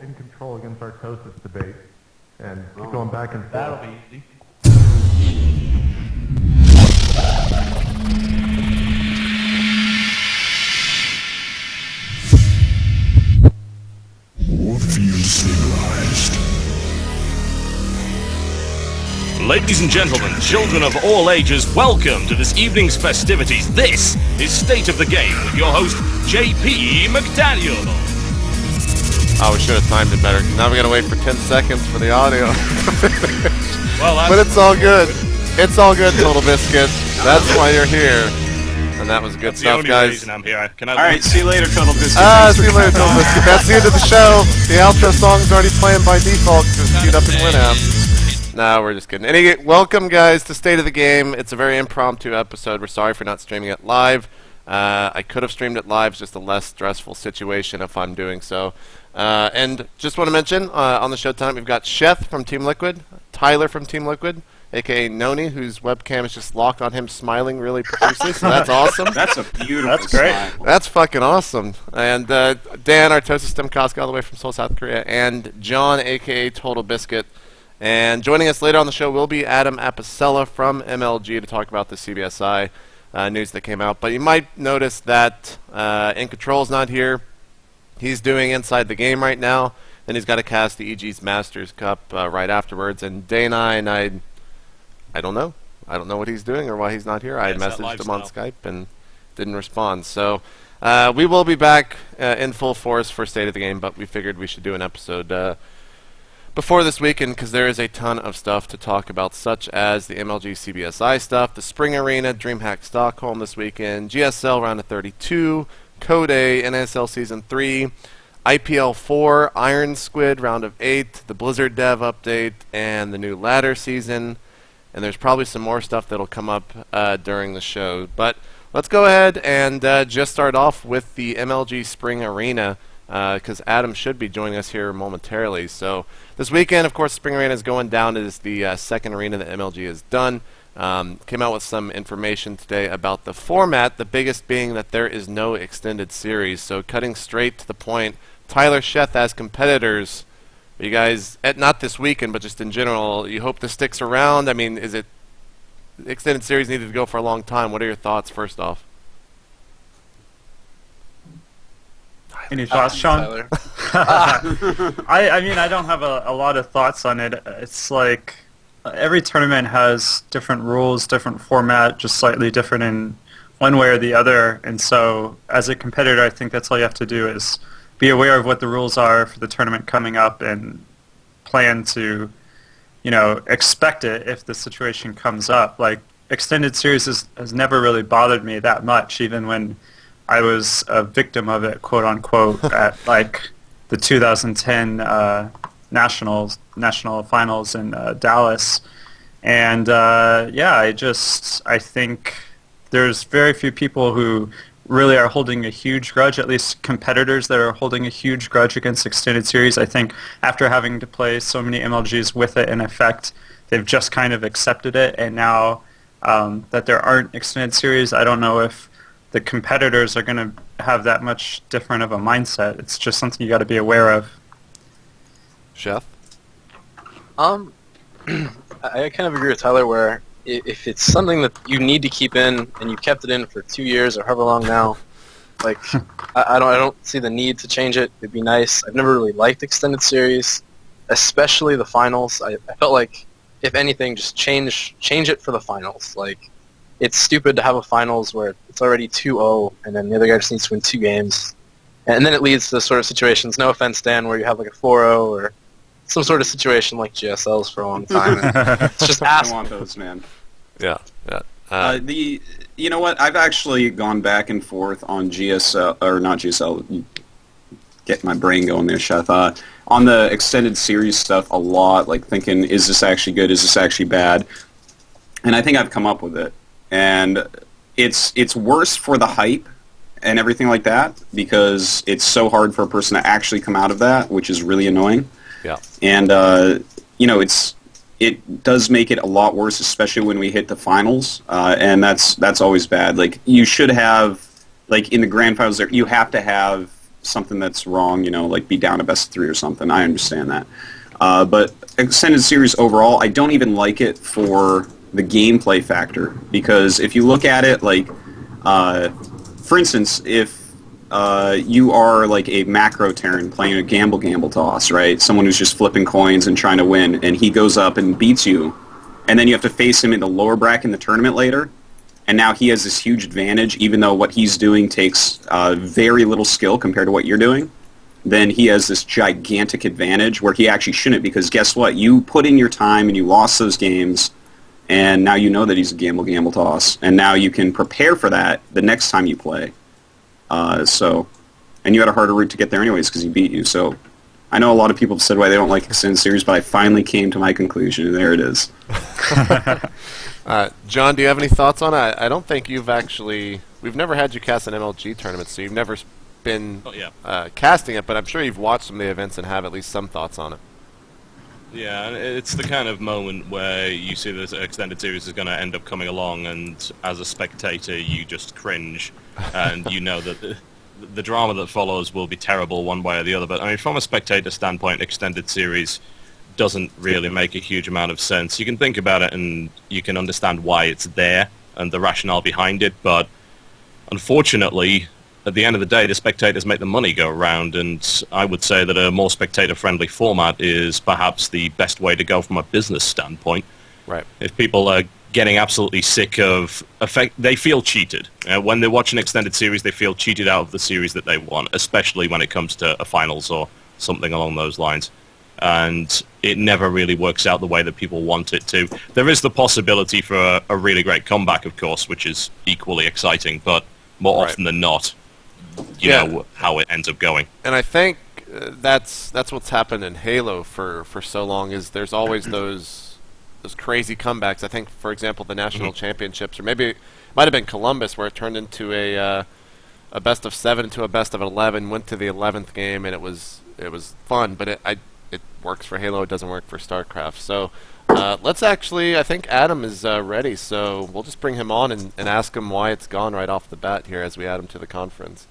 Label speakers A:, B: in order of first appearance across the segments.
A: iNcontroL against Artosis debate, and keep going back and forth.
B: That'll be easy.
C: More field stabilized.
D: Ladies and gentlemen, children of all ages, welcome to this evening's festivities. This is State of the Game with your host, JP McDaniel.
E: Oh, we should have timed it better. Now we gotta wait for 10 seconds for the audio.
D: Well,
E: but it's all good. It's all good, TotalBiscuit. That's why you're here. And that was good
D: That's
E: stuff,
D: the only
E: guys.
D: reason I'm here.
F: Alright, see you later, TotalBiscuit.
E: See you later, TotalBiscuit. That's the end of the show. The outro song's already playing by default because it's queued up in Winamp. No, we're just kidding. Anyway, welcome, guys, to State of the Game. It's a very impromptu episode. We're sorry for not streaming it live. I could have streamed it live. It's just a less stressful situation if I'm doing so. And just want to mention, on the show tonight, we've got Sheth from Team Liquid, Tyler from Team Liquid, a.k.a. Noni, whose webcam is just locked on him smiling really profusely, so that's awesome.
F: That's a beautiful
B: That's great.
F: smile.
E: That's fucking awesome. And Dan, Artosis Stemkoska, all the way from Seoul, South Korea, and John, a.k.a. TotalBiscuit. And joining us later on the show will be Adam Apicella from MLG to talk about the CBSi news that came out. But you might notice that iNcontroL's not here. He's doing Inside the Game right now. Then he's got to cast the EG's Masters Cup right afterwards. And Dana and I don't know. I don't know what he's doing or why he's not here. I messaged him on Skype and didn't respond. So we will be back in full force for State of the Game, but we figured we should do an episode before this weekend because there is a ton of stuff to talk about, such as the MLG CBSi stuff, the Spring Arena, DreamHack Stockholm this weekend, GSL Round of 32, Code A, NASL Season 3, IPL 4, Iron Squid Round of 8, the Blizzard Dev update, and the new ladder season. And there's probably some more stuff that'll come up during the show. But let's go ahead and just start off with the MLG Spring Arena, because Adam should be joining us here momentarily. So this weekend, of course, Spring Arena is going down. It is the second arena that MLG has done. Came out with some information today about the format, the biggest being that there is no extended series. So cutting straight to the point, Tyler, Sheth, as competitors, you guys, not this weekend, but just in general, you hope this sticks around? I mean, is it the extended series needed to go for a long time? What are your thoughts, first off?
B: Any thoughts, Sean? I mean, I don't have a lot of thoughts on it. It's like every tournament has different rules, different format, just slightly different in one way or the other. And so as a competitor, I think that's all you have to do is be aware of what the rules are for the tournament coming up and plan to, expect it if the situation comes up. Like, extended series has never really bothered me that much, even when I was a victim of it, quote unquote, at like the 2010 national finals in Dallas. And I think there's very few people who really are holding a huge grudge, at least competitors that are holding a huge grudge against extended series. I think after having to play so many MLGs with it in effect, they've just kind of accepted it. And now that there aren't extended series, I don't know if the competitors are going to have that much different of a mindset. It's just something you got to be aware of.
E: Sheth?
G: I kind of agree with Tyler where if it's something that you need to keep in and you kept it in for 2 years or however long now, like I don't see the need to change it. It'd be nice. I've never really liked extended series, especially the finals. I felt like if anything, just change it for the finals. Like, it's stupid to have a finals where it's already 2-0 and then the other guy just needs to win 2 games. And then it leads to sort of situations, no offense, Dan, where you have like a 4-0 or some sort of situation like GSL's for a long time. It's just
F: I want those, man.
E: Yeah.
F: You know what? I've actually gone back and forth on GSL, or not GSL, get my brain going there, Sheth, on the extended series stuff a lot, like thinking, is this actually good, is this actually bad? And I think I've come up with it. And it's worse for the hype and everything like that, because it's so hard for a person to actually come out of that, which is really annoying.
E: Yeah.
F: And, it does make it a lot worse, especially when we hit the finals, and that's always bad. Like, you should have, like, in the grand finals, you have to have something that's wrong, like be down a best of 3 or something. I understand that. But extended series overall, I don't even like it for the gameplay factor, because if you look at it, like, for instance, if you are like a macro Terran playing a gamble toss, right? Someone who's just flipping coins and trying to win, and he goes up and beats you, and then you have to face him in the lower bracket in the tournament later, and now he has this huge advantage, even though what he's doing takes very little skill compared to what you're doing. Then he has this gigantic advantage where he actually shouldn't, because guess what? You put in your time and you lost those games, and now you know that he's a gamble toss, and now you can prepare for that the next time you play. And you had a harder route to get there anyways because he beat you. So I know a lot of people have said why they don't like extended series, but I finally came to my conclusion, and there it is.
E: John, do you have any thoughts on it? I don't think we've never had you cast an MLG tournament, so you've never been casting it, but I'm sure you've watched some of the events and have at least some thoughts on it.
D: Yeah, and it's the kind of moment where you see this extended series is going to end up coming along, and as a spectator, you just cringe, and you know that the drama that follows will be terrible one way or the other. But I mean, from a spectator standpoint, extended series doesn't really make a huge amount of sense. You can think about it, and you can understand why it's there and the rationale behind it, but unfortunately, at the end of the day, the spectators make the money go around, and I would say that a more spectator-friendly format is perhaps the best way to go from a business standpoint.
E: Right.
D: If people are getting absolutely sick of they feel cheated. When they watch an extended series, they feel cheated out of the series that they want, especially when it comes to a finals or something along those lines. And it never really works out the way that people want it to. There is the possibility for a really great comeback, of course, which is equally exciting, but more often than not, you know how it ends up going.
E: And I think that's what's happened in Halo for so long, is there's always those crazy comebacks. I think, for example, the national championships, or maybe it might have been Columbus, where it turned into a best of 7 to a best of 11, went to the 11th game, and it was fun. But it works for Halo, it doesn't work for StarCraft. So let's actually, I think Adam is ready, so we'll just bring him on and ask him why it's gone right off the bat here as we add him to the conference.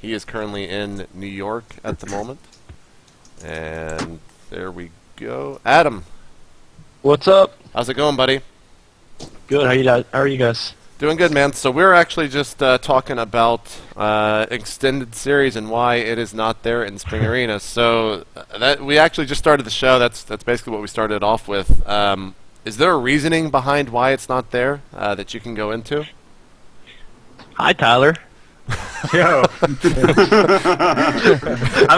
E: He is currently in New York at the moment. And there we go. Adam.
H: What's up?
E: How's it going, buddy?
H: Good. How are you guys?
E: Doing good, man. So we're actually just talking about extended series and why it is not there in Spring Arena. So that we actually just started the show. That's basically what we started off with. Is there a reasoning behind why it's not there that you can go into?
H: Hi, Tyler.
B: Yo. I'm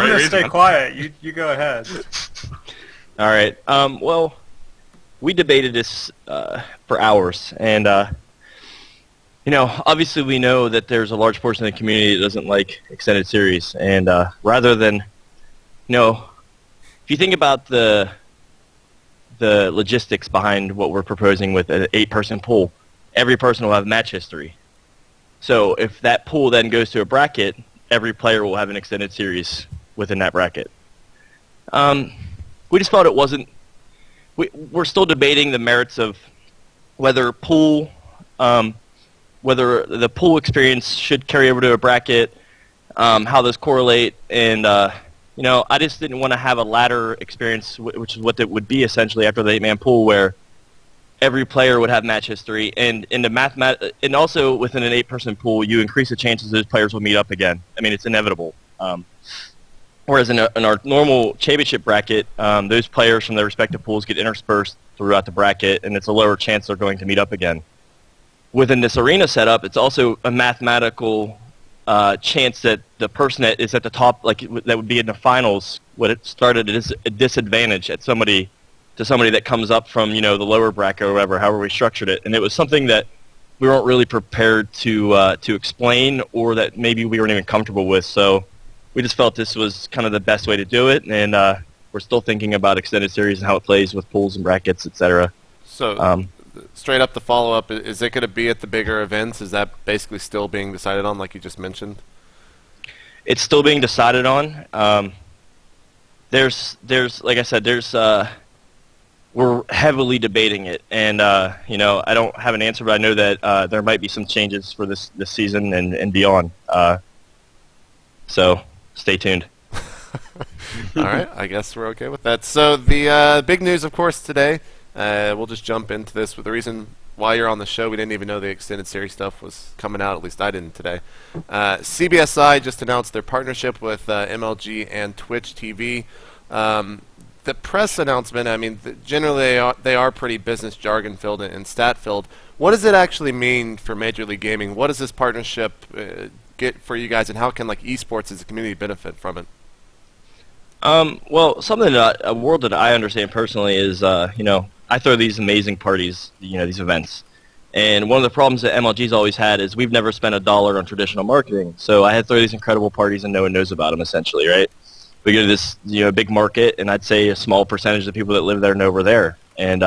B: going to stay quiet. You go ahead.
H: All right. Well, we debated this for hours, and obviously we know that there's a large portion of the community that doesn't like extended series, and rather than, if you think about the logistics behind what we're proposing with an 8-person pool, every person will have match history. So if that pool then goes to a bracket, every player will have an extended series within that bracket. We just thought it wasn't. We're still debating the merits of whether the pool experience should carry over to a bracket, how those correlate, and I just didn't want to have a ladder experience, which is what it would be essentially after the 8-man pool, where every player would have match history, and in the and also within an 8-person pool, you increase the chances those players will meet up again. I mean, it's inevitable. Whereas in our normal championship bracket, those players from their respective pools get interspersed throughout the bracket, and it's a lower chance they're going to meet up again. Within this arena setup, it's also a mathematical chance that the person that is at the top, like that would be in the finals, would it started at a disadvantage at somebody that comes up from the lower bracket or whatever, however we structured it. And it was something that we weren't really prepared to explain, or that maybe we weren't even comfortable with. So we just felt this was kind of the best way to do it, and we're still thinking about extended series and how it plays with pools and brackets, etc.
E: So straight up the follow-up, is it going to be at the bigger events? Is that basically still being decided on, like you just mentioned?
H: It's still being decided on. There's like I said, we're heavily debating it, and I don't have an answer, but I know that there might be some changes for this season and beyond. So stay tuned.
E: All right, I guess we're okay with that. So the big news, of course, today, we'll just jump into this. With the reason why you're on the show, we didn't even know the extended series stuff was coming out, at least I didn't today. CBSi just announced their partnership with MLG and Twitch TV. The press announcement, I mean, generally they are pretty business jargon filled and stat filled. What does it actually mean for Major League Gaming? What does this partnership get for you guys, and how can like esports as a community benefit from it?
H: Well, something a world that I understand personally is, I throw these amazing parties, these events. And one of the problems that MLG's always had is we've never spent $1 on traditional marketing. So I had to throw these incredible parties and no one knows about them, essentially, right? We go to this, big market, and I'd say a small percentage of the people that live there know we're there. And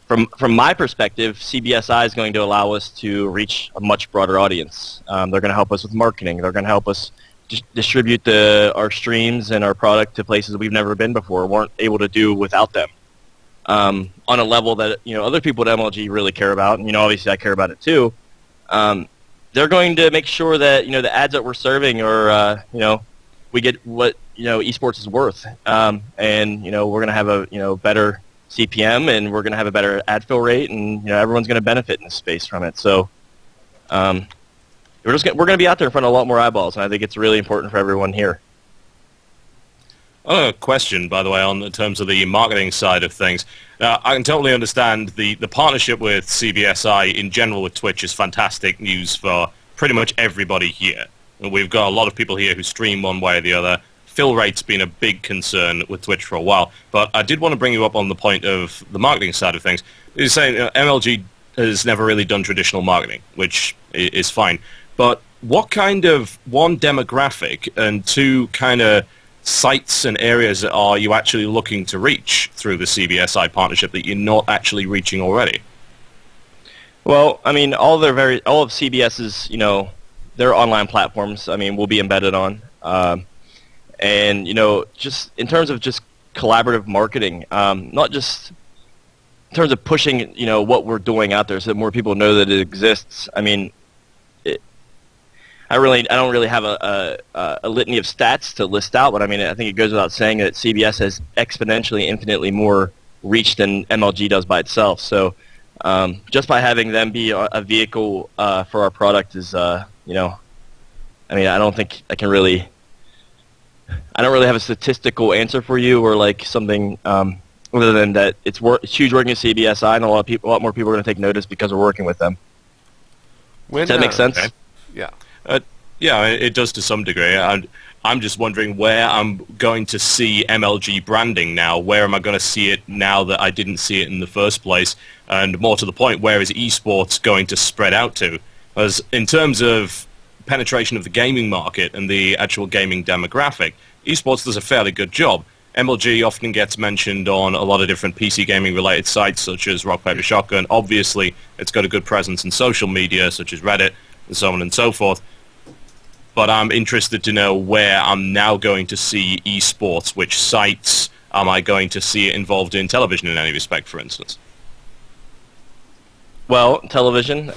H: from my perspective, CBSi is going to allow us to reach a much broader audience. They're going to help us with marketing. They're going to help us distribute our streams and our product to places we've never been before, weren't able to do without them. On a level that other people at MLG really care about, and obviously I care about it too. They're going to make sure that the ads that we're serving are we get what esports is worth, and we're going to have a better CPM, and we're going to have a better ad fill rate, and everyone's going to benefit in this space from it. So we're going to be out there in front of a lot more eyeballs, and I think it's really important for everyone here.
D: A question, by the way, on in terms of the marketing side of things. I can totally understand the partnership with CBSi in general with Twitch is fantastic news for pretty much everybody here. And we've got a lot of people here who stream one way or the other. Fill rate's been a big concern with Twitch for a while. But I did want to bring you up on the point of the marketing side of things. You're saying MLG has never really done traditional marketing, which is fine. But what kind of, one, demographic, and two, kind of sites and areas are you actually looking to reach through the CBSi partnership that you're not actually reaching already?
H: Well, I mean, all of CBS's, their online platforms, I mean, will be embedded on. And, just in terms of just collaborative marketing, not just in terms of pushing, what we're doing out there so that more people know that it exists. I mean, I don't really have a litany of stats to list out, but I mean, I think it goes without saying that CBS has exponentially, infinitely more reach than MLG does by itself. So just by having them be a vehicle for our product is, I mean, I don't think I don't really have a statistical answer for you or like something other than that it's huge working at CBSi, and a lot more people are going to take notice because we're working with them. Does that make sense?
D: Okay.
E: Yeah.
D: Yeah, it does to some degree. I'm just wondering where I'm going to see MLG branding now. Where am I going to see it now that I didn't see it in the first place? And more to the point, where is esports going to spread out to? As in terms of penetration of the gaming market and the actual gaming demographic, esports does a fairly good job. MLG often gets mentioned on a lot of different PC gaming related sites such as Rock Paper Shotgun. Obviously, it's got a good presence in social media such as Reddit and so on and so forth. But I'm interested to know where I'm now going to see esports. Which sites am I going to see it involved in television in any respect, for instance?
H: Well, television.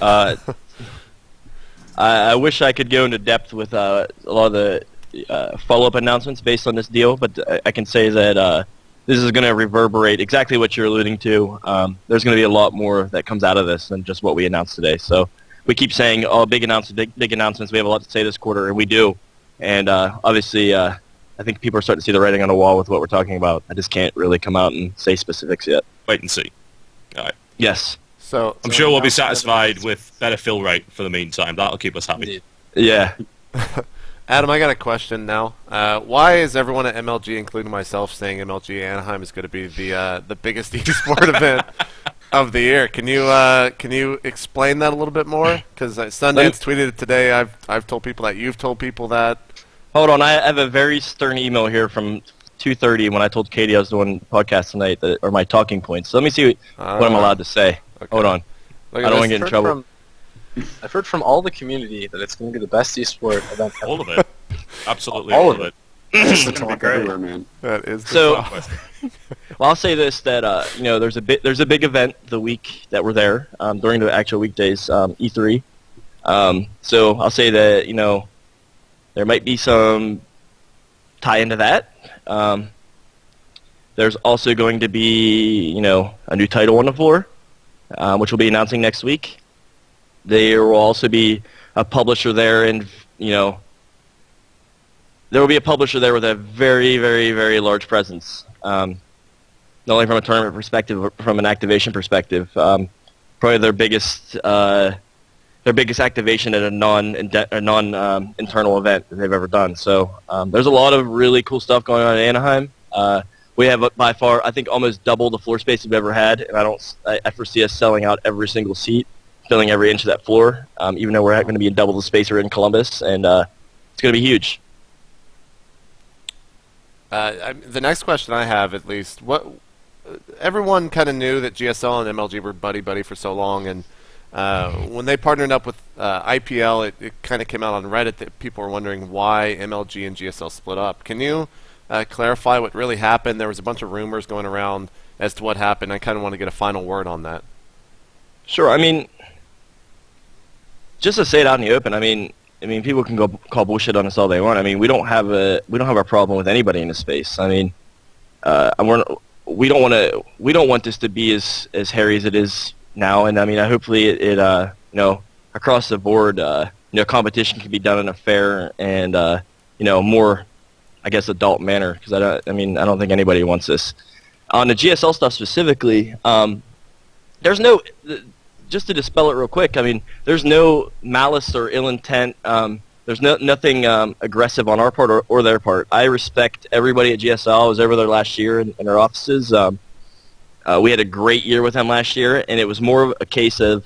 H: I wish I could go into depth with a lot of the follow-up announcements based on this deal, but I can say that this is going to reverberate exactly what you're alluding to. There's going to be a lot more that comes out of this than just what we announced today. So we keep saying, big announcements. We have a lot to say this quarter, and we do. And obviously, I think people are starting to see the writing on the wall with what we're talking about. I just can't really come out and say specifics yet.
D: Wait and see. All right.
H: Yes.
E: So
D: I'm sure we'll be satisfied with better fill rate for the meantime. That'll keep us happy.
G: Indeed.
H: Yeah.
E: Adam, I got a question now. Why is everyone at MLG, including myself, saying MLG Anaheim is going to be the biggest esport event of the year? Can you explain that a little bit more? Because Sundance tweeted it today. I've told people that. You've told people that.
H: Hold on. I have a very stern email here from 2:30 when I told Katie I was doing a podcast tonight that are my talking points. So let me see what I'm allowed to say.
E: Okay.
H: Hold on. I don't want to get in trouble.
G: I've heard from all the community that it's going to be the best esport event ever.
D: All of it. Absolutely
G: All
D: all
G: of
D: of it.
F: It's the talk everywhere, man.
E: That is the
H: So,
E: top.
H: well, I'll say this: that there's a big event the week that we're there during the actual weekdays, E3. So I'll say that there might be some tie into that. There's also going to be, a new title on the floor, which we'll be announcing next week. There will also be a publisher there, and, there will be a publisher there with a very, very, very large presence. Not only from a tournament perspective, but from an activation perspective. Probably their biggest activation at a non-internal event that they've ever done. So there's a lot of really cool stuff going on in Anaheim. We have by far, I think, almost double the floor space we've ever had, and I foresee us selling out every single seat, filling every inch of that floor, even though we're going to be in double the space we're in Columbus, and it's going to be huge.
E: The next question I have, at least, everyone kind of knew that GSL and MLG were buddy-buddy for so long, and when they partnered up with IPL, it kind of came out on Reddit that people were wondering why MLG and GSL split up. Can you clarify what really happened? There was a bunch of rumors going around as to what happened. I kind of want to get a final word on that.
H: Sure. I mean, just to say it out in the open, I mean, people can go call bullshit on us all they want. I mean, we don't have a problem with anybody in this space. I mean, we don't want this to be as hairy as it is now. And I mean, hopefully it across the board, competition can be done in a fair and more, I guess, adult manner. Because I don't think anybody wants this. On the GSL stuff specifically, there's no. Just to dispel it real quick, I mean, there's no malice or ill intent. There's nothing aggressive on our part or their part. I respect everybody at GSL. I was over there last year in their offices. We had a great year with them last year, and it was more of a case of,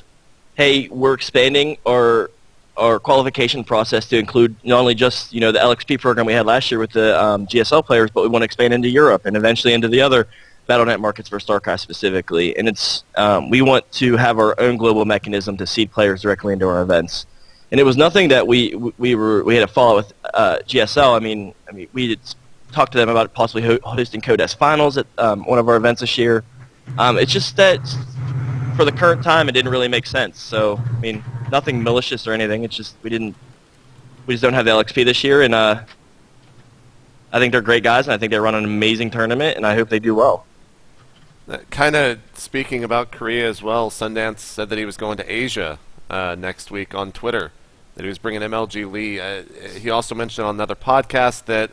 H: hey, we're expanding our qualification process to include not only just the LXP program we had last year with the GSL players, but we want to expand into Europe and eventually into the other Battle.net markets for StarCraft specifically. And it's we want to have our own global mechanism to seed players directly into our events. And it was nothing that we had a fallout with GSL. I mean, we had talked to them about possibly hosting Codesk finals at one of our events this year. It's just that for the current time, it didn't really make sense. So, I mean, nothing malicious or anything. It's just we just don't have the LXP this year, and I think they're great guys, and I think they run an amazing tournament, and I hope they do well.
E: Kind of speaking about Korea as well, Sundance said that he was going to Asia next week on Twitter, that he was bringing MLG Lee. He also mentioned on another podcast that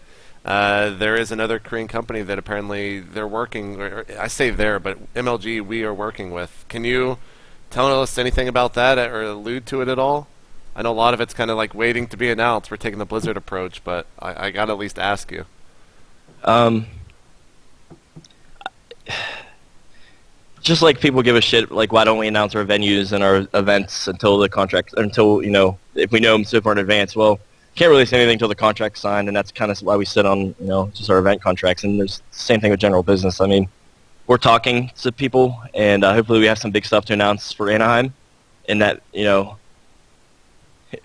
E: there is another Korean company that apparently they're working, I say there, but MLG we are working with. Can you tell us anything about that or allude to it at all? I know a lot of it's kind of like waiting to be announced. We're taking the Blizzard approach, but I got to at least ask you.
H: Just like people give a shit, like why don't we announce our venues and our events until the contract, until if we know them so far in advance. Well, can't really say anything until the contract's signed, and that's kind of why we sit on just our event contracts. And there's the same thing with general business. I mean, we're talking to people, and hopefully we have some big stuff to announce for Anaheim, in that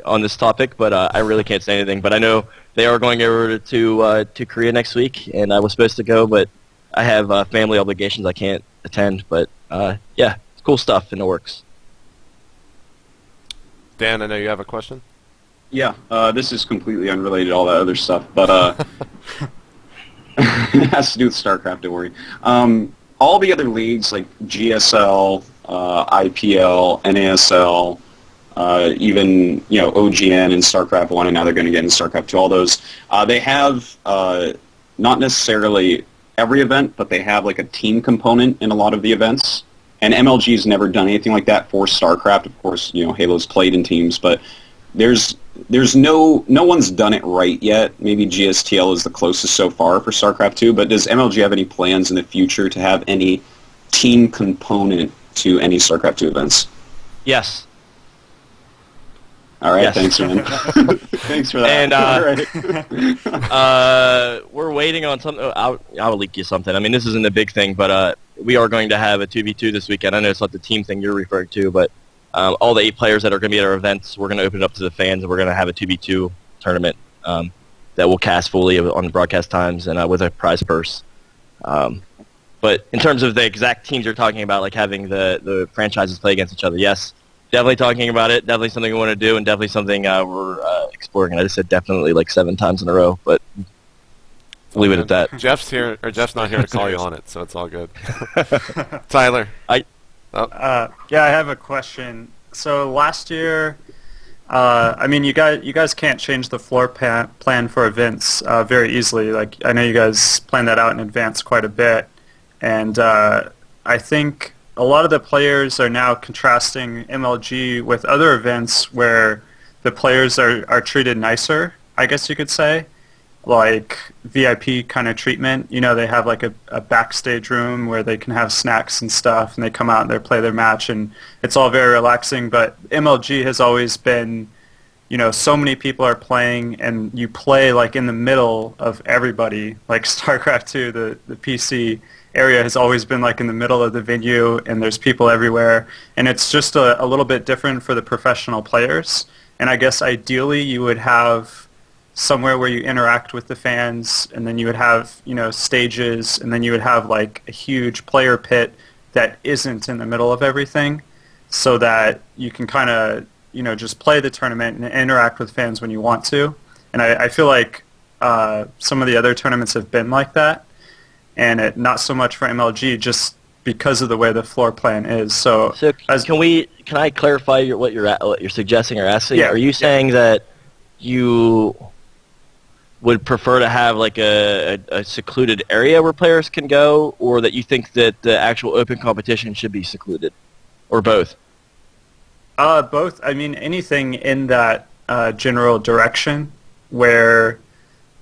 H: on this topic. But I really can't say anything. But I know they are going over to Korea next week, and I was supposed to go, but I have family obligations. I can't attend, but yeah, it's cool stuff in the works.
E: Dan, I know you have a question.
F: Yeah, this is completely unrelated to all that other stuff, but it has to do with StarCraft, don't worry. All the other leagues like GSL, IPL, NASL, even OGN and StarCraft 1, and now they're going to get into StarCraft 2, all those, they have not necessarily every event, but they have like a team component in a lot of the events. And MLG's never done anything like that for StarCraft. Of course, Halo's played in teams, but there's no one's done it right yet. Maybe GSTL is the closest so far for StarCraft 2, but does MLG have any plans in the future to have any team component to any StarCraft 2 events?
H: Yes.
F: All right,
H: yes.
F: Thanks, man. Thanks for that.
H: And we're waiting on something. I'll leak you something. I mean, this isn't a big thing, but we are going to have a 2v2 this weekend. I know it's not the team thing you're referring to, but all the 8 players that are going to be at our events, we're going to open it up to the fans, and we're going to have a 2v2 tournament that will cast fully on the broadcast times and with a prize purse. But in terms of the exact teams you're talking about, like having the franchises play against each other, yes, definitely talking about it. Definitely something we want to do, and definitely something we're exploring. And I just said definitely like 7 times in a row, but we'll leave it at that.
E: Jeff's not here to call you on it, so it's all good. Tyler.
B: Yeah, I have a question. So last year, I mean, you guys can't change the floor plan for events very easily. Like, I know you guys planned that out in advance quite a bit, and I think a lot of the players are now contrasting MLG with other events where the players are treated nicer, I guess you could say, like VIP kind of treatment. You know, they have like a backstage room where they can have snacks and stuff, and they come out and they play their match, and it's all very relaxing. But MLG has always been, you know, so many people are playing, and you play like in the middle of everybody. Like StarCraft 2, the PC area has always been like in the middle of the venue, and there's people everywhere, and it's just a little bit different for the professional players. And I guess ideally you would have somewhere where you interact with the fans, and then you would have, you know, stages, and then you would have like a huge player pit that isn't in the middle of everything, so that you can kind of, you know, just play the tournament and interact with fans when you want to. And I feel like some of the other tournaments have been like that, and not so much for MLG, just because of the way the floor plan is. So
H: can I clarify what you're suggesting or asking?
B: Yeah,
H: Are you saying that you would prefer to have like a secluded area where players can go, or that you think that the actual open competition should be secluded, or both?
B: Both. I mean, anything in that general direction where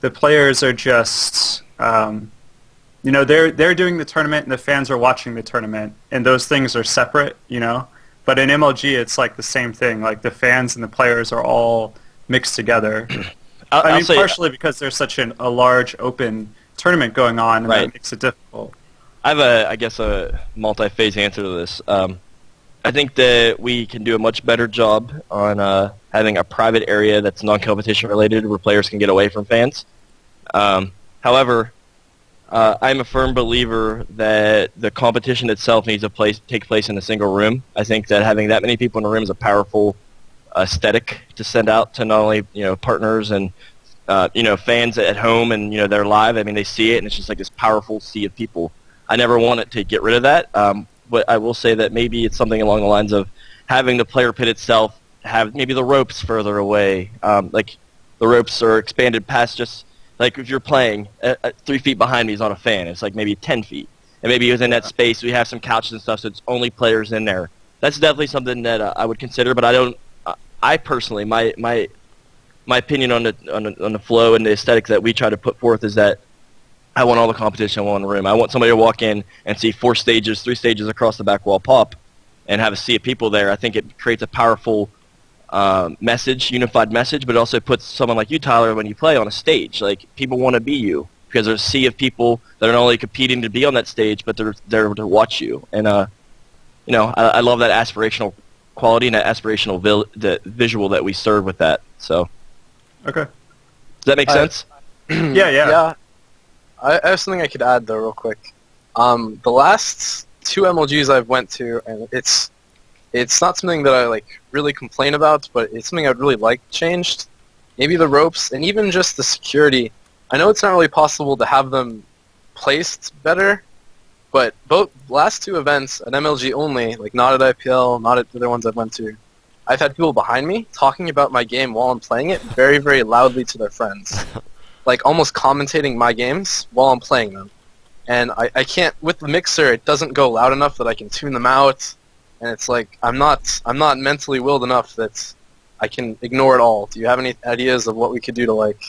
B: the players are just, you know, they're doing the tournament and the fans are watching the tournament, and those things are separate, you know. But in MLG, it's like the same thing. Like the fans and the players are all mixed together. I mean, partially because there's such a large open tournament going on, and that makes it difficult.
H: I have a multi-phase answer to this. I think that we can do a much better job on having a private area that's non-competition related, where players can get away from fans. However, I'm a firm believer that the competition itself needs to take place in a single room. I think that having that many people in a room is a powerful aesthetic to send out to not only, you know, partners and you know, fans at home, and, you know, they're live. I mean, they see it, and it's just like this powerful sea of people. I never wanted to get rid of that, but I will say that maybe it's something along the lines of having the player pit itself have maybe the ropes further away. Like the ropes are expanded past just, like if you're playing 3 feet behind me is not a fan. It's like maybe 10 feet. And maybe within that space we have some couches and stuff, so it's only players in there. That's definitely something that I would consider, but I don't. I personally, my opinion on the flow and the aesthetic that we try to put forth is that I want all the competition in one room. I want somebody to walk in and see 3 stages across the back wall pop, and have a sea of people there. I think it creates a powerful message, unified message, but it also puts someone like you, Tyler, when you play on a stage. Like, people want to be you, because there's a sea of people that are not only competing to be on that stage, but they're there to watch you. And you know, I love that aspirational quality and that aspirational the visual that we serve with that. So,
B: okay,
H: does that make sense?
B: Yeah.
G: I have something I could add though, real quick. The last 2 MLGs I've went to, and it's not something that I like really complain about, but it's something I'd really like changed. Maybe the ropes, and even just the security. I know it's not really possible to have them placed better, but both last 2 events at MLG only, like not at IPL, not at the other ones I've went to, I've had people behind me talking about my game while I'm playing it very, very loudly to their friends. Like almost commentating my games while I'm playing them. And I can't, with the mixer, it doesn't go loud enough that I can tune them out. And it's like, I'm not mentally willed enough that I can ignore it all. Do you have any ideas of what we could do to, like...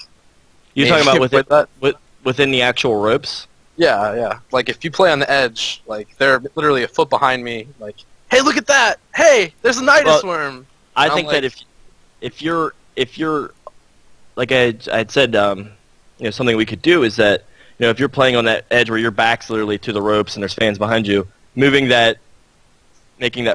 H: You're talking about within the actual ropes?
G: Yeah. Like, if you play on the edge, like, they're literally a foot behind me, like, hey, look at that! Hey, there's a Nidus worm!
H: I think that if you're like I'd said, you know, something we could do is that, you know, if you're playing on that edge where your back's literally to the ropes and there's fans behind you, making that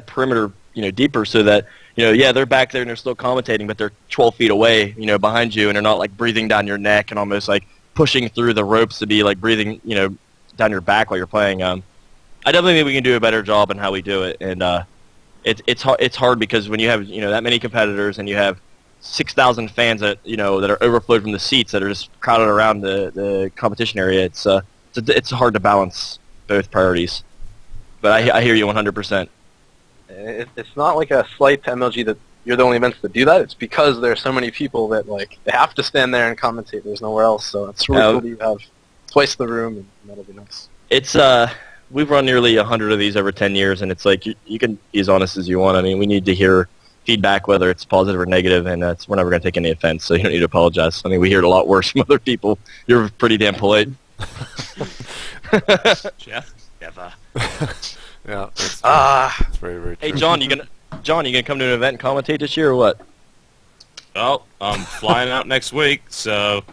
H: perimeter, you know, deeper, so that, you know, yeah, they're back there and they're still commentating, but they're 12 feet away, you know, behind you, and they're not like breathing down your neck and almost like pushing through the ropes to be like breathing, you know, down your back while you're playing. I definitely think we can do a better job in how we do it, and it's hard because when you have that many competitors and you have 6,000 fans that that are overflowed from the seats that are just crowded around the competition area, it's hard to balance both priorities. But I hear you 100%.
G: It's not like a slight to MLG that you're the only events that do that. It's because there's so many people that they have to stand there and commentate. There's nowhere else, so it's really cool that you have twice the room, and that'll be nice.
H: It's we've run nearly 100 of these over 10 years, and it's like you can be as honest as you want. I mean, we need to hear feedback, whether it's positive or negative, and we're never going to take any offense, so you don't need to apologize. I mean, we hear it a lot worse from other people. You're pretty damn polite.
D: Jeff? Never.
E: Yeah, it's very, very true.
H: Hey, John, you gonna come to an event and commentate this year or what?
D: Well, I'm flying out next week, so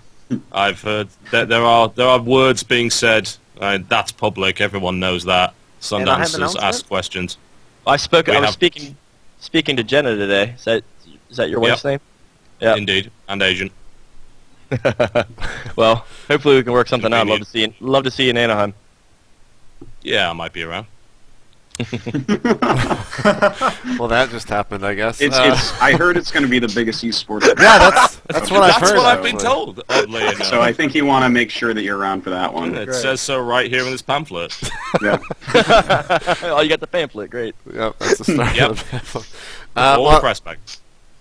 D: I've heard that there are words being said. That's public. Everyone knows that. Sundancers ask questions.
H: I was speaking to Jenna today. Is that your wife's name? Yeah,
D: indeed, and Asian.
H: Well, hopefully we can work something out. Love to see you in Anaheim.
D: Yeah, I might be around.
E: Well, that just happened, I guess.
F: I heard it's going to be the biggest esports.
E: Yeah, that's what I've heard.
D: That's what I've been told. Oddly enough.
F: So I think you want to make sure that you're around for that one.
D: It says so right here in this pamphlet.
F: Yeah.
H: Oh, you got the pamphlet. Great.
E: Yep, that's the start
D: Yep.
E: of the pamphlet.
D: All the press back.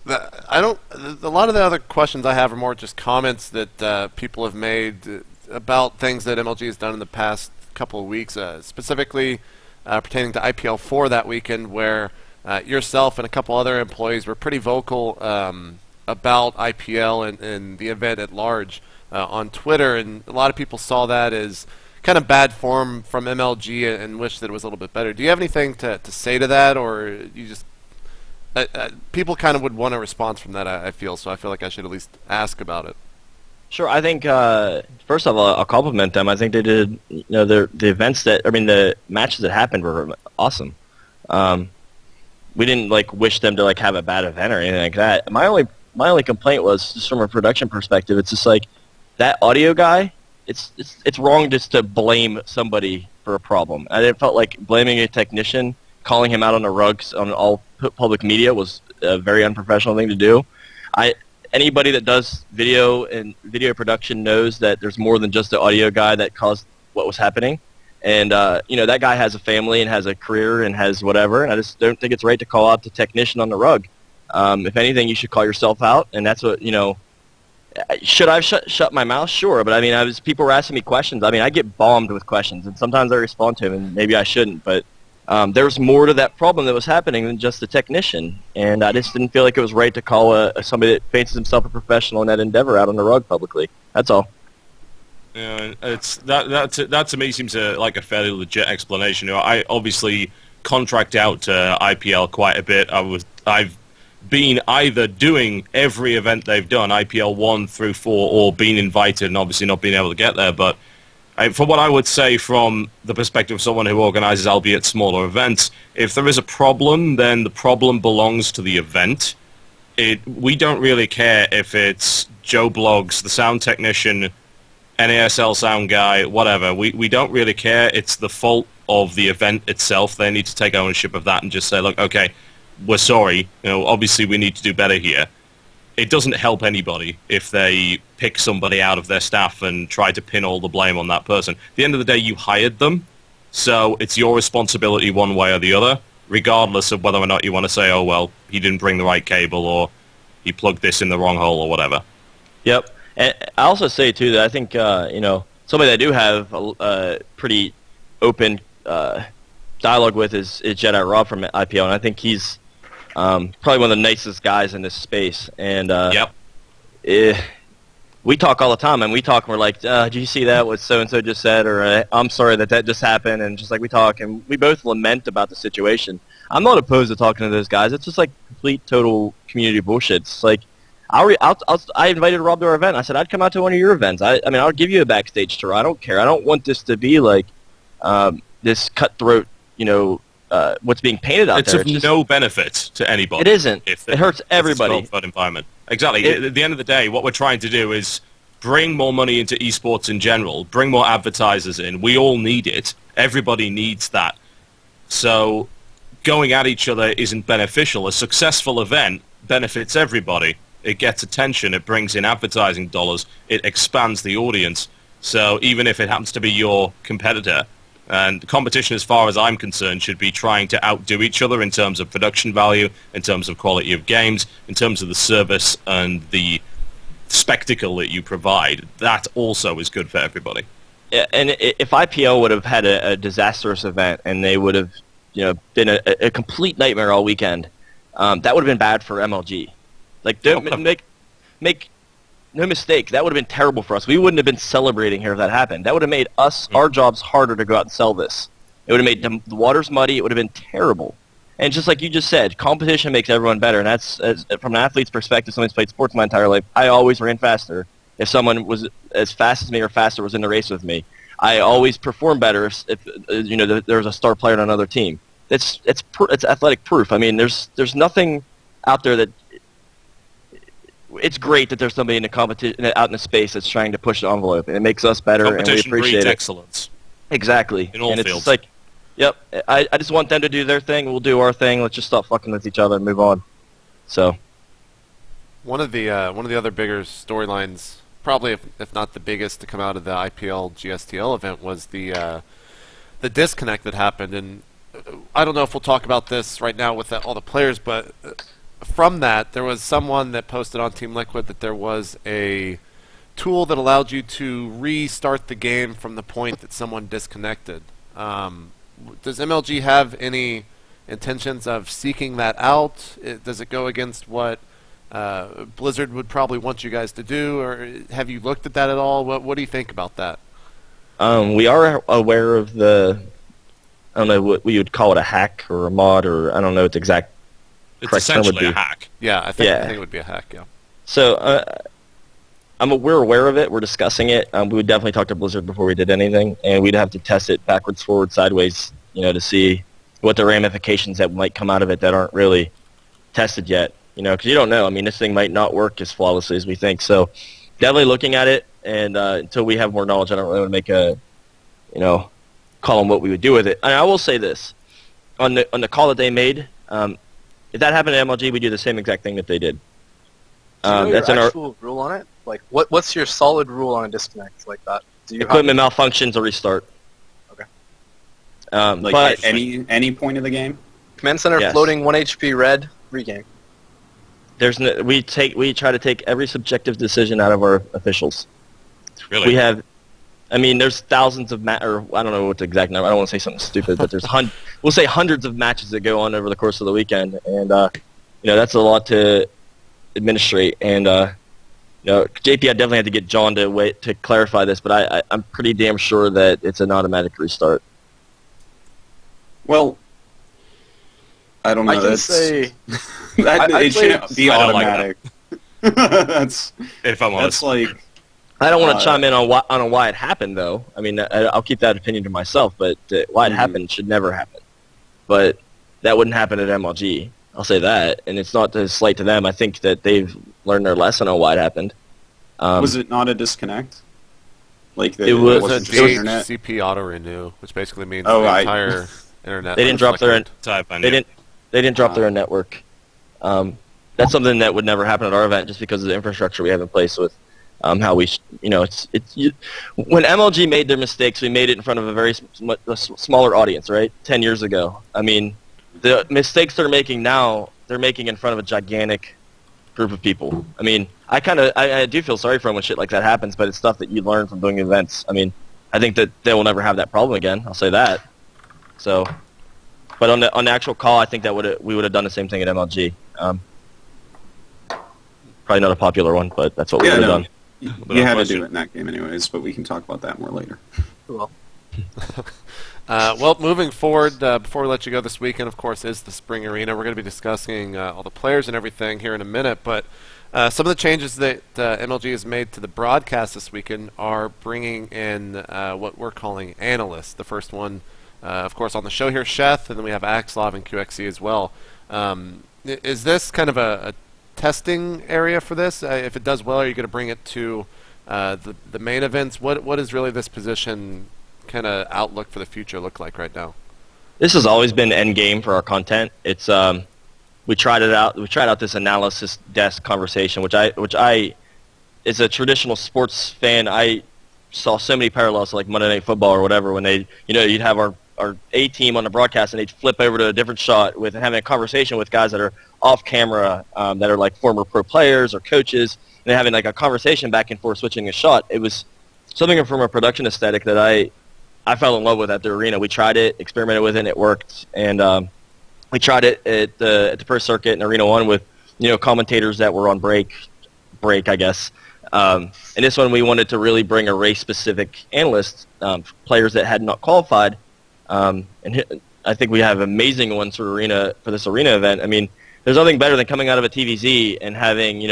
E: A lot of the other questions I have are more just comments that people have made about things that MLG has done in the past couple of weeks, specifically pertaining to IPL 4 that weekend, where yourself and a couple other employees were pretty vocal about IPL and the event at large on Twitter, and a lot of people saw that as kind of bad form from MLG and wished that it was a little bit better. Do you have anything to say to that, or you just people kind of would want a response from that, I feel, so I feel like I should at least ask about it.
H: Sure. I think first of all, I'll compliment them. I think they did. The events the matches that happened were awesome. We didn't wish them to have a bad event or anything like that. My only complaint was just from a production perspective. It's just that audio guy. It's wrong just to blame somebody for a problem. I felt like blaming a technician, calling him out on the rugs on all public media was a very unprofessional thing to do. Anybody that does video and video production knows that there's more than just the audio guy that caused what was happening. And, that guy has a family and has a career and has whatever, and I just don't think it's right to call out the technician on the rug. If anything, you should call yourself out, and that's what, should I shut my mouth? Sure, but people were asking me questions. I get bombed with questions, and sometimes I respond to them, and maybe I shouldn't, but there's more to that problem that was happening than just the technician, and I just didn't feel like it was right to call somebody that fancies himself a professional in that endeavor out on the rug publicly. That's all.
D: Yeah, it's that to me seems like a fairly legit explanation. I obviously contract out to IPL quite a bit. I've been either doing every event they've done, IPL 1 through 4, or been invited and obviously not being able to get there, but from what I would say from the perspective of someone who organizes, albeit smaller events, if there is a problem, then the problem belongs to the event. We don't really care if it's Joe Bloggs, the sound technician, NASL sound guy, whatever. We don't really care. It's the fault of the event itself. They need to take ownership of that and just say, look, okay, we're sorry. Obviously we need to do better here. It doesn't help anybody if they pick somebody out of their staff and try to pin all the blame on that person. At the end of the day, you hired them, so it's your responsibility one way or the other, regardless of whether or not you want to say, oh, well, he didn't bring the right cable, or he plugged this in the wrong hole, or whatever.
H: Yep. And I also say, too, that I think, somebody that I do have a pretty open dialogue with is Jedi Rob from IPL, and I think he's probably one of the nicest guys in this space, and we talk all the time, and we're like, did you see that, what so-and-so just said, or I'm sorry that just happened, and just we talk, and we both lament about the situation. I'm not opposed to talking to those guys. It's just complete, total community bullshit. It's I invited Rob to our event. I said, I'd come out to one of your events. I'll give you a backstage tour. I don't care. I don't want this to be this cutthroat, what's being painted out there.
D: It's of no benefit to anybody.
H: It isn't. It hurts everybody.
D: It's a cutthroat environment. Exactly. At the end of the day, what we're trying to do is bring more money into esports in general, bring more advertisers in. We all need it. Everybody needs that. So going at each other isn't beneficial. A successful event benefits everybody. It gets attention, it brings in advertising dollars, it expands the audience. So even if it happens to be your competitor, and competition, as far as I'm concerned, should be trying to outdo each other in terms of production value, in terms of quality of games, in terms of the service and the spectacle that you provide. That also is good for everybody.
H: Yeah, and if IPL would have had a disastrous event and they would have, been a complete nightmare all weekend, that would have been bad for MLG. Like, make no mistake, that would have been terrible for us. We wouldn't have been celebrating here if that happened. That would have made our jobs harder to go out and sell this. It would have made the waters muddy. It would have been terrible. And just like you just said, competition makes everyone better. And that's, from an athlete's perspective, someone who's played sports my entire life, I always ran faster if someone was as fast as me or faster was in the race with me. I always perform better if there was a star player on another team. It's athletic proof. I mean, there's nothing out there that. It's great that there's somebody in the competition out in the space that's trying to push the envelope, and it makes us better, and we appreciate it.
D: Excellence.
H: Exactly.
D: In all
H: and
D: fields.
H: It's like, yep. I just want them to do their thing. We'll do our thing. Let's just stop fucking with each other and move on. So.
E: One of the other bigger storylines, probably if not the biggest, to come out of the IPL GSTL event was the disconnect that happened, and I don't know if we'll talk about this right now with all the players, but. From that, there was someone that posted on Team Liquid that there was a tool that allowed you to restart the game from the point that someone disconnected. Does MLG have any intentions of seeking that out? Does it go against what Blizzard would probably want you guys to do, or have you looked at that at all? What do you think about that?
H: We are aware of I don't know what we would call it, a hack or a mod, or I don't know its exact.
D: It's essentially a hack.
E: Yeah, I think it would be a hack, yeah.
H: So we're aware of it. We're discussing it. We would definitely talk to Blizzard before we did anything, and we'd have to test it backwards, forward, sideways, to see what the ramifications that might come out of it that aren't really tested yet. Because you don't know. I mean, this thing might not work as flawlessly as we think. So definitely looking at it, and until we have more knowledge, I don't really want to make a, call on what we would do with it. And I will say this. On the call that they made, if that happened at MLG, we do the same exact thing that they did.
G: Do you know
H: that's
G: your
H: in
G: actual rule on it? Like, what's your solid rule on a disconnect like that? Do you
H: equipment malfunctions or restart.
G: Okay.
F: At any point of the game?
G: Command center floating 1 HP red, regame.
H: We try to take every subjective decision out of our officials.
D: Really?
H: We have. I mean, there's thousands of or I don't know what the exact number. I don't want to say something stupid, but there's we'll say hundreds of matches that go on over the course of the weekend, and that's a lot to administrate. And JP, I definitely had to get John to clarify this, but I'm pretty damn sure that it's an automatic restart.
F: Well, I don't know.
G: I can say
F: it shouldn't be automatic. That's
D: if I'm honest.
F: That's like.
H: I don't want to chime in on why it happened, though. I mean, I'll keep that opinion to myself, but why it happened should never happen. But that wouldn't happen at MLG. I'll say that, and it's not a slight to them. I think that they've learned their lesson on why it happened.
F: Was it not a disconnect? Like
E: it was a
F: internet?
E: DHCP auto renew, which basically means the entire internet.
H: They didn't drop their They didn't drop their own network. That's something that would never happen at our event, just because of the infrastructure we have in place with. How we, when MLG made their mistakes, we made it in front of a very smaller audience, right? 10 years ago. I mean, the mistakes they're making now, they're making in front of a gigantic group of people. I mean, I do feel sorry for them when shit like that happens, but it's stuff that you learn from doing events. I mean, I think that they will never have that problem again. I'll say that. So, but on the actual call, I think that we would have done the same thing at MLG. Probably not a popular one, but that's what we would have done.
F: You had to do it in that game anyways, but we can talk about that more later.
G: Well,
E: well, moving forward, before we let you go this weekend, of course, is the Spring Arena. We're going to be discussing all the players and everything here in a minute, but some of the changes that MLG has made to the broadcast this weekend are bringing in what we're calling analysts. The first one, of course, on the show here, Sheth, and then we have Axlov and QXC as well. Is this kind of a testing area for this? If it does well, are you going to bring it to the main events? What is really this position kind of outlook for the future look like right now?
H: this has always been end game for our content. It's we tried it out. We tried out this analysis desk conversation, which I, as a traditional sports fan, I saw so many parallels to like Monday Night Football or whatever when they, you'd have our A team on the broadcast and they'd flip over to a different shot with having a conversation with guys that are off camera, that are like former pro players or coaches, and they're having like a conversation back and forth, switching a shot. It was something from a production aesthetic that I fell in love with at the arena. We tried it, experimented with it, and it worked. And we tried it at the Pro Circuit in Arena 1 with, commentators that were on break, I guess. And this one we wanted to really bring a race-specific analyst, players that had not qualified. And I think we have amazing ones for this arena event. I mean, there's nothing better than coming out of a TVZ and having,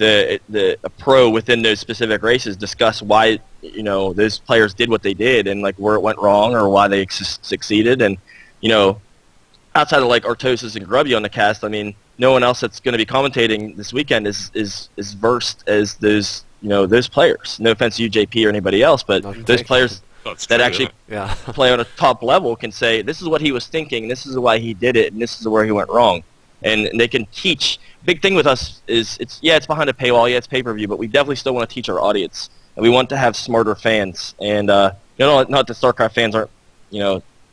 H: a pro within those specific races discuss why, those players did what they did and like where it went wrong or why they succeeded. And, outside of like Artosis and Grubby on the cast, I mean, no one else that's going to be commentating this weekend is versed as those players. No offense to you, JP, or anybody else, but those players that actually play on a top level can say, this is what he was thinking, this is why he did it, and this is where he went wrong. And they can teach. Big thing with us is it's behind a paywall, it's pay-per-view, but we definitely still want to teach our audience, and we want to have smarter fans. And not that StarCraft fans aren't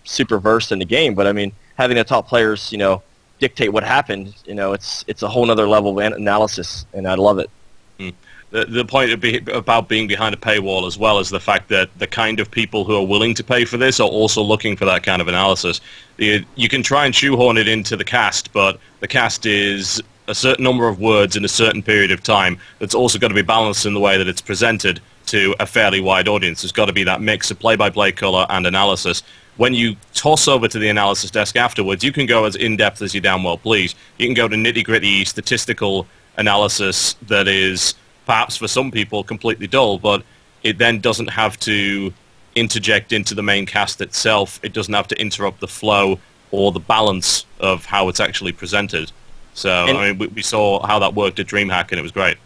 H: super versed in the game, but I mean having the top players dictate what happened, it's a whole other level of analysis, and I love it.
D: The point about being behind a paywall, as well as the fact that the kind of people who are willing to pay for this are also looking for that kind of analysis. You can try and shoehorn it into the cast, but the cast is a certain number of words in a certain period of time that's also got to be balanced in the way that it's presented to a fairly wide audience. There's got to be that mix of play-by-play color and analysis. When you toss over to the analysis desk afterwards, you can go as in-depth as you damn well please. You can go to nitty-gritty statistical analysis that is perhaps for some people completely dull, but it then doesn't have to interject into the main cast itself. It doesn't have to interrupt the flow or the balance of how it's actually presented. So, I mean, we saw how that worked at DreamHack, and it was great.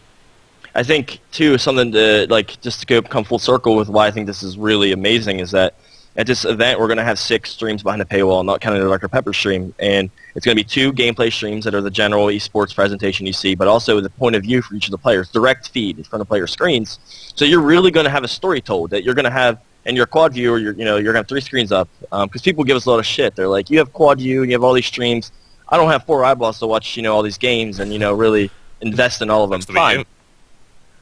H: I think, too, something to, just to come full circle with why I think this is really amazing is that at this event, we're going to have 6 streams behind the paywall, not counting the Dr. Pepper stream. And it's going to be 2 gameplay streams that are the general esports presentation you see, but also the point of view for each of the players, direct feed in front of player screens. So you're really going to have a story told that you're going to have, and your quad view, or you're going to have 3 screens up. Because people give us a lot of shit. They're like, you have quad view, and you have all these streams. I don't have 4 eyeballs to watch, all these games and, really invest in all of them. Fine.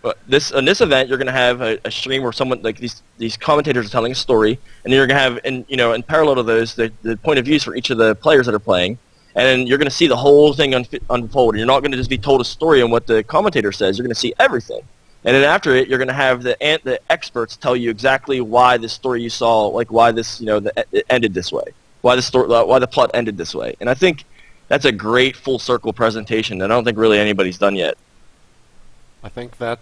H: But in this event, you're going to have a stream where someone like these commentators are telling a story, and then you're going to have, in parallel to those, the point of views for each of the players that are playing, and then you're going to see the whole thing unfold. You're not going to just be told a story on what the commentator says. You're going to see everything, and then after it, you're going to have the experts tell you exactly why the story you saw, like why this, it ended this way, why the plot ended this way, and I think that's a great full circle presentation that I don't think really anybody's done yet.
E: I think that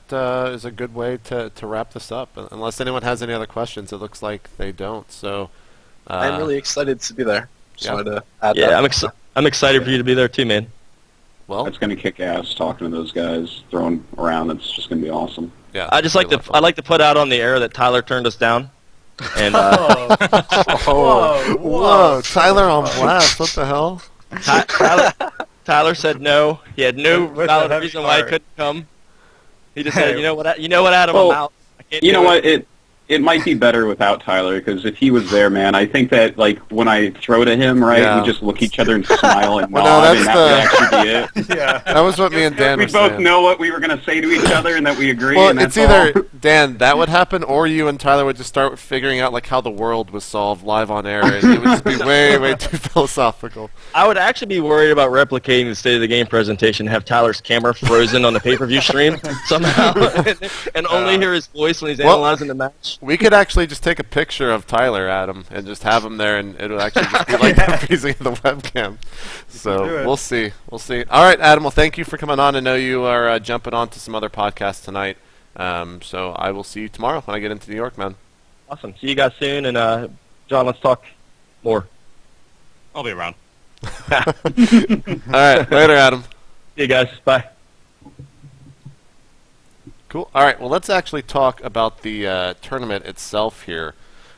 E: is a good way to wrap this up. Unless anyone has any other questions, it looks like they don't. So
G: I'm really excited to be there. Just wanted to add that.
H: I'm excited for you to be there too, man.
E: Well,
F: it's going to kick ass talking to those guys, throwing around. It's just going to be awesome.
E: Yeah,
H: I like to put out on the air that Tyler turned us down. And
E: whoa, Tyler on blast! What the hell?
H: Tyler said no. He had no valid reason why he couldn't come. He just said, you know what, Adam, I'm out. I can't
F: you know what, it might be better without Tyler, because if he was there, man, I think that, when I throw to him, right, we just look at each other and smile and nod, and that would actually be it. Yeah.
E: That was what me and Dan were saying.
F: We both know what we were going to say to each other and that we agree,
E: well,
F: and that's
E: it's either, Dan, that would happen, or you and Tyler would just start figuring out, how the world was solved live on air, and it would just be way, way too philosophical.
H: I would actually be worried about replicating the State of the Game presentation, have Tyler's camera frozen on the pay-per-view stream somehow, and only hear his voice when he's analyzing the match.
E: We could actually just take a picture of Tyler, Adam, and just have him there, and it would actually just be like the freezing of the webcam. So we'll see. We'll see. All right, Adam, well, thank you for coming on. I know you are jumping on to some other podcasts tonight. So I will see you tomorrow when I get into New York, man.
H: Awesome. See you guys soon, and John, let's talk more.
D: I'll be around.
E: All right, later, Adam.
H: See you guys. Bye.
E: Cool. All right, well, let's actually talk about the tournament itself here.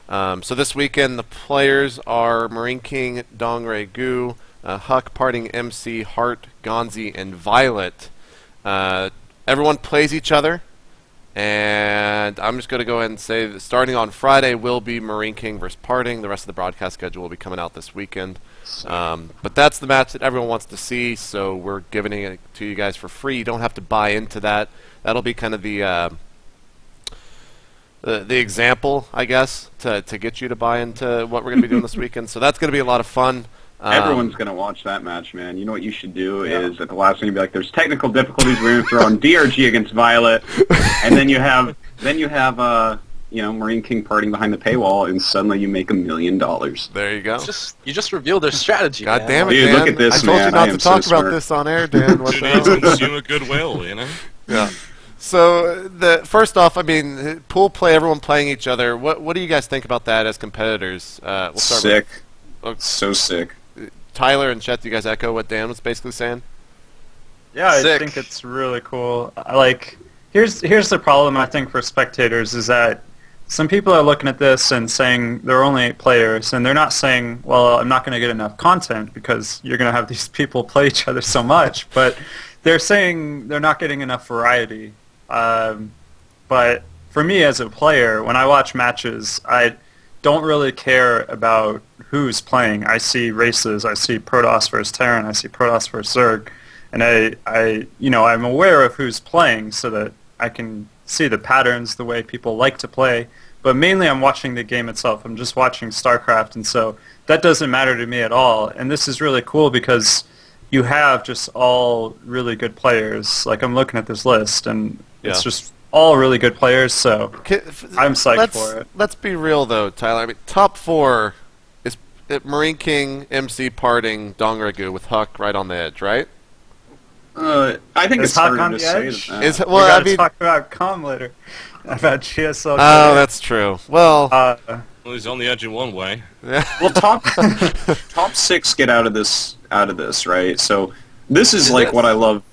E: So this weekend, the players are Marine King, Dongray Gu, Huck, Parting MC, Hart, Gonzi, and Violet. Everyone plays each other, and I'm just going to go ahead and say that starting on Friday will be Marine King versus Parting. The rest of the broadcast schedule will be coming out this weekend. But that's the match that everyone wants to see, so we're giving it to you guys for free. You don't have to buy into that. That'll be kind of the example, I guess, to get you to buy into what we're going to be doing this weekend. So that's going to be a lot of fun.
F: Everyone's going to watch that match, man. You know what you should do is at the last one, you'd be like, there's technical difficulties. We're going to throw on DRG against Violet. And then you have Marine King parting behind the paywall, and suddenly you make $1 million.
E: There you go.
G: You just revealed their strategy.
E: God
G: man.
E: damn it,
F: Dude,
E: Dan.
F: look at this,
E: I told
F: man.
E: you not
F: I
E: to
F: am
E: talk
F: so
E: about
F: smart.
E: this on air, Dan. What
D: Who
E: the
D: needs
E: hell?
D: consumer goodwill, you know?
E: Yeah. So first off, I mean, pool play, everyone playing each other. What do you guys think about that as competitors? We'll start
F: Sick.
E: with
F: So sick.
E: Tyler and Sheth. Do you guys echo what Dan was basically saying?
B: Yeah, I
G: Sick.
B: think it's really cool. Here's the problem, I think, for spectators is that some people are looking at this and saying there are only 8 players, and they're not saying, well, I'm not going to get enough content because you're going to have these people play each other so much, but they're saying they're not getting enough variety. But for me as a player, when I watch matches, I don't really care about who's playing. I see races, I see Protoss versus Terran, I see Protoss versus Zerg, and I'm aware of who's playing so that I can see the patterns, the way people like to play, but mainly I'm watching the game itself. I'm just watching StarCraft, and so that doesn't matter to me at all. And this is really cool because you have just all really good players. Like, I'm looking at this list, and it's just all really good players, so I'm psyched for it.
E: Let's be real, though, Tyler. I mean, top 4 is Marine King, MC, Parting, Dongragu with Huck right on the edge, right?
F: I think
B: Is
F: it's
B: Huck
F: harder
B: on
F: to
B: the
F: say
B: edge?
F: than that.
E: Is
B: We
E: well, I
B: gotta
E: mean,
B: talk about COM later. About GSL.
E: oh, that's true. Well,
D: Well, he's on the edge in one way.
F: Well, top 6 get out of this, right? So this is like what I love.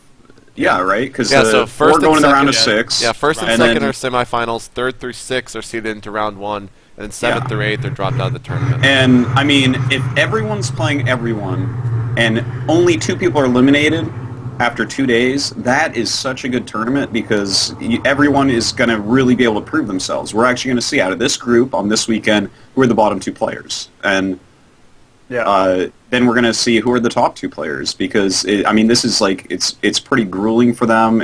F: Yeah, right? Because
E: so first
F: we're going
E: and
F: in the round of
E: second-
F: 6.
E: yeah, first and
F: and
E: second
F: then-
E: are semifinals. 3rd through 6 are seeded into round 1, and then 7th through 8th are dropped out of the tournament.
F: And, I mean, if everyone's playing everyone, and only 2 people are eliminated after 2 days, that is such a good tournament because everyone is going to really be able to prove themselves. We're actually going to see out of this group on this weekend who are the bottom 2 players. And then we're going to see who are the top 2 players because, this is like, it's pretty grueling for them.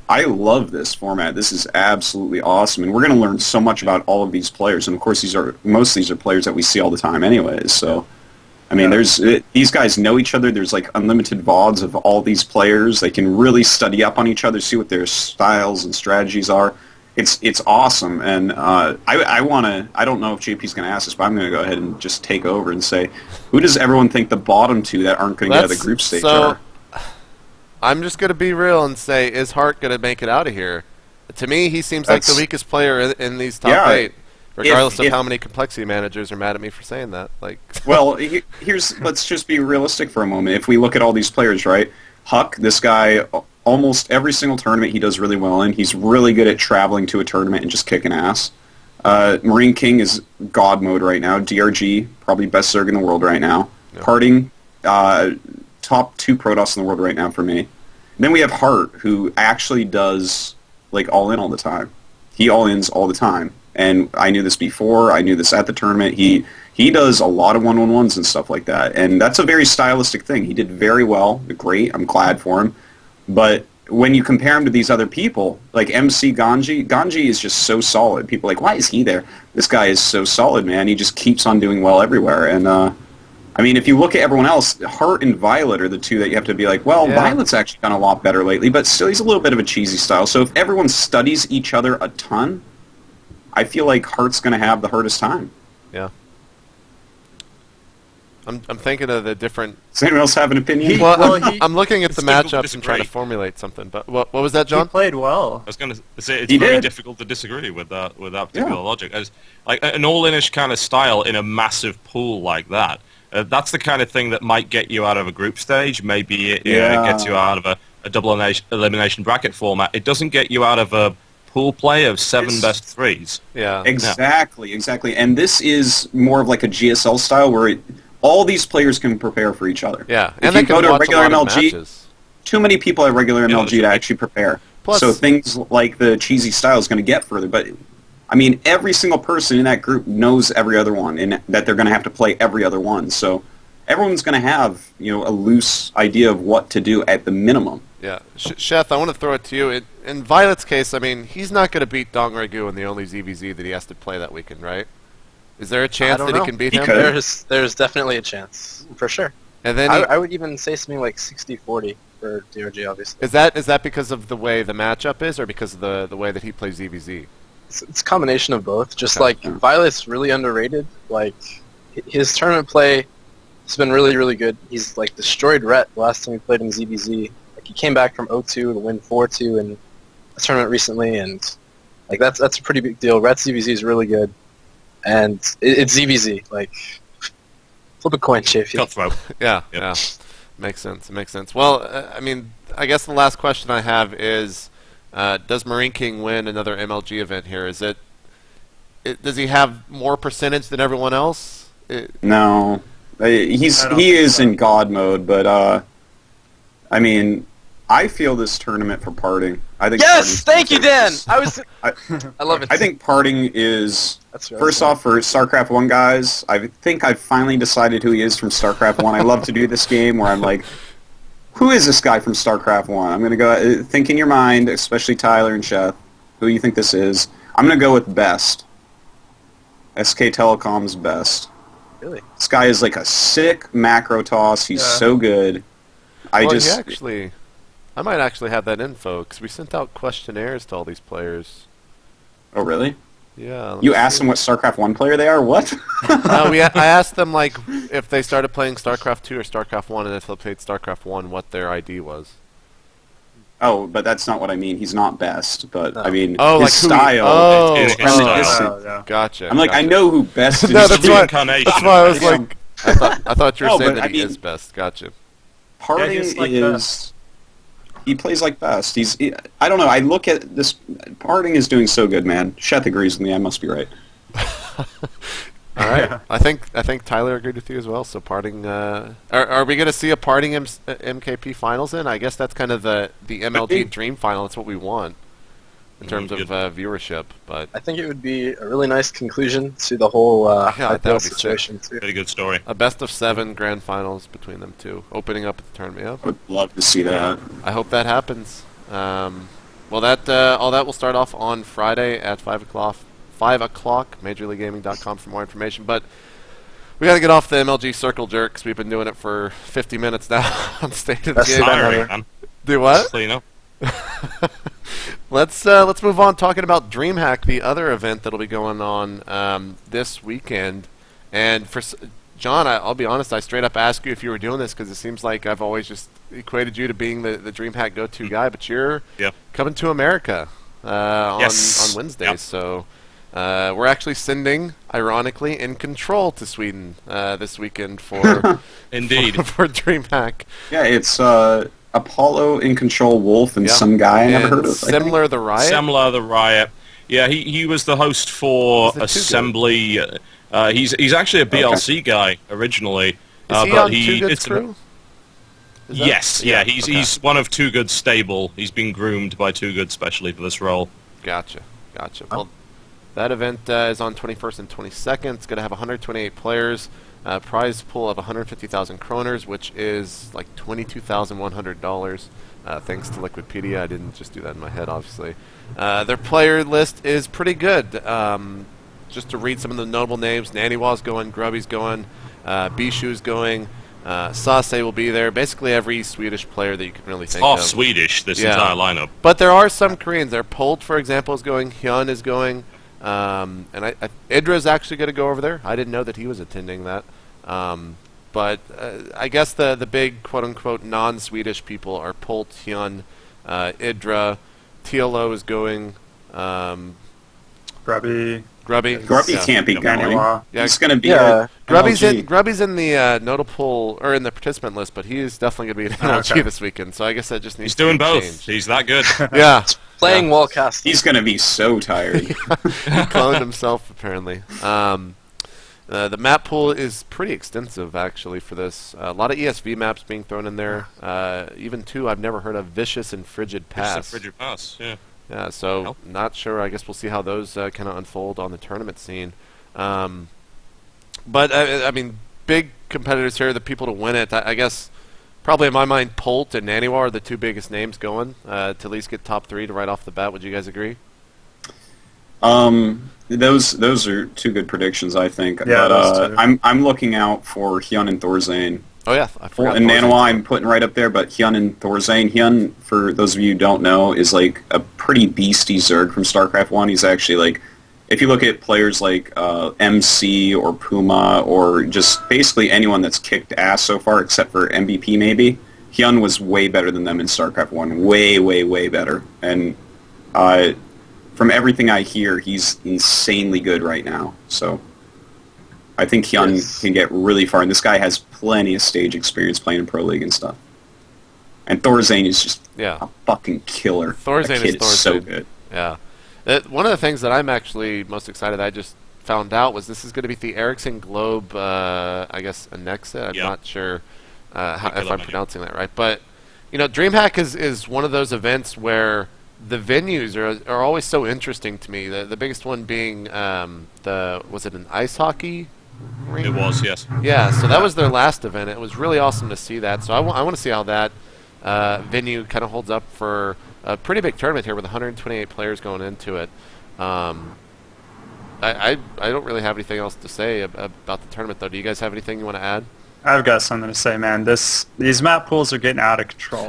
F: I love this format. This is absolutely awesome. And we're going to learn so much about all of these players. And, of course, most of these are players that we see all the time anyways. So, these guys know each other. There's, like, unlimited VODs of all these players. They can really study up on each other, see what their styles and strategies are. It's awesome. And I don't know if JP's going to ask this, but I'm going to go ahead and just take over and say, who does everyone think the bottom 2 that aren't going to get out of the group stage are?
E: I'm just going to be real and say, is Hart going to make it out of here? To me, he seems like the weakest player in these top 8, regardless of how many complexity managers are mad at me for saying that.
F: Well, let's just be realistic for a moment. If we look at all these players, right? Huck, this guy, almost every single tournament he does really well in. He's really good at traveling to a tournament and just kicking ass. Marine King is god mode right now. DRG, probably best Zerg in the world right now. Yep. Parting, top 2 Protoss in the world right now for me. Then we have Hart, who actually does all in all the time. He all-ins all the time. And I knew this before. I knew this at the tournament. He does a lot of 1-on-1s and stuff like that. And that's a very stylistic thing. He did very well. Great. I'm glad for him. But when you compare him to these other people, like MC Ganji is just so solid. People are like, why is he there? This guy is so solid, man. He just keeps on doing well everywhere. And, if you look at everyone else, Hart and Violet are the 2 that you have to be like, well, Violet's actually done a lot better lately, but still he's a little bit of a cheesy style. So if everyone studies each other a ton, I feel like Hart's going to have the hardest time.
E: Yeah. I'm thinking of the different...
F: Does anyone else have an opinion?
E: I'm looking at the matchups and trying to
D: disagree.
E: formulate something. But what was that, John?
B: He played well.
D: I was going to say it's very difficult to disagree with that particular logic. As an all-inish kind of style in a massive pool like that, that's the kind of thing that might get you out of a group stage. Maybe it gets you out of a double elimination bracket format. It doesn't get you out of a pool play of 7 best 3s.
E: Yeah.
F: Exactly. And this is more of like a GSL style where all these players can prepare for each other.
E: Yeah,
F: If
E: and they
F: you
E: can
F: go to
E: watch
F: regular
E: a lot of
F: MLG,
E: matches.
F: too many people at regular
D: Yeah,
F: MLG
D: that's
F: to
D: right.
F: actually prepare.
E: Plus-
F: So things like the cheesy style is going to get further. But, I mean, every single person in that group knows every other one, and that they're going to have to play every other one. So everyone's going to have, a loose idea of what to do at the minimum.
E: Yeah. Sheth, I want to throw it to you. In Violet's case, I mean, he's not going to beat Dong Regu in the only ZVZ that he has to play that weekend, right? Is there a chance that he can beat him?
F: could.
G: There's definitely a chance, for sure.
E: And then
G: I would even say something like 60-40 for DRG, obviously.
E: is that because of the way the matchup is, or because of the way that he plays ZVZ?
G: It's a combination of both. Just
E: Okay.
G: like Violet's really underrated. Like his tournament play has been really, really good. He's like destroyed Rhett the last time he played in ZVZ. Like he came back from 0-2 to win 4-2 in a tournament recently, and like that's a pretty big deal. Rhett's ZVZ is really good, and it's ZVZ. Like flip a coin, Chief.
D: Cutthroat.
E: Yeah,
D: Yep.
E: yeah. Makes sense. Well, I mean, I guess the last question I have is, does Marine King win another MLG event here? Does he have more percentage than everyone else?
F: No. He is in God mode, but, I mean, I feel this tournament for Parting. I think
G: Yes, thank you, Dan. I love it.
F: I think Parting is...
G: That's right.
F: First off, for StarCraft 1 guys, I think I've finally decided who he is from StarCraft 1. I love to do this game where I'm like, who is this guy from StarCraft 1? I'm going to go, think in your mind, especially Tyler and Sheth, who you think this is. I'm going to go with Best. SK Telecom's Best.
G: Really?
F: This guy is like a sick macro toss. He's so good. I
E: might actually have that info, because we sent out questionnaires to all these players.
F: Oh, really?
E: Yeah.
F: You asked them what StarCraft 1 player they are? What?
E: I asked them, like, if they started playing StarCraft 2 or StarCraft 1, and if they played StarCraft 1, what their ID was.
F: Oh, but that's not what I mean. He's not Best, but I mean
E: Oh,
F: his
E: like
F: style.
D: His
F: is reminiscent.
D: style.
B: Yeah.
E: Gotcha.
F: I'm like, I know who Best is.
E: No, that's why-
D: Reincarnation.
E: That's why I was
F: Yeah.
E: like, I thought you were
F: No,
E: saying
F: but
E: that
F: I
E: he
F: mean-
E: is Best. Gotcha.
F: Parting
B: he's like
F: is.
B: Best.
F: He plays like Best. I don't know. I look at this. Parting is doing so good, man. Sheth agrees with me. I must be right.
E: All right. I think Tyler agreed with you as well. So Parting, are we going to see a Parting MKP finals in? I guess that's kind of the MLG dream final. That's what we want in terms of viewership. But
G: I think it would be a really nice conclusion to the whole
E: that would be
G: situation too.
D: Very good story.
E: a best of 7 grand finals between them two, opening up at the tournament. Yeah.
F: I would love to see that.
E: I hope that happens. Well, all that will start off on Friday at 5 o'clock. 5 o'clock. MajorLeagueGaming.com for more information. But we got to get off the MLG circle jerk, 'cause we've been doing it for 50 minutes now on State of the
G: That's
E: Game.
D: Tiring, man.
E: Do what?
D: So you know.
E: Let's move on talking about DreamHack, the other event that'll be going on this weekend. And for John, I'll be honest, I straight up asked you if you were doing this because it seems like I've always just equated you to being the DreamHack go-to guy, but you're coming to America on Wednesday.
D: Yep.
E: So we're actually sending, ironically, iNcontroL to Sweden this weekend for
D: Indeed.
E: for DreamHack.
F: Yeah, it's Apollo, iNcontroL, Wolf, and some guy I never heard of.
E: Similar the Riot.
D: Semler the Riot. Yeah, he was the host for
E: Is it Too
D: Assembly. He's actually a BLC guy originally.
E: Is he
D: but
E: on Too Good's
D: it's
E: crew? Is that-
D: Yes, yeah, he's
E: okay.
D: one of Too Good stable. He's been groomed by Too Good specially for this role.
E: Gotcha. Well, that event is on 21st and 22nd. It's going to have 128 players. Prize pool of 150,000 kroners, which is like $22,100. Thanks to Liquidpedia. I didn't just do that in my head, obviously. Their player list is pretty good. Just to read some of the notable names, Naniwa's going, Grubby's going, Bishu's going, Sase will be there. Basically every Swedish player that you can really think
D: Half
E: of.
D: Swedish, this entire lineup.
E: But there are some Koreans. There, Polt, for example, is going. Hyun is going. And Idra's actually going to go over there. I didn't know that he was attending that. But I guess the big quote-unquote non-Swedish people are Polt, Hyun, Idra, TLO is going.
B: Grubby.
E: Grubby
F: can't be going.
B: Naniwa.
E: Yeah,
F: He's going to be
E: Grubby's
F: MLG.
E: Grubby's in the notable or in the participant list, but he is definitely going to be at MLG
B: Okay.
E: this weekend. So I guess that just needs
D: He's
E: to
D: doing
E: be
D: both.
E: changed.
D: He's that good.
E: Yeah.
G: Playing
E: Yeah.
G: while casting.
F: He's gonna be so tired.
E: He cloned himself apparently. The map pool is pretty extensive actually for this. A lot of ESV maps being thrown in there. Even two I've never heard of: Vicious and Frigid Pass.
D: It's a frigid pass, yeah.
E: Yeah, so not sure. I guess we'll see how those kind of unfold on the tournament scene. But I mean, big competitors here, the people to win it. I guess probably in my mind, Polt and Naniwa are the two biggest names going to at least get top 3 to right off the bat. Would you guys agree?
F: Those are two good predictions, I think.
B: Yeah, those
F: but
B: two.
F: I'm looking out for Hyun and Thorzane.
E: Oh yeah, I forgot.
F: And
E: Thorzane.
F: Nanawa I'm putting right up there, but Hyun and Thorzane. Hyun, for those of you who don't know, is like a pretty beastie Zerg from StarCraft 1. He's actually like, if you look at players like MC or Puma or just basically anyone that's kicked ass so far except for MVP maybe, Hyun was way better than them in StarCraft 1. Way, way, way better. And from everything I hear, he's insanely good right now. So I think Hyun can get really far. And this guy has plenty of stage experience playing in Pro League and stuff. And Thorzane is just a fucking killer.
E: Thorzane
F: that kid
E: is Thorzane.
F: so good.
E: Yeah. One of the things that I'm actually most excited I just found out was this is going to be the Ericsson Globe, I guess, Anexa. I'm not sure if I'm pronouncing that right. But, you know, DreamHack is one of those events where the venues are always so interesting to me. The biggest one being, was it an ice hockey rink?
D: It was, yes.
E: Yeah, so that was their last event. It was really awesome to see that. So I want to see how that venue kind of holds up for a pretty big tournament here with 128 players going into it. I don't really have anything else to say about the tournament, though. Do you guys have anything you want to add?
B: I've got something to say, man. These map pools are getting out of control.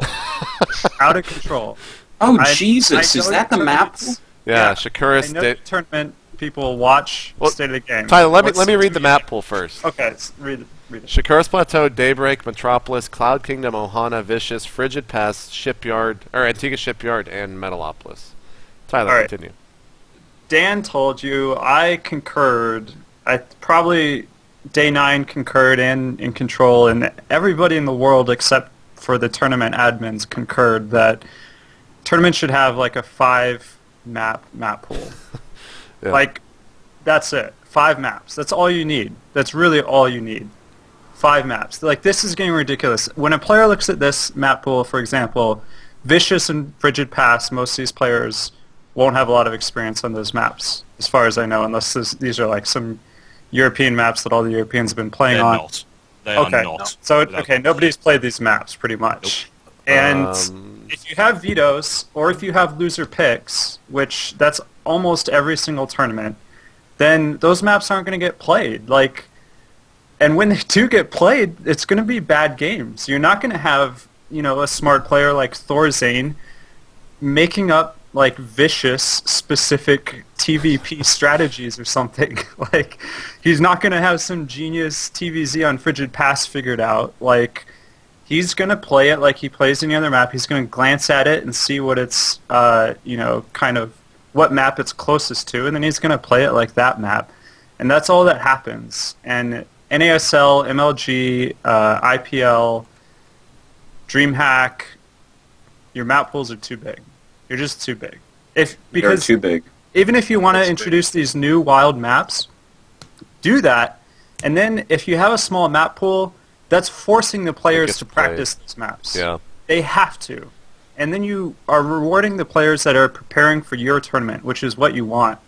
B: Out of control.
F: Oh, Jesus.
B: I
F: is
B: know
F: that the map?
E: Yeah, Shakuris.
B: I know the tournament people watch State of the Game.
E: Tyler, let me read the map pool first.
B: Okay, read it.
E: Shakuris Plateau, Daybreak, Metropolis, Cloud Kingdom, Ohana, Vicious, Frigid Pass, Shipyard, or Antigua Shipyard, and Metalopolis. Tyler, continue.
B: Dan told you, I concurred. I probably Day 9 concurred in Control, and everybody in the world except for the tournament admins concurred that tournament should have like a 5 map pool. Like, that's it. 5 maps. That's all you need. That's really all you need. 5 maps. Like, this is getting ridiculous. When a player looks at this map pool, for example, Vicious and Frigid Pass, most of these players won't have a lot of experience on those maps, as far as I know, unless these are like some European maps that all the Europeans have been playing on.
D: Not. They are not.
B: So, nobody's played these maps, pretty much.
D: Nope.
B: And if you have vetoes, or if you have loser picks, which that's almost every single tournament, then those maps aren't going to get played. Like, and when they do get played, it's going to be bad games. You're not going to have, a smart player like Thorzane making up like vicious specific TVP strategies or something. Like, he's not going to have some genius TVZ on Frigid Pass figured out. Like, he's going to play it like he plays any other map. He's going to glance at it and see what it's, kind of what map it's closest to, and then he's going to play it like that map. And that's all that happens. And NASL, MLG, IPL, DreamHack, your map pools are too big. You're just too big. Because
F: they're too big.
B: Even if you want to introduce these new wild maps, do that. And then if you have a small map pool, that's forcing the players to practice these maps.
E: Yeah.
B: They have to. And then you are rewarding the players that are preparing for your tournament, which is what you want.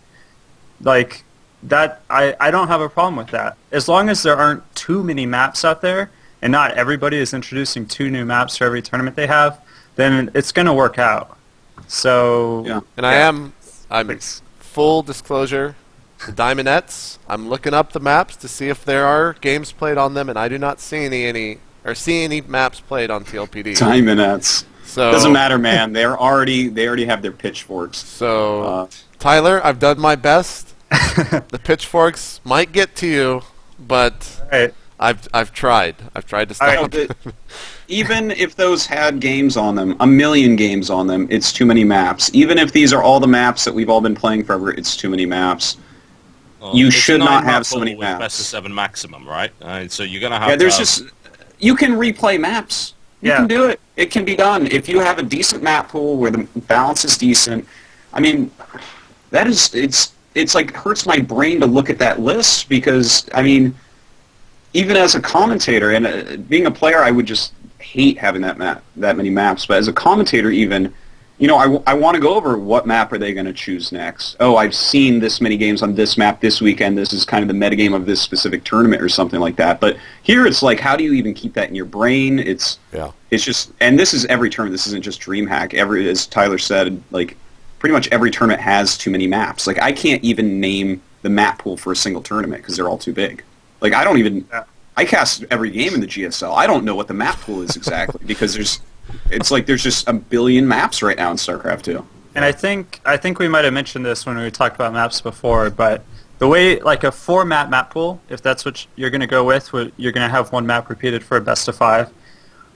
B: Like, that, I don't have a problem with that. As long as there aren't too many maps out there, and not everybody is introducing 2 new maps for every tournament they have, then it's going to work out. So...
E: Yeah. And I'm full disclosure, the Diamondettes, I'm looking up the maps to see if there are games played on them, and I do not see any maps played on TLPD.
F: Diamondettes.
E: So
F: doesn't matter, man. They already have their pitchforks.
E: So Tyler, I've done my best. The pitchforks might get to you, but I've tried. I've tried to stop.
F: Even if those had games on them, a million games on them, it's too many maps. Even if these are all the maps that we've all been playing forever, it's too many maps. You should not have so many maps.
D: Best of 7 maximum, right? So you're gonna have.
F: Yeah, there's just you can replay maps. You can do it. It can be done. If you have a decent map pool where the balance is decent, I mean, that is, it's like hurts my brain to look at that list because, I mean, even as a commentator and being a player, I would just hate having that many maps. But as a commentator, even, you know, I want to go over what map are they going to choose next. Oh, I've seen this many games on this map this weekend. This is kind of the metagame of this specific tournament or something like that. But here it's like, how do you even keep that in your brain? It's just, and this is every tournament. This isn't just DreamHack. As Tyler said, like, pretty much every tournament has too many maps. Like, I can't even name the map pool for a single tournament because they're all too big. Like, I don't even... I cast every game in the GSL. I don't know what the map pool is exactly because it's like there's just a billion maps right now in StarCraft 2.
B: And I think we might have mentioned this when we talked about maps before, but the way, like a 4-map pool, if that's what you're going to go with, you're going to have one map repeated for a best of 5.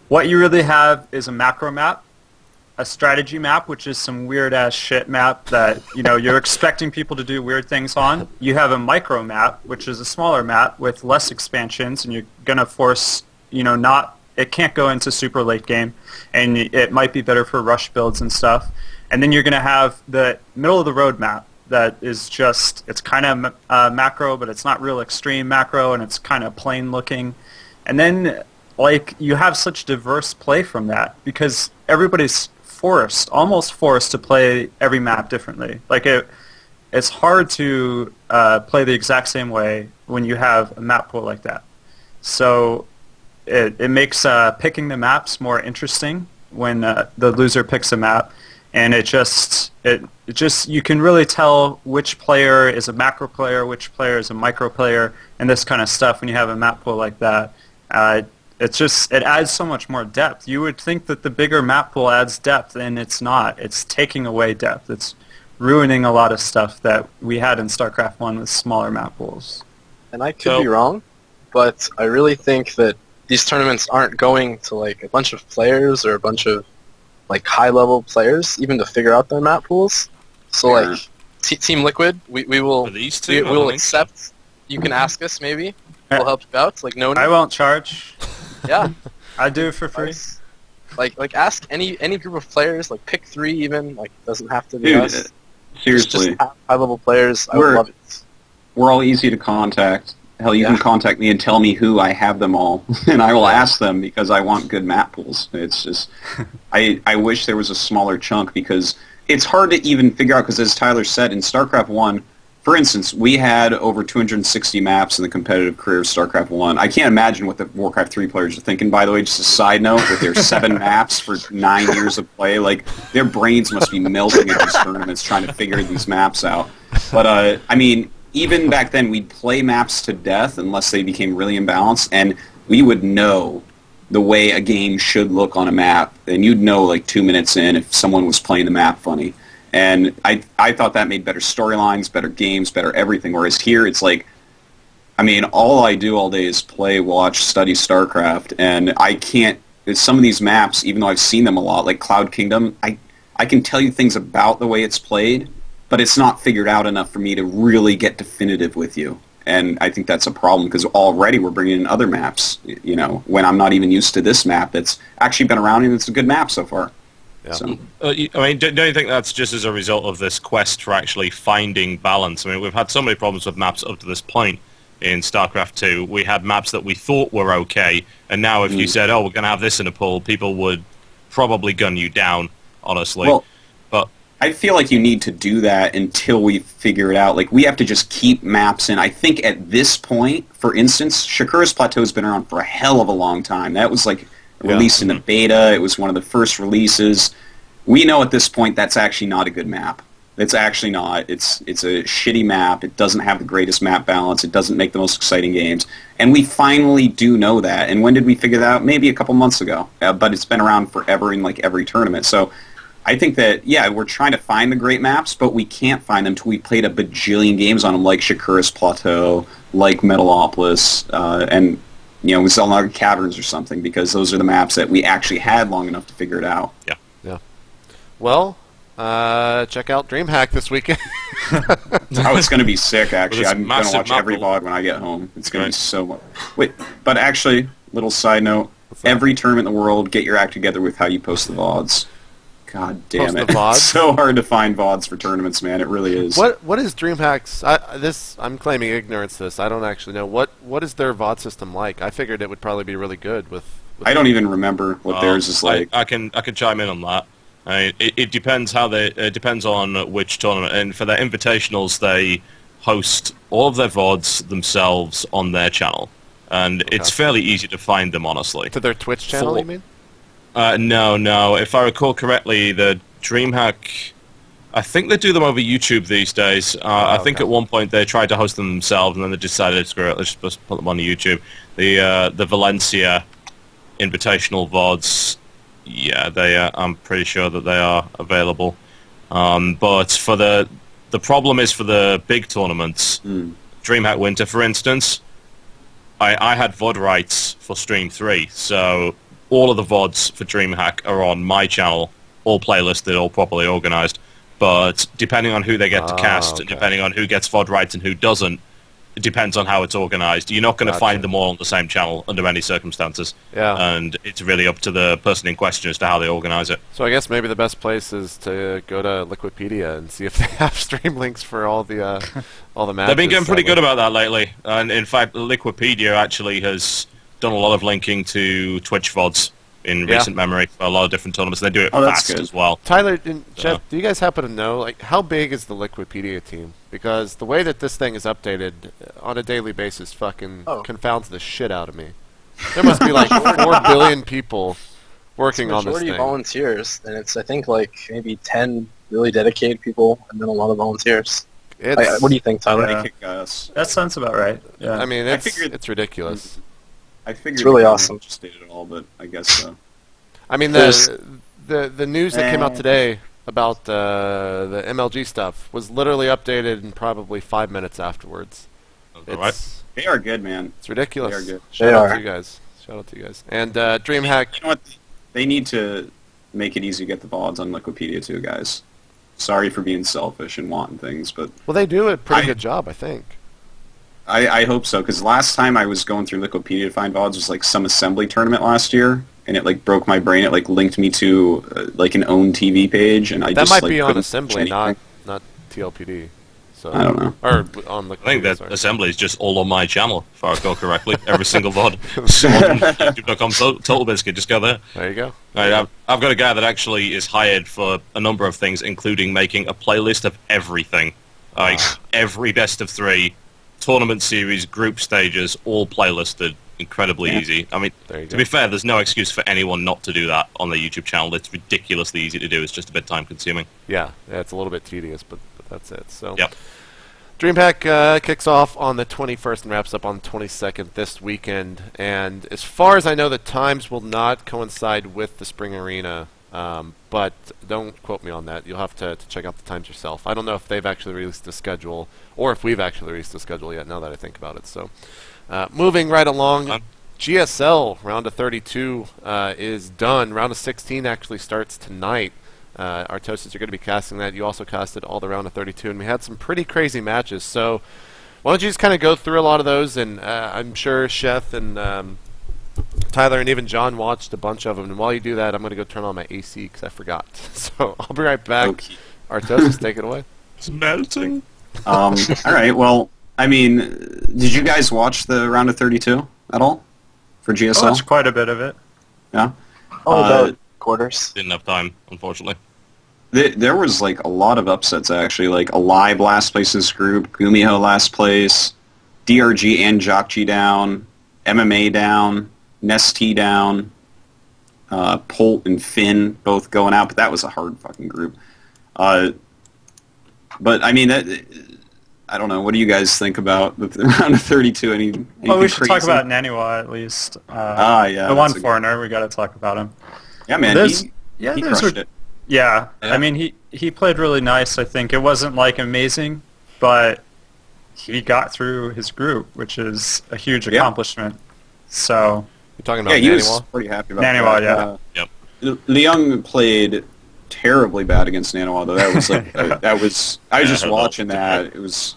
B: What you really have is a macro map, a strategy map, which is some weird-ass shit map that, you know, you're expecting people to do weird things on. You have a micro map, which is a smaller map with less expansions, and you're going to force, you know, it can't go into super late game, and it might be better for rush builds and stuff. And then you're going to have the middle-of-the-road map that is just, it's kind of macro, but it's not real extreme macro, and it's kind of plain-looking. And then, like, you have such diverse play from that, because everybody's almost forced to play every map differently. Like it's hard to play the exact same way when you have a map pool like that. So it makes picking the maps more interesting when the loser picks a map, and it just you can really tell which player is a macro player, which player is a micro player, and this kind of stuff when you have a map pool like that. It adds so much more depth. You would think that the bigger map pool adds depth, and it's not. It's taking away depth. It's ruining a lot of stuff that we had in StarCraft 1 with smaller map pools.
G: And I could be wrong, but I really think that these tournaments aren't going to like a bunch of players or a bunch of like high-level players even to figure out their map pools. So like Team Liquid, we will we will accept. You can ask us maybe. We'll help you out. Like no,
B: I won't charge.
G: Yeah,
B: I do it for free.
G: Like ask any group of players. Like pick 3 even. Like it doesn't have to be us.
F: Seriously,
G: just high-level players. I would love it.
F: We're all easy to contact. Hell, you can contact me and tell me who. I have them all, and I will ask them because I want good map pools. It's just, I wish there was a smaller chunk because it's hard to even figure out because as Tyler said, in StarCraft 1, for instance, we had over 260 maps in the competitive career of StarCraft 1. I can't imagine what the Warcraft 3 players are thinking, by the way, just a side note, with their 7 maps for 9 years of play. Like, their brains must be melting at these tournaments trying to figure these maps out. But, I mean, even back then, we'd play maps to death unless they became really imbalanced, and we would know the way a game should look on a map, and you'd know, like, 2 minutes in if someone was playing the map funny. And I thought that made better storylines, better games, better everything. Whereas here, it's like, I mean, all I do all day is play, watch, study StarCraft, and I can't. Some of these maps, even though I've seen them a lot, like Cloud Kingdom, I can tell you things about the way it's played, but it's not figured out enough for me to really get definitive with you. And I think that's a problem because already we're bringing in other maps, you know, when I'm not even used to this map that's actually been around and it's a good map so far.
E: Yeah.
F: So.
D: I mean, don't you think that's just as a result of this quest for actually finding balance? I mean, we've had so many problems with maps up to this point in StarCraft 2. We had maps that we thought were okay, and now if you said, oh, we're going to have this in a pool, people would probably gun you down, honestly.
F: Well,
D: but
F: I feel like you need to do that until we figure it out. Like, we have to just keep maps in. I think at this point, for instance, Shakura's Plateau has been around for a hell of a long time. That was like released in the beta. It was one of the first releases. We know at this point that's actually not a good map. It's actually not. It's a shitty map. It doesn't have the greatest map balance. It doesn't make the most exciting games. And we finally do know that. And when did we figure that out? Maybe a couple months ago. But it's been around forever in like every tournament. So I think that, yeah, we're trying to find the great maps, but we can't find them until we played a bajillion games on them, like Shakura's Plateau, like Metalopolis, and you know, Zelnaga Caverns or something, because those are the maps that we actually had long enough to figure it out.
D: Yeah.
E: Yeah. Well, check out DreamHack this weekend.
F: Oh, it's going to be sick, actually.
D: Well,
F: I'm going to watch every VOD when I get home. It's going to be so much. Wait, but actually, little side note, every tournament in the world, get your act together with how you post the VODs. God damn
E: Post
F: it.
E: the VODs?
F: It's so hard to find VODs for tournaments, man. It really is.
E: What is DreamHack's? I'm claiming ignorance. This I don't actually know. What is their VOD system like? I figured it would probably be really good with
F: I don't even remember what theirs is like.
D: I can chime in on that. It depends it depends on which tournament, and for their invitationals, they host all of their VODs themselves on their channel, and it's fairly easy to find them, honestly.
E: To their Twitch channel, you mean?
D: No. If I recall correctly, the DreamHack, I think they do them over YouTube these days. I think at one point they tried to host them themselves, and then they decided, screw it, let's just put them on YouTube. The Valencia invitational VODs, yeah, I'm pretty sure that they are available. But for the problem is for the big tournaments, DreamHack Winter, for instance, I had VOD rights for Stream 3, so all of the VODs for DreamHack are on my channel, all playlisted, all properly organized. But depending on who they get to cast, and depending on who gets VOD rights and who doesn't, it depends on how it's organized. You're not going to find them all on the same channel under any circumstances.
E: Yeah.
D: And it's really up to the person in question as to how they organize it.
E: So I guess maybe the best place is to go to Liquipedia and see if they have stream links for all the matches.
D: They've been getting pretty good about that lately. And in fact, Liquipedia actually has done a lot of linking to Twitch VODs in recent memory for a lot of different tournaments. They do it fast as well.
E: Tyler and Sheth, do you guys happen to know, like, how big is the Liquipedia team? Because the way that this thing is updated on a daily basis fucking confounds the shit out of me. There must be like 4 billion people working on this thing.
G: Majority volunteers, and it's I think like maybe 10 really dedicated people, and then a lot of volunteers. What do you think, Tyler?
B: That sounds about right. Yeah.
E: I mean, it's ridiculous.
F: I figured
G: it's really awesome.
F: Interested at all, but I guess so.
E: I mean, the news that came out today about the MLG stuff was literally updated in probably 5 minutes afterwards.
F: They are good, man.
E: It's ridiculous.
F: They are good.
E: Shout out to you guys. And DreamHack.
F: You know what? They need to make it easy to get the VODs on Liquipedia too, guys. Sorry for being selfish and wanting things, but
E: well, they do a pretty good job, I think.
F: I hope so, because last time I was going through Liquipedia to find VODs was like some assembly tournament last year, and it like broke my brain. It like linked me to like an own TV page, and I
E: that
F: just
E: might
F: like,
E: be on
F: couldn't
E: assembly,
F: watch
E: not TLPD. So
F: I don't know.
E: Or on Liquipedia.
D: I think that
E: sorry.
D: assembly is just all on my channel, if I recall correctly. Every single VOD. YouTube.com TotalBiscuit, just go there.
E: There you go.
D: I've got a guy that actually is hired for a number of things, including making a playlist of everything. Like every best of 3, tournament series, group stages, all playlisted. Incredibly easy. I mean, to be fair, there's no excuse for anyone not to do that on their YouTube channel. It's ridiculously easy to do. It's just a bit time consuming.
E: Yeah, it's a little bit tedious, but that's it. So
D: yep.
E: DreamHack kicks off on the 21st and wraps up on the 22nd this weekend. And as far as I know, the times will not coincide with the Spring Arena. But don't quote me on that. You'll have to check out the times yourself. I don't know if they've actually released the schedule or if we've actually released the schedule yet, now that I think about it. So moving right along, GSL round of 32 is done. Round of 16 actually starts tonight. Artosis are going to be casting that. You also casted all the round of 32, and we had some pretty crazy matches. So why don't you just kind of go through a lot of those, and I'm sure Sheth and Tyler and even John watched a bunch of them. And while you do that, I'm going to go turn on my AC because I forgot. So I'll be right back.
F: Okay.
E: Artosis, take it away.
D: It's melting.
F: All right. Well, I mean, did you guys watch the round of 32 at all for GSL?
B: I watched quite a bit of it.
F: Yeah.
G: The quarters.
D: Didn't have time, unfortunately.
F: There was like a lot of upsets actually. Like Alive last place in this group, Gumiho last place, DRG and Jockji down, MMA down, Nesty down, Polt and Finn both going out, but that was a hard fucking group. But I mean, I don't know. What do you guys think about the round of 32?
B: Well, we should talk about Naniwa at least.
F: Yeah,
B: the one foreigner. We got to talk about him.
F: Yeah, man. He crushed it.
B: Yeah, I mean, he played really nice. I think it wasn't like amazing, but he got through his group, which is a huge accomplishment. So
E: you're talking about
F: he was pretty happy about
B: Naniwa,
F: that.
D: Yep.
F: Leung played terribly bad against Naniwa, though. That was like I was just watching that. It was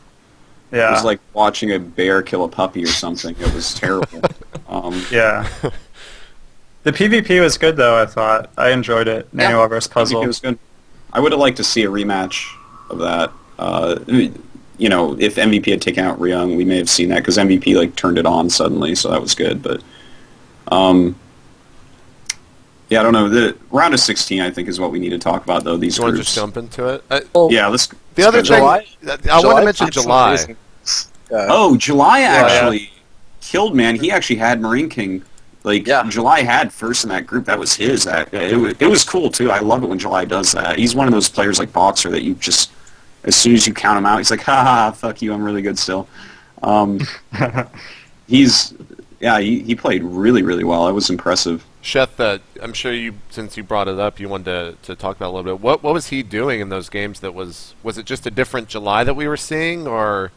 F: like watching a bear kill a puppy or something. It was terrible.
B: Yeah. The PvP was good though. I thought I enjoyed it. Naniwa versus Puzzle.
F: It was good. I would have liked to see a rematch of that. You know, if MVP had taken out Ryung, we may have seen that because MVP like turned it on suddenly, so that was good. But yeah, I don't know. The round of 16, I think, is what we need to talk about though. These
E: You want to
F: groups.
E: just jump into it?
F: Yeah, let's.
E: The other thing,
G: July?
E: I want to mention July.
F: Oh, July actually killed, man. He actually had Marine King. Like, July had first in that group. That was his. It was cool, too. I love it when July does that. He's one of those players like Boxer that you just, as soon as you count him out, he's like, ha, fuck you, I'm really good still. He played really, really well. It was impressive.
E: Sheth, I'm sure you, since you brought it up, you wanted to talk about it a little bit. What was he doing in those games that was it just a different July that we were seeing, or?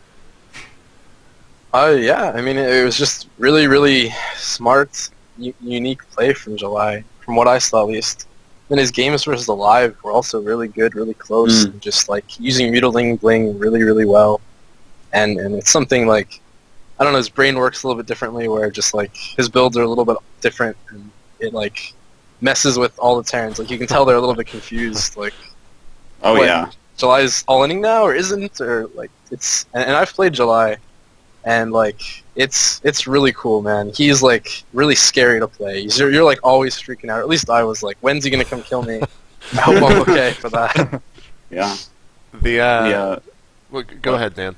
G: Yeah, I mean, it was just really, really smart, unique play from July, from what I saw at least. And his games versus Alive were also really good, really close, and just like using Mutiling Bling really, really well. And it's something like, I don't know, his brain works a little bit differently, where just like his builds are a little bit different, and it like messes with all the Terrans. Like you can tell they're a little bit confused. Like,
F: oh yeah,
G: July's all inning now or isn't, or like it's. And I've played July, and like it's really cool, man. He's like really scary to play. You're like always freaking out. At least I was like, when's he gonna come kill me? I hope I'm okay for that.
F: Yeah.
E: Well, go ahead, Dan.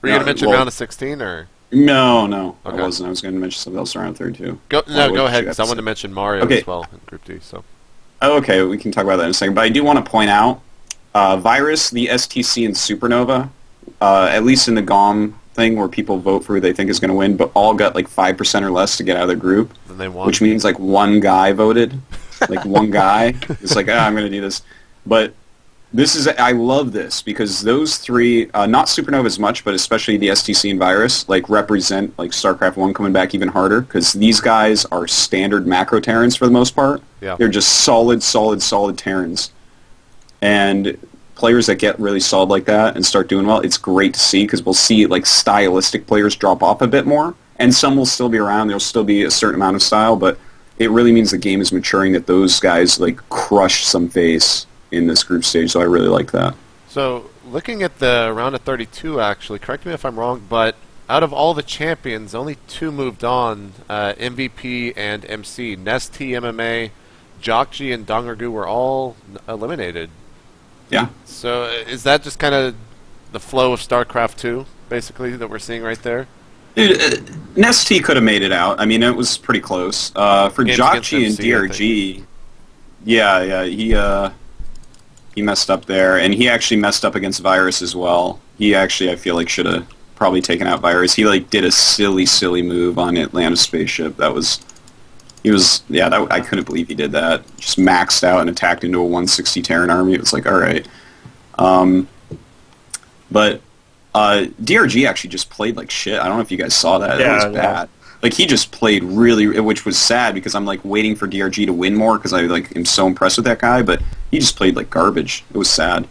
E: Were you gonna mention round of 16 or?
F: No,
E: Okay.
F: I wasn't. I was going to mention something else around there too.
E: Go ahead, because I want to mention Mario as well in Group D. So.
F: Oh, okay, we can talk about that in a second. But I do want to point out, Virus, the STC, and Supernova, at least in the GOM thing where people vote for who they think is going to win, but all got like 5% or less to get out of their group,
E: Then they won.
F: which means like one guy voted. Like one guy is like, I'm going to do this. But I love this because those three, not Supernova as much, but especially the STC and Virus, like represent like StarCraft 1 coming back even harder because these guys are standard macro Terrans for the most part.
E: Yeah.
F: They're just solid Terrans. And players that get really solid like that and start doing well, it's great to see because we'll see like stylistic players drop off a bit more, and some will still be around. There'll still be a certain amount of style, but it really means the game is maturing that those guys like crush some face in this group stage, so I really like that.
E: So, looking at the round of 32, actually, correct me if I'm wrong, but out of all the champions, only two moved on, MVP and MC. Nesty, MMA, Jokji, and Dongargu were all eliminated.
F: Yeah.
E: So, is that just kind of the flow of StarCraft 2, basically, that we're seeing right there?
F: Dude, Nesty could have made it out. I mean, it was pretty close. For
E: Games
F: Jokji and
E: against MC,
F: DRG, he messed up there, and he actually messed up against Virus as well. He actually, I feel like, should have probably taken out Virus. He like did a silly move on Atlantis spaceship. I couldn't believe he did that. Just maxed out and attacked into a 160 Terran army. It was like, all right. But DRG actually just played like shit. I don't know if you guys saw that. It was bad. Like, he just played really, which was sad because I'm, like, waiting for DRG to win more because I, like, am so impressed with that guy, but he just played like garbage. It was sad.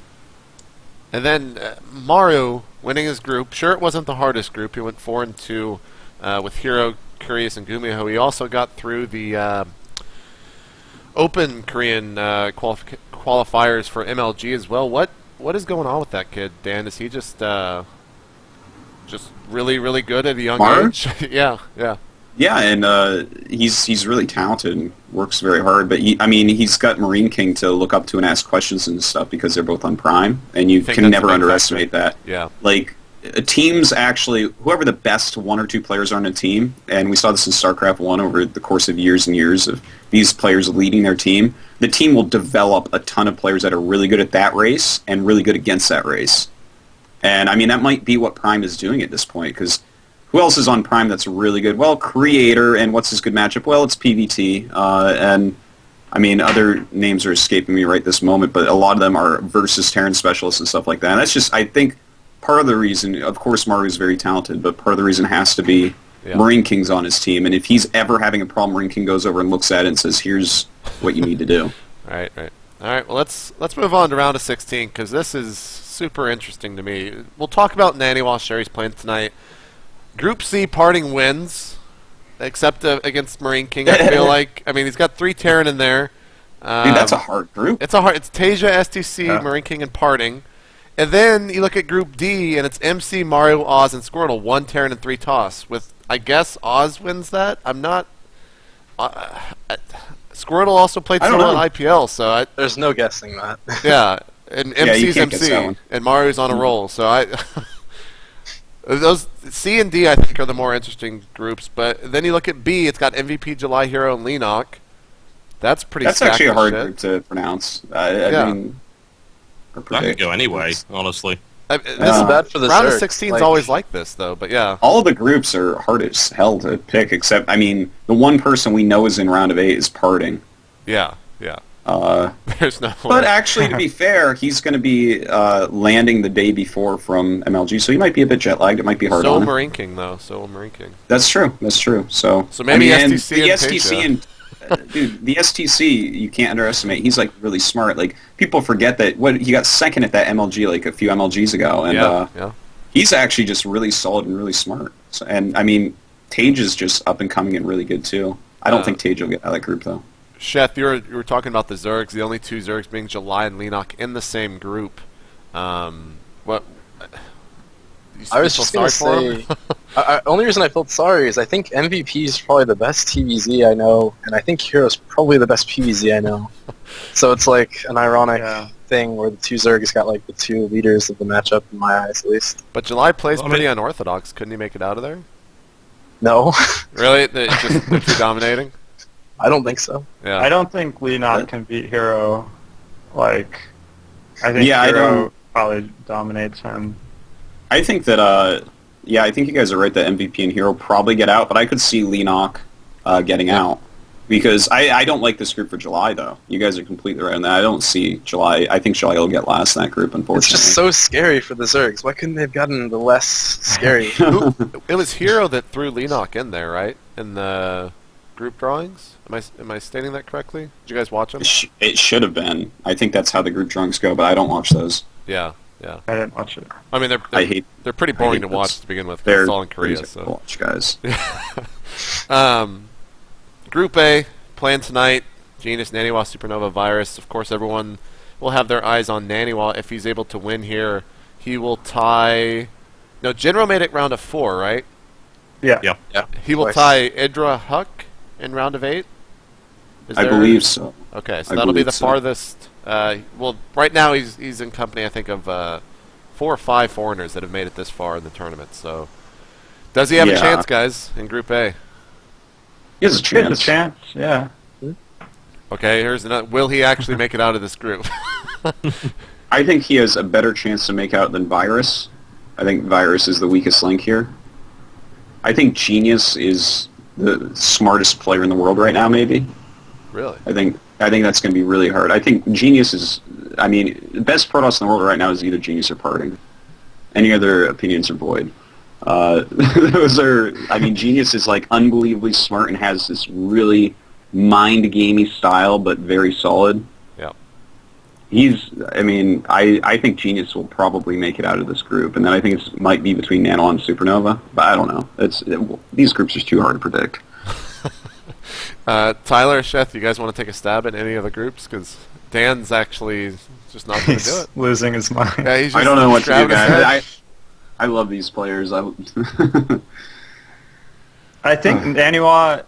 E: And then Mario winning his group. Sure, it wasn't the hardest group. He went 4-2 with Hero, Curious, and Gumiho. He also got through the Open Korean qualifiers for MLG as well. What is going on with that kid, Dan? Is he just really good at a young age? Yeah.
F: Yeah, and he's really talented and works very hard. But he's got Marine King to look up to and ask questions and stuff because they're both on Prime, and you can never underestimate that.
E: Yeah.
F: Like, teams actually, whoever the best one or two players are on a team, and we saw this in StarCraft 1 over the course of years and years of these players leading their team, the team will develop a ton of players that are really good at that race and really good against that race. And, that might be what Prime is doing at this point, because who else is on Prime that's really good? Well, Creator, and what's his good matchup? Well, it's PVT, and, other names are escaping me right this moment, but a lot of them are versus Terran specialists and stuff like that. And that's just, I think, part of the reason, of course Mario's very talented, but part of the reason has to be Marine King's on his team, and if he's ever having a problem, Marine King goes over and looks at it and says, here's what you need to do.
E: Right. All right, well, let's move on to round of 16, because this is super interesting to me. We'll talk about Nani while Sherry's playing tonight. Group C parting wins. except against Marine King. I feel like. I mean, he's got 3 Terran in there.
F: Dude, that's a hard group.
E: It's Tasia, STC, Marine King, and Parting. And then you look at Group D, and it's MC, Mario, Oz, and Squirtle. 1 Terran and 3 Toss. With, I guess, Oz wins that. I'm not... Squirtle also played some on IPL, so
G: there's no guessing that.
E: Yeah, and MC's MC, and Mario's on a roll. So those C and D, I think, are the more interesting groups. But then you look at B, it's got MVP, July Hero, and Leenock. That's pretty.
F: That's actually a hard group to pronounce. I mean,
D: that could go anyway, honestly.
G: This is bad for the
E: round of
G: Zerg.
E: 16 is always like this, though. But yeah,
F: all of the groups are hard as hell to pick. Except, I mean, the one person we know is in round of 8 is Parting.
E: Yeah. There's no way.
F: But actually, to be fair, he's going to be landing the day before from MLG, so he might be a bit jet lagged. It might be hard on him.
E: Marine King, though. So Marine King.
F: That's true. So
E: maybe
F: STC and dude, the STC you can't underestimate. He's like really smart. Like people forget that he got second at that MLG like a few MLGs ago, and he's actually just really solid and really smart. So, and I mean, Tage is just up and coming and really good too. I don't think Tage will get out of that group though.
E: Sheth, you were talking about the Zergs, the only 2 Zergs being July and Leenock in the same group. What?
G: I was just going to say, only reason I felt sorry is I think MVP is probably the best TVZ I know, and I think Hero's probably the best PVZ I know. So it's like an ironic thing where the 2 Zergs got like the 2 leaders of the matchup in my eyes, at least.
E: But July plays pretty unorthodox. Couldn't he make it out of there?
G: No.
E: Really? They're too dominating?
G: I don't think so.
B: Yeah. I don't think Leenock can beat Hero. Like, I think Hero probably dominates him.
F: I think that, I think you guys are right that MVP and Hero probably get out, but I could see Leenock getting out. Because I don't like this group for July, though. You guys are completely right on that. I don't see July. I think July will get last in that group, unfortunately.
G: It's just so scary for the Zergs. Why couldn't they have gotten the less scary?
E: It was Hero that threw Leenock in there, right? In the group drawings? Am I stating that correctly? Did you guys watch them?
F: It should have been. I think that's how the group drawings go, but I don't watch those.
E: Yeah.
B: I didn't watch it.
E: I mean, they're pretty boring to watch to begin with. They're all in Korea, so
F: watch, guys.
E: Group A playing tonight. Genius, Naniwa, Supernova, Virus. Of course, everyone will have their eyes on Naniwa. If he's able to win here, he will tie. No, General made it round of 4, right?
B: Yeah.
E: He will tie Idra Huck in round of 8.
F: I believe so.
E: Okay, so that'll be the farthest. Well, right now he's in company, I think, of 4 or 5 foreigners that have made it this far in the tournament. So, does he have a chance, guys, in Group A?
F: He has a chance.
B: Yeah.
E: Okay, here's another. Will he actually make it out of this group?
F: I think he has a better chance to make out than Virus. I think Virus is the weakest link here. I think Genius is the smartest player in the world right now, maybe.
E: Really?
F: I think that's going to be really hard. I think Genius is, the best Protoss in the world right now is either Genius or Parting. Any other opinions are void. Genius is like unbelievably smart and has this really mind-gamey style, but very solid.
E: Yeah.
F: I think Genius will probably make it out of this group, and then I think it might be between Nano and Supernova, but I don't know. These groups are too hard to predict.
E: Tyler, Sheth, you guys want to take a stab at any of the groups? Because Dan's actually just not going to do it.
B: Losing his mind.
E: Yeah, he's just
F: I don't know what to do, guys. I love these players.
B: I think Naniwa,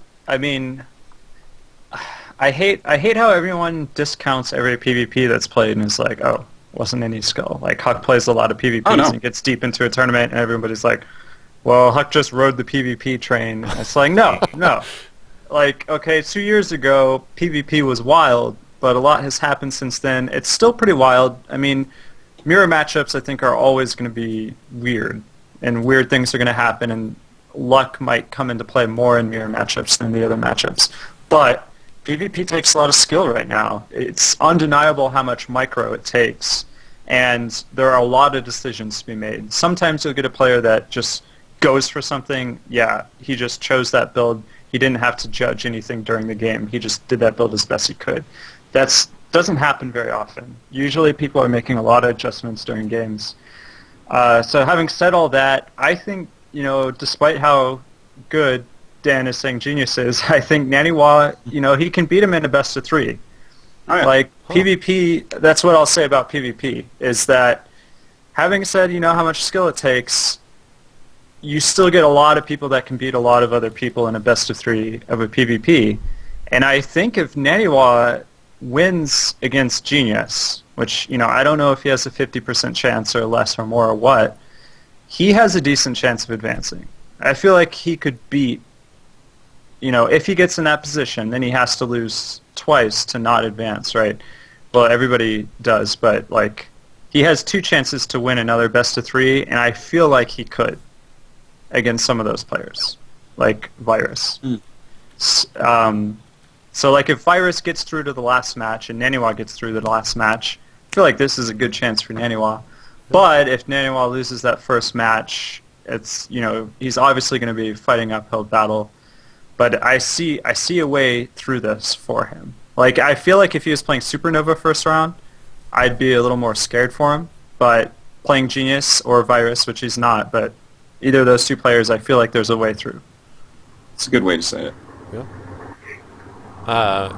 B: I hate how everyone discounts every PvP that's played and is like, oh, wasn't any skill. Like, Huck plays a lot of PvPs and gets deep into a tournament and everybody's like, well, Huck just rode the PvP train. It's like, no. Like, okay, 2 years ago, PvP was wild, but a lot has happened since then. It's still pretty wild. Mirror matchups, I think, are always going to be weird, and weird things are going to happen, and luck might come into play more in mirror matchups than the other matchups. But PvP takes a lot of skill right now. It's undeniable how much micro it takes, and there are a lot of decisions to be made. Sometimes you'll get a player that just goes for something. Yeah, he just chose that build. He didn't have to judge anything during the game. He just did that build as best he could. That doesn't happen very often. Usually people are making a lot of adjustments during games. So having said all that, I think, despite how good Dan is saying Genius is, I think Naniwa, he can beat him in a best of 3.
F: Oh, yeah.
B: Like, PvP, that's what I'll say about PvP, is that having said, how much skill it takes, you still get a lot of people that can beat a lot of other people in a best of 3 of a PvP. And I think if Naniwa wins against Genius, which, I don't know if he has a 50% chance or less or more or what, he has a decent chance of advancing. I feel like he could beat, if he gets in that position, then he has to lose twice to not advance, right? Well, everybody does, but, like, he has 2 chances to win another best of 3, and I feel like he could against some of those players, like Virus. So, like, if Virus gets through to the last match and Naniwa gets through to the last match, I feel like this is a good chance for Naniwa. But if Naniwa loses that first match, it's, he's obviously going to be fighting uphill battle. But I see a way through this for him. Like, I feel like if he was playing Supernova first round, I'd be a little more scared for him. But playing Genius or Virus, which he's not, but either of those 2 players, I feel like there's a way through.
F: It's a good way to say it.
E: Yeah.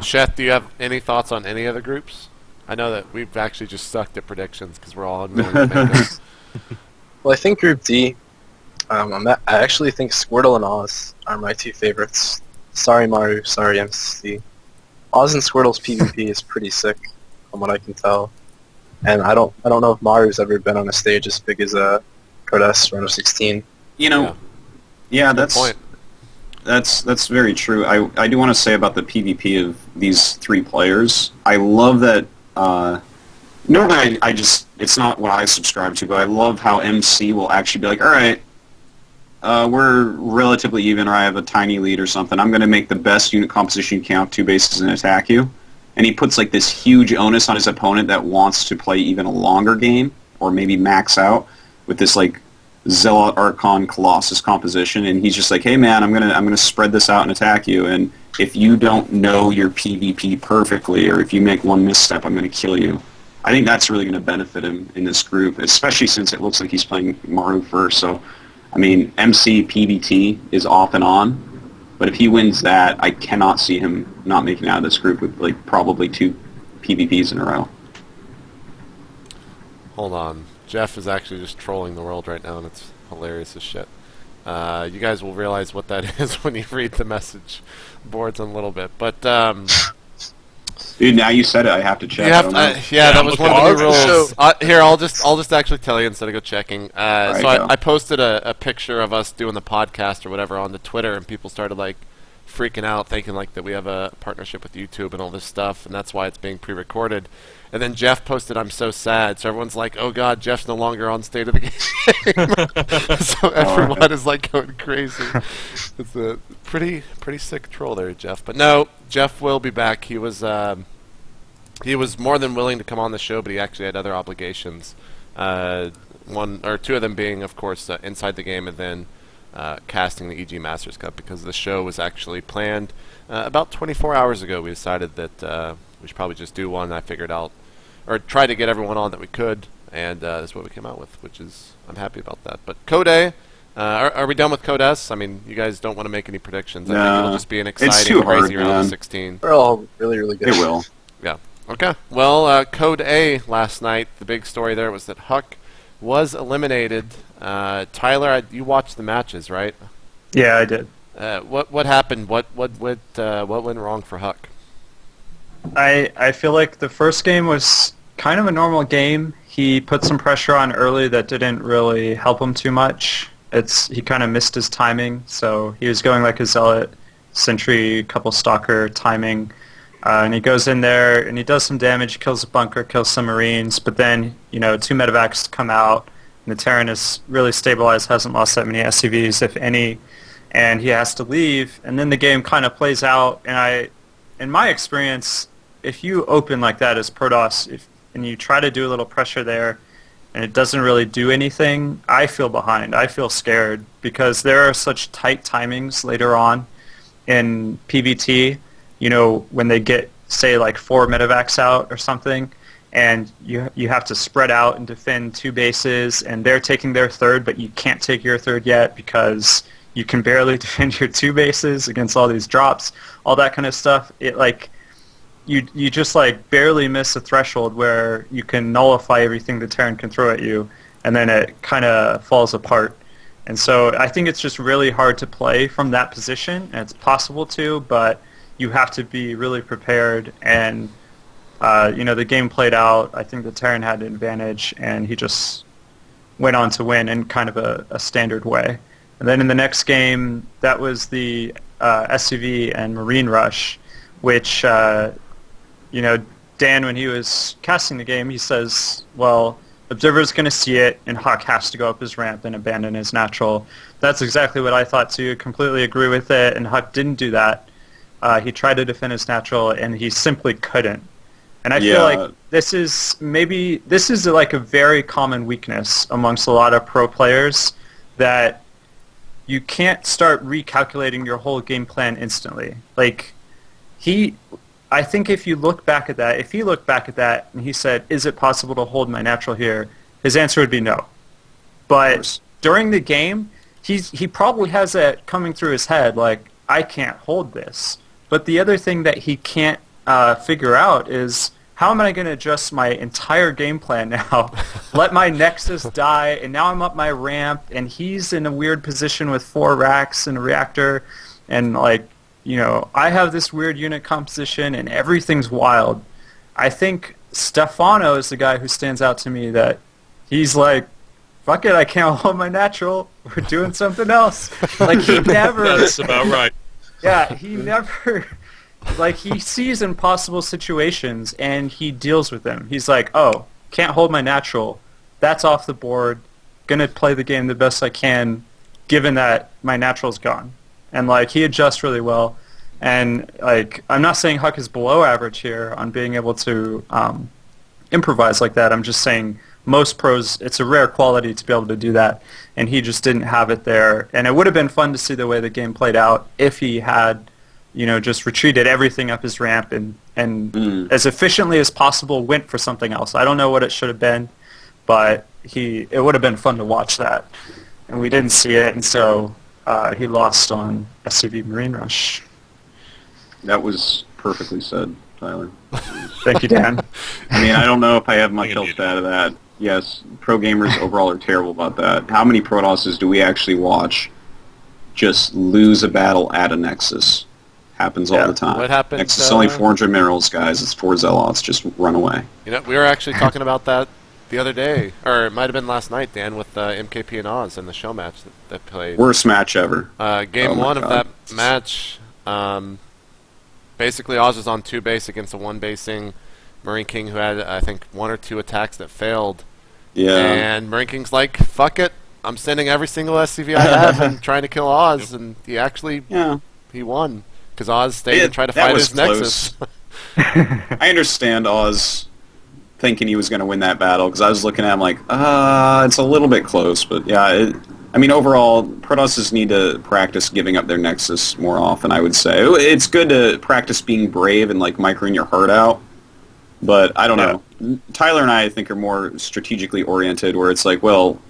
E: Sheth, do you have any thoughts on any of the groups? I know that we've actually just sucked at predictions because we're all unwilling to make them.
G: Well, I think Group D, I actually think Squirtle and Oz are my 2 favorites. Sorry Maru, sorry MC. Oz and Squirtle's PvP is pretty sick, from what I can tell. And I don't know if Maru's ever been on a stage as big as Codes Round of 16.
F: Yeah,
E: Good point.
F: That's very true. I do want to say about the PvP of these 3 players. I love that. Normally, it's not what I subscribe to, but I love how MC will actually be like, all right, we're relatively even, or I have a tiny lead or something. I'm going to make the best unit composition you can off 2 bases and attack you. And he puts like this huge onus on his opponent that wants to play even a longer game, or maybe max out with this like Zealot, Archon, Colossus composition, and he's just like, hey man, I'm gonna spread this out and attack you, and if you don't know your PvP perfectly, or if you make one misstep, I'm gonna kill you. I think that's really gonna benefit him in this group, especially since it looks like he's playing Maru first. So, I mean, MC PvT is off and on, but if he wins that, I cannot see him not making it out of this group with like probably 2 PvPs in a row.
E: Hold on. Jeff is actually just trolling the world right now, and it's hilarious as shit. You guys will realize what that is when you read the message boards in a little bit. But
F: dude, now you said it, I have to check.
E: That was one of the new rules. Here, I'll just actually tell you instead of go checking. I posted a picture of us doing the podcast or whatever onto Twitter, and people started like freaking out, thinking like that we have a partnership with YouTube and all this stuff, and that's why it's being pre-recorded. And then Jeff posted, "I'm so sad." So everyone's like, "Oh God, Jeff's no longer on State of the Game." So everyone is like going crazy. It's a pretty sick troll there, Jeff. But no, Jeff will be back. He was more than willing to come on the show, but he actually had other obligations. 1 or 2 of them being, of course, Inside the Game, and then casting the EG Masters Cup, because the show was actually planned about 24 hours ago. We decided that we should probably just do one. I figured out, or try to get everyone on that we could, and that's what we came out with, which is, I'm happy about that. But Code, are we done with Code S? I mean, you guys don't want to make any predictions. I think it'll just be an exciting, crazy round of 16.
G: They're all really, really good.
F: It will.
E: Yeah. Okay. Well, Code A last night, the big story there was that Huck was eliminated. Tyler, you watched the matches, right?
B: Yeah, I did.
E: What happened? What went wrong for Huck?
B: I feel like the first game was kind of a normal game. He put some pressure on early that didn't really help him too much. He kind of missed his timing, so he was going like a Zealot, Sentry, couple Stalker timing, and he goes in there and he does some damage, kills a bunker, kills some Marines, but then 2 medevacs come out, and the Terran is really stabilized, hasn't lost that many SCVs, if any, and he has to leave, and then the game kind of plays out, and in my experience, if you open like that as Protoss, and you try to do a little pressure there, and it doesn't really do anything, I feel behind. I feel scared, because there are such tight timings later on in PvT, when they get, say, like 4 medevacs out or something, and you have to spread out and defend 2 bases, and they're taking their third, but you can't take your third yet because you can barely defend your 2 bases against all these drops, all that kind of stuff. It like you just like barely miss a threshold where you can nullify everything the Terran can throw at you, and then it kind of falls apart. And so I think it's just really hard to play from that position, and it's possible to, but you have to be really prepared. And the game played out. I think the Terran had an advantage, and he just went on to win in kind of a standard way. And then in the next game, that was the SCV and Marine Rush, which, Dan, when he was casting the game, he says, well, Observer's going to see it, and Huck has to go up his ramp and abandon his natural. That's exactly what I thought too. Completely agree with it, and Huck didn't do that. He tried to defend his natural, and he simply couldn't. And I feel like this is like a very common weakness amongst a lot of pro players, that you can't start recalculating your whole game plan instantly. Like, I think if he looked back at that and he said, is it possible to hold my natural here, his answer would be no. But during the game, he probably has that coming through his head, like, I can't hold this. But the other thing that he can't figure out is, how am I going to adjust my entire game plan now? Let my Nexus die, and now I'm up my ramp, and he's in a weird position with 4 racks and a reactor, and like, I have this weird unit composition, and everything's wild. I think Stefano is the guy who stands out to me, that he's like, fuck it, I can't hold my natural. We're doing something else. Like, he never...
D: That's about right.
B: Yeah, he never... Like, he sees impossible situations, and he deals with them. He's like, oh, can't hold my natural. That's off the board. Gonna play the game the best I can, given that my natural's gone. And, like, he adjusts really well. And, like, I'm not saying Huck is below average here on being able to improvise like that. I'm just saying most pros, it's a rare quality to be able to do that. And he just didn't have it there. And it would have been fun to see the way the game played out if he had, just retreated everything up his ramp and as efficiently as possible went for something else. I don't know what it should have been, but it would have been fun to watch that. And we didn't see it, and so he lost on SCV Marine Rush.
F: That was perfectly said, Tyler.
B: Thank you, Dan.
F: I mean, I don't know if I have much else to add to that. Yes, pro gamers overall are terrible about that. How many Protosses do we actually watch just lose a battle at a Nexus? Happens all the time.
E: What happened?
F: Nexus is only 400 minerals, guys. It's 4 Zealots. Just run away.
E: We were actually talking about that the other day, or it might have been last night, Dan, with MKP and Oz in the show match that played.
F: Worst match ever.
E: Game 1 of that match, basically Oz was on 2 base against a 1 basing Marine King who had, I think, 1 or 2 attacks that failed.
F: Yeah.
E: And Marine King's like, fuck it, I'm sending every single SCV I have and trying to kill Oz, and he actually he won. Because Oz stayed and tried to fight his Nexus.
F: I understand Oz thinking he was going to win that battle, because I was looking at him like, it's a little bit close. But yeah, overall, Protosses need to practice giving up their Nexus more often, I would say. It's good to practice being brave and like microing your heart out. But I don't know. Tyler and I think, are more strategically oriented, where it's like, well,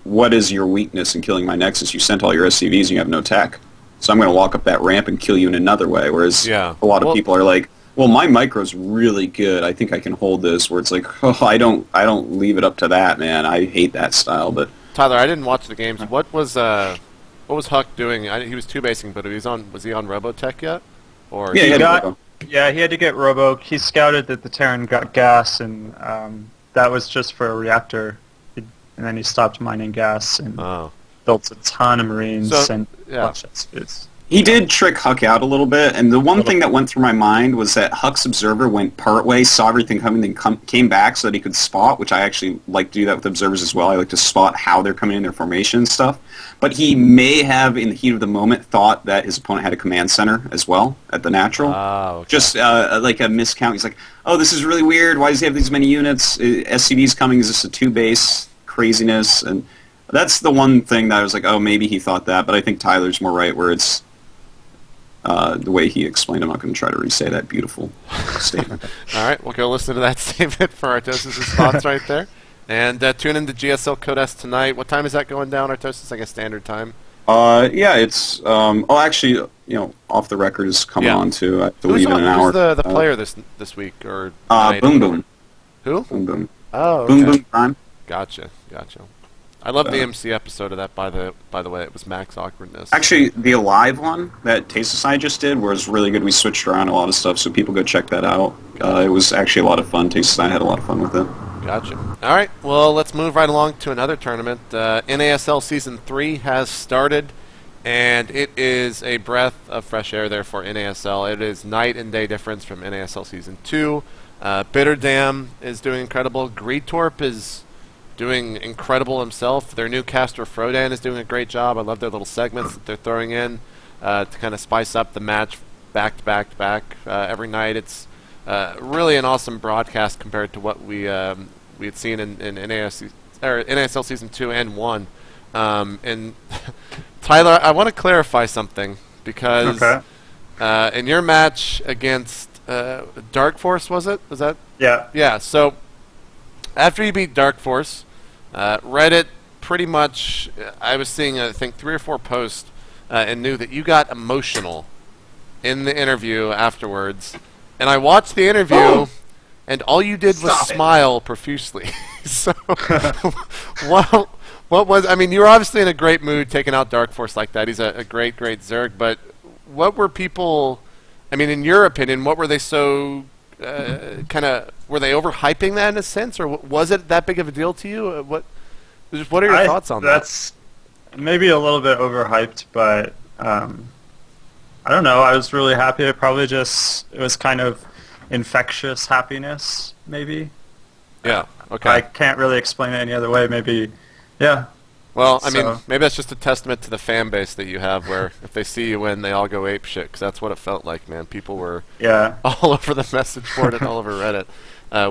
F: what is your weakness in killing my Nexus? You sent all your SCVs and you have no tech. So I'm going to walk up that ramp and kill you in another way. Whereas a lot of people are like, well, my micro's really good. I think I can hold this. Where it's like, oh, I don't leave it up to that, man. I hate that style. But
E: Tyler, I didn't watch the games. What was Huck doing? He was 2 basing, but was he on Robotech yet? Or
B: he had to get Robo. He scouted that the Terran got gas, and that was just for a reactor. And then he stopped mining gas and built a ton of Marines and bunch of Squids.
F: He did trick Huck out a little bit, and the one thing that went through my mind was that Huck's observer went partway, saw everything coming, then came back so that he could spot, which I actually like to do that with observers as well. I like to spot how they're coming in, their formation and stuff. But he may have, in the heat of the moment, thought that his opponent had a command center as well at the natural.
E: Okay.
F: Just like a miscount. He's like, oh, this is really weird. Why does he have these many units? SCV's coming. Is this a 2-base craziness? And that's the one thing that I was like, oh, maybe he thought that. But I think Tyler's more right, where it's the way he explained. I'm not going to try to re-say that beautiful statement.
E: All right, we'll go listen to that statement for Artosis' thoughts right there. And tune in to GSL Code S tonight. What time is that going down, Artosis? I guess standard time.
F: Yeah, it's actually, off the record is coming on too. I have to leave in an hour.
E: Who's the player this week or
F: Boom Boom.
E: Who?
F: Boom Boom.
E: Oh, okay.
F: Boom Boom Prime.
E: Gotcha. I love the MC episode of that. By the way, it was Max Awkwardness.
F: Actually, the live one that TotalBiscuit just did was really good. We switched around a lot of stuff, so people go check that out. It was actually a lot of fun. TotalBiscuit had a lot of fun with it.
E: Gotcha. All right, well, let's move right along to another tournament. NASL Season 3 has started, and it is a breath of fresh air there for NASL. It is night and day difference from NASL Season 2. Bitterdam is doing incredible. Greedtorp is doing incredible himself. Their new caster Frodan is doing a great job. I love their little segments that they're throwing in to kind of spice up the match back to back to back every night. It's really an awesome broadcast compared to what we had seen in NASL Season 2 and 1. And Tyler, I want to clarify something because in your match against Dark Force, was that?
B: Yeah.
E: Yeah, so after you beat Dark Force, Reddit pretty much, I was seeing, I think, 3 or 4 posts and knew that you got emotional in the interview afterwards. And I watched the interview, and all you did was smile profusely. So, what was, I mean, you were obviously in a great mood taking out Dark Force like that. He's a great Zerg, but what were people, I mean, in your opinion, what were they so were they overhyping that in a sense, or was it that big of a deal to you? What are your thoughts on that?
B: That's maybe a little bit overhyped, but I don't know. I was really happy. It was kind of infectious happiness, maybe.
E: Yeah. Okay.
B: I can't really explain it any other way. Maybe, yeah.
E: Well, I mean, maybe that's just a testament to the fan base that you have, where if they see you win, they all go ape shit, because that's what it felt like, man. People were all over the message board and all over Reddit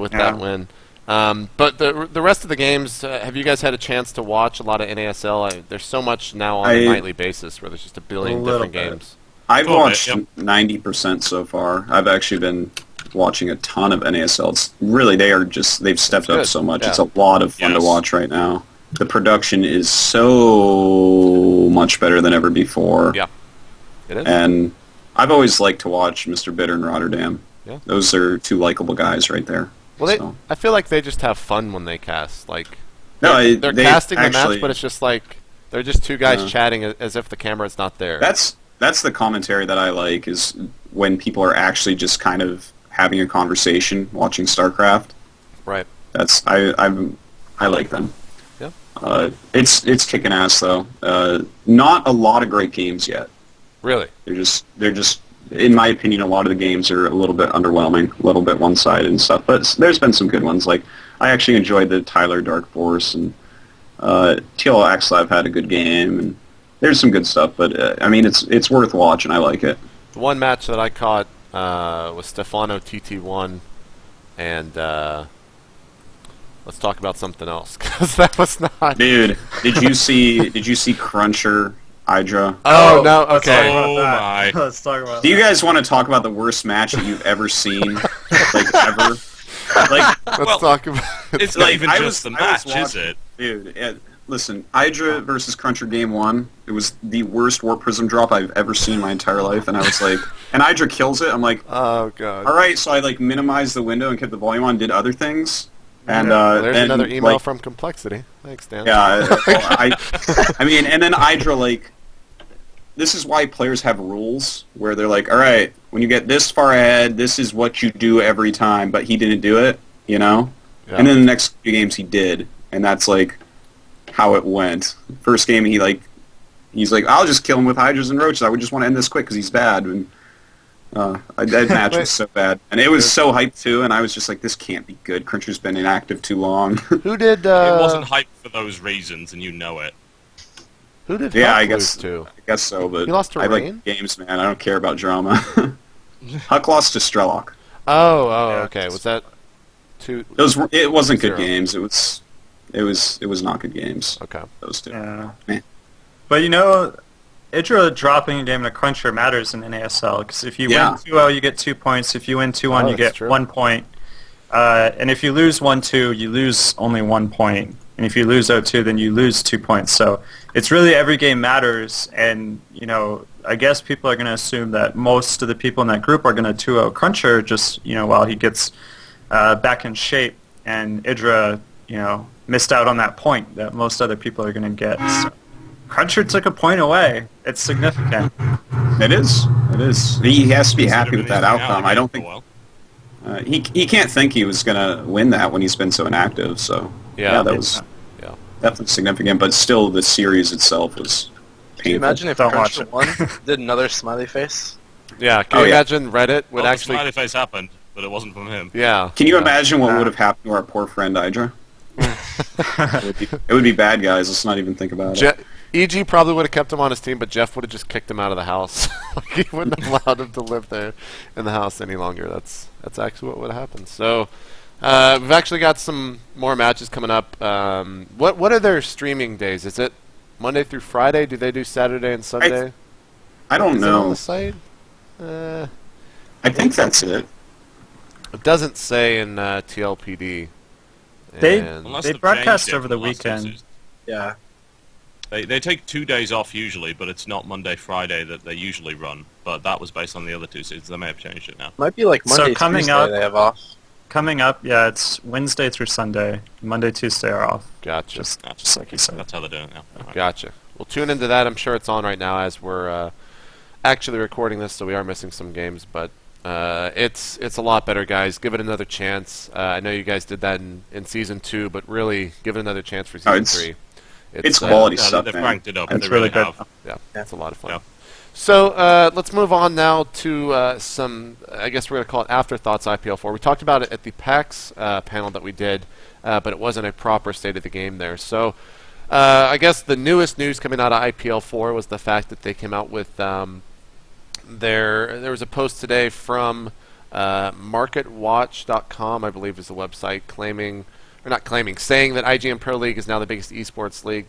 E: with that win. But the rest of the games, have you guys had a chance to watch a lot of NASL? There's so much now on a nightly basis where there's just a billion different games.
F: I've watched 90% so far. I've actually been watching a ton of NASL. It's really, they've stepped up so much. Yeah. It's a lot of fun to watch right now. The production is so much better than ever before.
E: Yeah, it is.
F: And I've always liked to watch Mr. Bitter and Rotterdam. Yeah. Those are 2 likable guys right there.
E: Well, I feel like they just have fun when they cast. Like,
F: they're
E: casting the match, but it's just like they're just 2 guys chatting as if the camera's not there.
F: That's the commentary that I like, is when people are actually just kind of having a conversation watching StarCraft.
E: Right.
F: I like them.
E: Yeah.
F: It's kicking ass though. Not a lot of great games yet.
E: Really?
F: They're just in my opinion, a lot of the games are a little bit underwhelming, a little bit one-sided and stuff. But there's been some good ones. Like I actually enjoyed the Tyler Dark Force, and TL Axlive had a good game, and there's some good stuff. But I mean, it's worth watching. I like it.
E: The one match that I caught was Stefano TT1, and let's talk about something else, because that was not.
F: Dude, did you see Cruncher Hydra?
E: Oh no, okay.
D: Oh my.
B: Let's talk about
F: Do you guys want to talk about the worst match that you've ever seen? Like ever? Like
E: let's talk about
D: it's not even just the match, is it?
F: Dude, listen, Hydra versus Cruncher Game 1, it was the worst Warp Prism drop I've ever seen in my entire life, and I was like, and Hydra kills it, I'm like,
E: oh god.
F: Alright, so I like minimized the window and kept the volume on, did other things. And
E: there's another email from Complexity. Thanks, Dan.
F: Yeah, I mean, and then Hydra, like, this is why players have rules where they're like, all right, when you get this far ahead, this is what you do every time, but he didn't do it, you know? Yeah. And then the next few games he did, and that's, like, how it went. First game, he's like, I'll just kill him with Hydras and Roaches. I would just want to end this quick because he's bad. And that match was so bad. And it was so hyped, too, and I was just like, this can't be good. Cruncher's been inactive too long.
E: Who did...
D: It wasn't hyped for those reasons, and you know it.
E: Who did
F: Huck
E: I
F: guess
E: to?
F: I guess so, but
E: he lost to
F: I
E: Rain?
F: like games, man. I don't care about drama. Huck lost to Strelok.
E: Oh, okay. Was that two?
F: It wasn't good
E: 0.
F: games. It was not good games.
E: Okay.
F: Those two.
B: Yeah. But you know, Idra dropping a game in a cruncher matters in NASL, because if you win 2-0, you get 2 points. If you win 2-1, you get 1 point. And if you lose 1-2, you lose only 1 point and if you lose 0-2, then you lose 2 points. So it's really every game matters, and I guess people are going to assume that most of the people in that group are going to 2-0 Cruncher just while he gets back in shape, and Idra missed out on that point that most other people are going to get. So Cruncher took a point away. It's significant.
F: It is. He has to be happy with that outcome. I don't think
D: Well,
F: he can't think he was going to win that when he's been so inactive. So that was definitely significant. But still, the series itself was painful.
G: Can you imagine if
B: Don't
G: Cruncher
B: watch
G: won, did another smiley face?
E: Yeah, can you imagine Reddit would
D: well,
E: actually...
D: the smiley face happened, but it wasn't from him.
E: Yeah.
F: Can you imagine what would have happened to our poor friend Idra? It would be bad, guys. Let's not even think about it.
E: EG probably would have kept him on his team, but Jeff would have just kicked him out of the house. He wouldn't have allowed him to live there in the house any longer. That's actually what would have happened. So we've actually got some more matches coming up. What are their streaming days? Is it Monday through Friday? Do they do Saturday and Sunday?
F: I don't
E: Is it on
F: know.
E: the site?
F: I think that's it.
E: It doesn't say in TLPD.
B: They
D: Unless
B: they
D: they've
B: broadcast
D: changed it
B: over the
D: from last
B: weekend.
D: season.
G: Yeah.
D: They take 2 days off usually, but it's not Monday, Friday that they usually run. But that was based on the other 2 seasons. They may have changed it now.
G: Might be like
B: So
G: Monday,
B: coming
G: Tuesday
B: up-
G: they have off.
B: Coming up, yeah, it's Wednesday through Sunday. Monday, Tuesday are off.
E: Gotcha.
B: Just like you said.
D: That's how they're doing it now. Alright.
E: Gotcha. We'll tune into that. I'm sure it's on right now as we're actually recording this, so we are missing some games, but it's a lot better, guys. Give it another chance. I know you guys did that in Season 2, but really, give it another chance for Season 3.
F: It's quality
D: Yeah,
F: stuff,
D: they've
F: man.
D: ranked it up.
B: It's
D: They
B: really
D: really
B: good.
D: have.
E: Yeah, it's a lot of fun.
D: Yeah.
E: So let's move on now to some, I guess we're going to call it Afterthoughts IPL4. We talked about it at the PAX panel that we did, but it wasn't a proper state of the game there. So I guess the newest news coming out of IPL4 was the fact that they came out with there was a post today from MarketWatch.com, I believe is the website, saying that IGN Pro League is now the biggest esports league,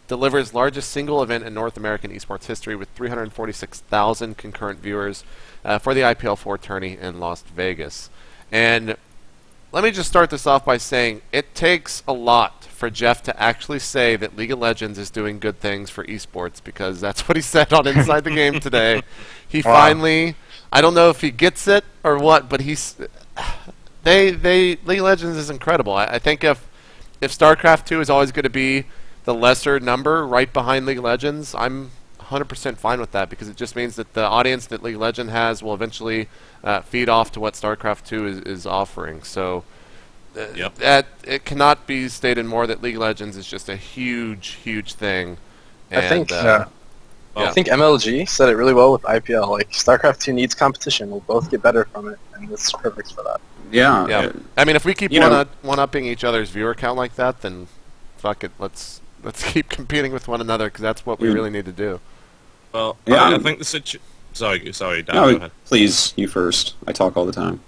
E: delivers largest single event in North American esports history with 346,000 concurrent viewers for the IPL4 tourney in Las Vegas. And let me just start this off by saying it takes a lot for Jeff to actually say that League of Legends is doing good things for esports, because that's what he said on Inside the Game today. He finally, I don't know if he gets it or what, but League of Legends is incredible. I think if StarCraft 2 is always going to be the lesser number right behind League of Legends, I'm 100% fine with that, because it just means that the audience that League of Legends has will eventually feed off to what StarCraft 2 is offering. So that it cannot be stated more that League of Legends is just a huge, huge thing. And,
G: I think MLG said it really well with IPL. Like, StarCraft 2 needs competition. We'll both get better from it, and it's perfect for that.
F: Yeah.
E: I mean, if we keep
F: You know-
E: one-upping each other's viewer count like that, then fuck it. Let's keep competing with one another, because that's what we really need to do.
D: Well,
F: Yeah,
D: I
F: I'm-
D: think the sorry, Dan,
F: No,
D: go ahead.
F: please, you first. I talk all the time.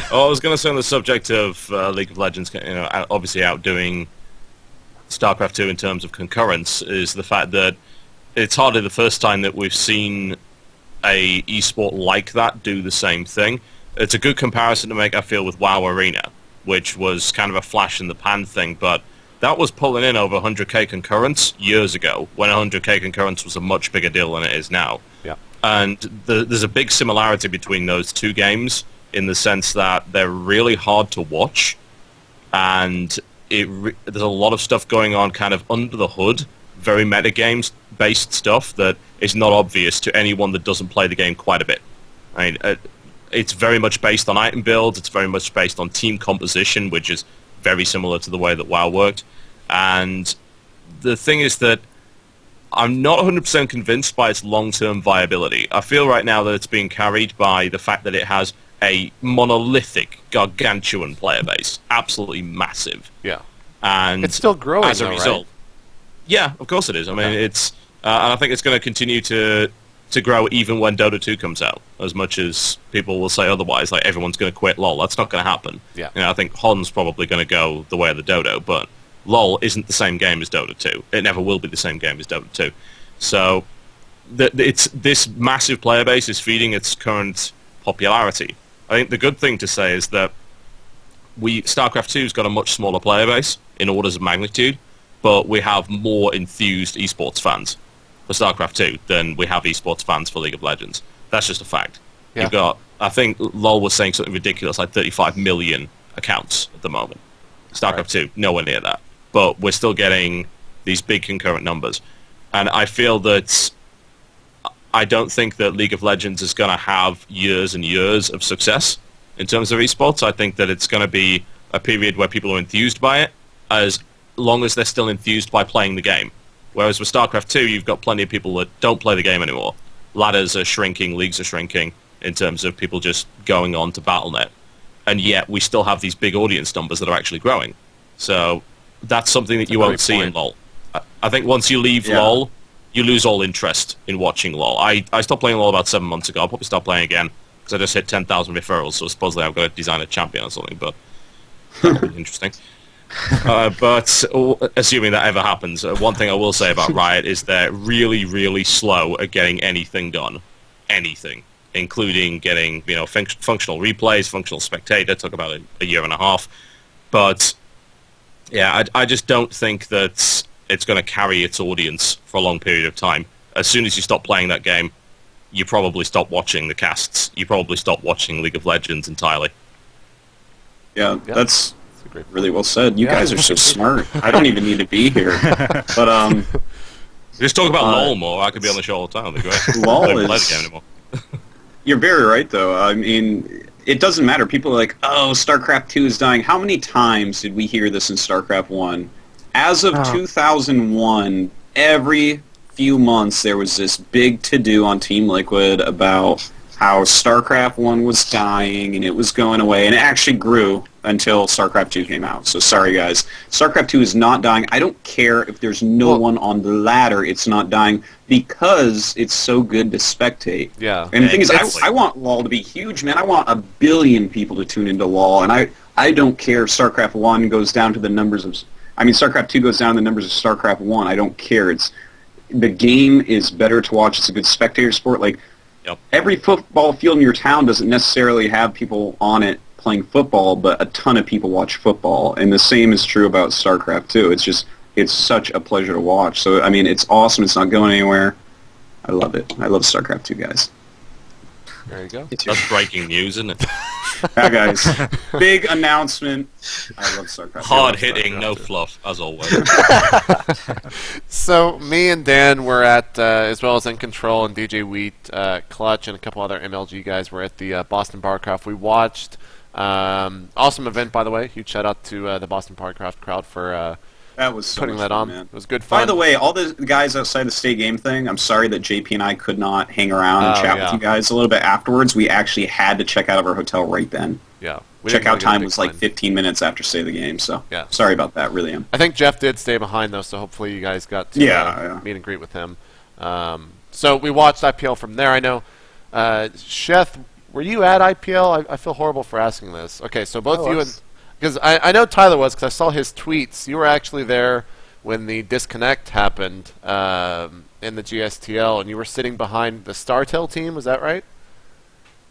D: Oh, I was going to say on the subject of League of Legends, obviously outdoing StarCraft 2 in terms of concurrence, is the fact that it's hardly the first time that we've seen a esport like that do the same thing. It's a good comparison to make, I feel, with WoW Arena, which was kind of a flash in the pan thing, but that was pulling in over 100k concurrence years ago, when 100k concurrence was a much bigger deal than it is now.
E: Yeah.
D: And there's a big similarity between those two games, in the sense that they're really hard to watch, and there's a lot of stuff going on kind of under the hood, very metagames-based stuff that is not obvious to anyone that doesn't play the game quite a bit. I mean, it's very much based on item builds, it's very much based on team composition, which is very similar to the way that WoW worked. And the thing is that I'm not 100% convinced by its long-term viability. I feel right now that it's being carried by the fact that it has a monolithic, gargantuan player base. Absolutely massive.
E: Yeah.
D: And
E: It's still growing,
D: as a
E: though, right?
D: result. Yeah, of course it is. I mean, it's... and I think it's going to continue to grow even when Dota 2 comes out, as much as people will say otherwise, like everyone's going to quit LoL. That's not going to happen.
E: Yeah.
D: I think HON's probably going to go the way of the Dodo, but LoL isn't the same game as Dota 2. It never will be the same game as Dota 2. So it's this massive player base is feeding its current popularity. I think the good thing to say is that StarCraft 2's got a much smaller player base in orders of magnitude, but we have more enthused esports fans for StarCraft 2 than we have esports fans for League of Legends. That's just a fact.
E: Yeah.
D: You've got, I think LoL was saying something ridiculous, like 35 million accounts at the moment. StarCraft 2, nowhere near that. But we're still getting these big concurrent numbers. And I feel that I don't think that League of Legends is going to have years and years of success in terms of esports. I think that it's going to be a period where people are enthused by it, as long as they're still enthused by playing the game. Whereas with StarCraft 2, you've got plenty of people that don't play the game anymore. Ladders are shrinking, leagues are shrinking, in terms of people just going on to Battle.net. And yet we still have these big audience numbers that are actually growing. So that's something that you won't see in LoL. I think once you leave LoL, you lose all interest in watching LoL. I stopped playing LoL about 7 months ago. I'll probably start playing again, because I just hit 10,000 referrals, so supposedly I'm going to design a champion or something, but that would be interesting. But assuming that ever happens, one thing I will say about Riot is they're really, really slow at getting anything done. Anything. Including getting, functional replays, functional spectator, took about a year and a half. But, yeah, I just don't think that it's going to carry its audience for a long period of time. As soon as you stop playing that game, you probably stop watching the casts. You probably stop watching League of Legends entirely.
F: Yeah, that's really well said. You guys are so smart. I don't even need to be here. But
D: just talk about LoL more. I could be on the show all the time. That'd be great.
F: LoL
D: I don't play
F: is...
D: the game anymore.
F: You're very right, though. I mean, it doesn't matter. People are like, oh, StarCraft 2 is dying. How many times did we hear this in StarCraft 1? As of 2001, every few months there was this big to-do on Team Liquid about how StarCraft 1 was dying and it was going away, and it actually grew until StarCraft 2 came out. So sorry, guys. StarCraft 2 is not dying. I don't care if there's no one on the ladder. It's not dying because it's so good to spectate.
E: Yeah.
F: And the thing
D: exactly.
F: is, I want LoL to be huge, man. I want 1 billion people to tune into LoL, and I don't care if StarCraft 1 goes down to the numbers of... I mean, StarCraft 2 goes down to the numbers of StarCraft 1. I don't care. The game is better to watch. It's a good spectator sport. Like, every football field in your town doesn't necessarily have people on it playing football, but a ton of people watch football, and the same is true about StarCraft 2. It's such a pleasure to watch. So, I mean, it's awesome. It's not going anywhere. I love it. I love StarCraft 2, guys.
E: There you go.
D: That's breaking news, isn't it?
F: Yeah, guys. Big announcement. I love StarCraft.
D: Hard-hitting, no fluff, as always.
E: So me and Dan were at, as well as iNcontroL and DJ Wheat, Clutch, and a couple other MLG guys were at the Boston Barcraft. We watched. Awesome event, by the way. Huge shout out to the Boston Barcraft crowd for
F: that was so
E: putting
F: much
E: that
F: fun,
E: on.
F: man.
E: It was good fun.
F: By the way, all the guys outside the state game thing, I'm sorry that JP and I could not hang around and chat with you guys a little bit afterwards. We actually had to check out of our hotel right then.
E: Yeah.
F: Checkout time was like 15 minutes after state of the game, so
E: yeah.
F: Sorry about that, really am.
E: I think Jeff did stay behind, though, so hopefully you guys got to meet and greet with him. So we watched IPL from there. I know, Sheth, were you at IPL? I feel horrible for asking this. Okay, so both you and... Because I know Tyler was, because I saw his tweets. You were actually there when the disconnect happened in the GSTL, and you were sitting behind the StarTel team. Was that right?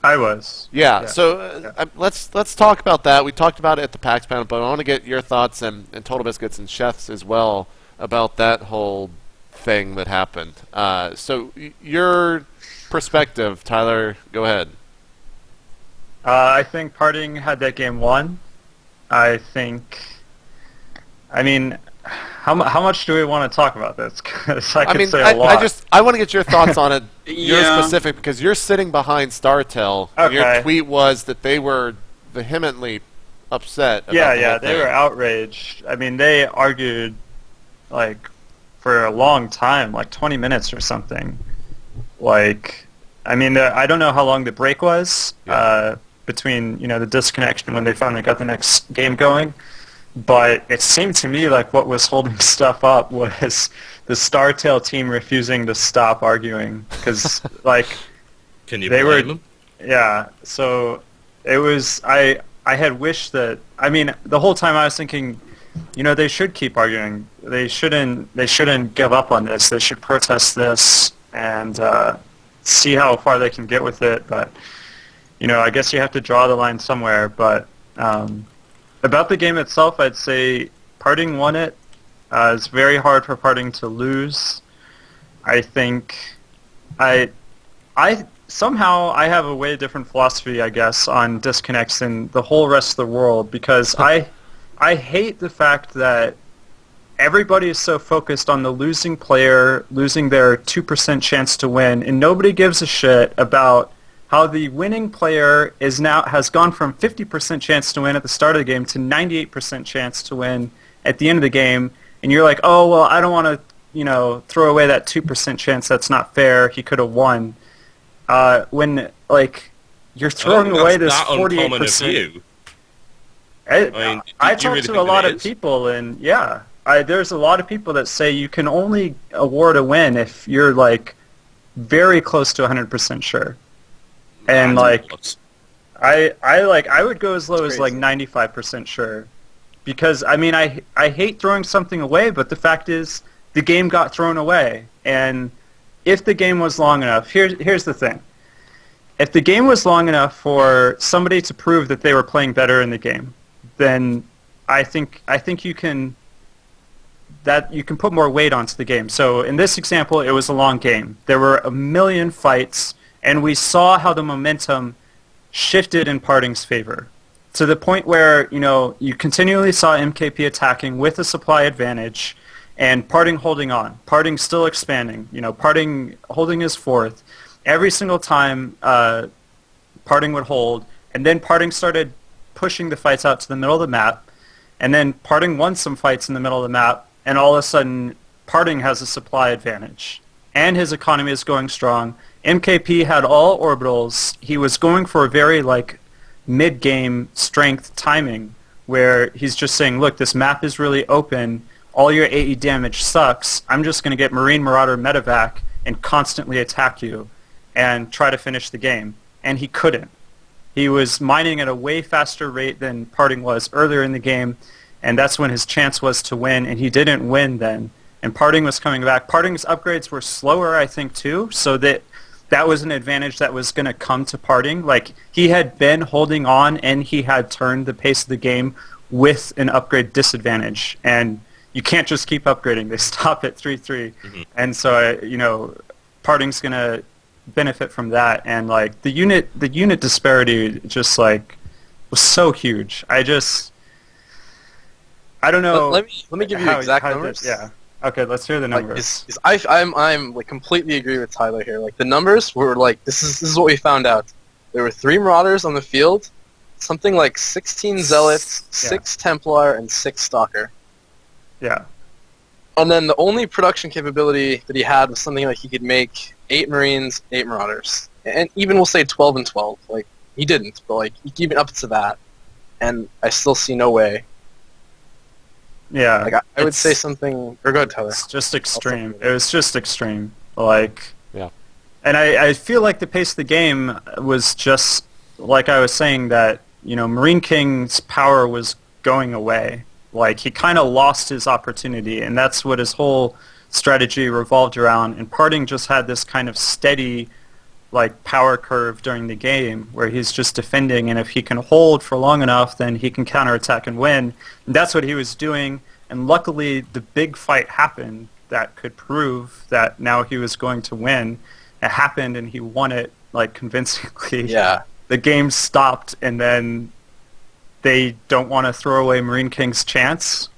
B: I was.
E: Yeah. So let's talk about that. We talked about it at the PAX panel, but I want to get your thoughts and TotalBiscuits and Sheth's as well about that whole thing that happened. So your perspective, Tyler. Go ahead.
B: I think Parting had that game won. I mean, how much do we want to talk about this? Because I could say a lot.
E: I want to get your thoughts on it. You're specific because you're sitting behind StarTel.
B: Okay.
E: Your tweet was that they were vehemently upset. About the whole
B: they
E: thing.
B: were outraged. I mean, they argued like for a long time, like 20 minutes or something. Like, I mean, I don't know how long the break was. Between the disconnection when they finally got the next game going, but it seemed to me like what was holding stuff up was the StarTel team refusing to stop arguing because
D: can you blame them?
B: Yeah, so it was I had wished that the whole time I was thinking they should keep arguing. They shouldn't give up on this. They should protest this and see how far they can get with it, but I guess you have to draw the line somewhere, but About the game itself, I'd say Parting won it. It's very hard for Parting to lose. I think I somehow I have a way different philosophy, I guess, on disconnects than the whole rest of the world, because I hate the fact that everybody is so focused on the losing player losing their 2% chance to win, and nobody gives a shit about how the winning player has gone from 50% chance to win at the start of the game to 98% chance to win at the end of the game, and you're like, oh, well, I don't want to, throw away that 2% chance. That's not fair. He could have won. When, you're throwing away this 48%. I talk to a lot of people, and there's a lot of people that say you can only award a win if you're, very close to 100% sure. And I would go as low as 95% sure, because I hate throwing something away, but the fact is the game got thrown away. And if the game was long enough, here's the thing: if the game was long enough for somebody to prove that they were playing better in the game, then I think you can put more weight onto the game. So in this example, it was a long game. There were a million fights. And we saw how the momentum shifted in Parting's favor, to the point where, you continually saw MKP attacking with a supply advantage and Parting holding on. Parting still expanding, Parting holding his fourth. Every single time Parting would hold, and then Parting started pushing the fights out to the middle of the map, and then Parting won some fights in the middle of the map, and all of a sudden Parting has a supply advantage. And his economy is going strong. MKP had all orbitals. He was going for a very mid-game strength timing, where he's just saying, look, this map is really open. All your AE damage sucks. I'm just going to get Marine Marauder medevac and constantly attack you and try to finish the game. And he couldn't. He was mining at a way faster rate than Parting was earlier in the game, and that's when his chance was to win, and he didn't win then. And Parting was coming back. Parting's upgrades were slower, I think, too, so that was an advantage that was going to come to Parting. He had been holding on, and he had turned the pace of the game with an upgrade disadvantage. And you can't just keep upgrading. They stop at 3-3. Mm-hmm. And so, Parting's going to benefit from that. And, the unit disparity just, was so huge. I don't know.
G: Let me give you exact numbers.
B: Yeah. Okay, let's hear the numbers.
G: I'm completely agree with Tyler here. The numbers were this is what we found out. There were 3 Marauders on the field, something like 16 Zealots, 6 Templar, and 6 Stalker.
B: Yeah.
G: And then the only production capability that he had was something he could make 8 Marines, 8 Marauders, and even we'll say 12 and 12. He didn't, but even up to that, and I still see no way.
B: Yeah,
G: I would say something. Or go ahead, Tyler.
B: It's just extreme. It was just extreme.
E: Yeah.
B: And I feel like the pace of the game was just like I was saying, that Marine King's power was going away. He kind of lost his opportunity, and that's what his whole strategy revolved around. And Parting just had this kind of steady power curve during the game, where he's just defending, and if he can hold for long enough, then he can counterattack and win. And that's what he was doing, and luckily the big fight happened that could prove that now he was going to win. It happened, and he won it convincingly.
G: Yeah.
B: The game stopped, and then they don't want to throw away Marine King's chance.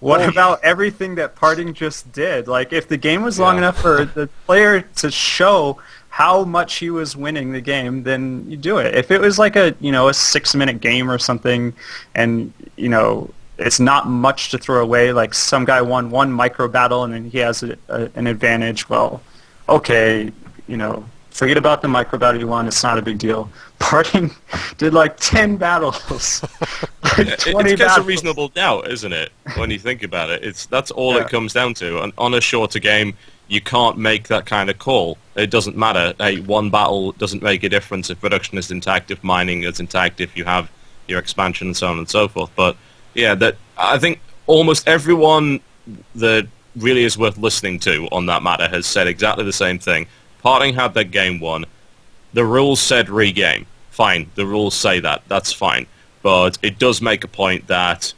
B: What about everything that Parting just did? If the game was long enough for the player to show how much he was winning the game, then you do it. If it was a 6-minute game or something, and it's not much to throw away, some guy won one micro battle and then he has an advantage, well, okay, forget about the micro battle you won, it's not a big deal. Parting did 10 battles. 20
D: it's
B: battles.
D: a reasonable doubt, isn't it? When you think about it, that's all it comes down to. And on a shorter game, you can't make that kind of call. It doesn't matter. One battle doesn't make a difference if production is intact, if mining is intact, if you have your expansion and so on and so forth. But I think almost everyone that really is worth listening to on that matter has said exactly the same thing. Parting had that game won. The rules said regame. Fine, the rules say that. That's fine. but it does make a point that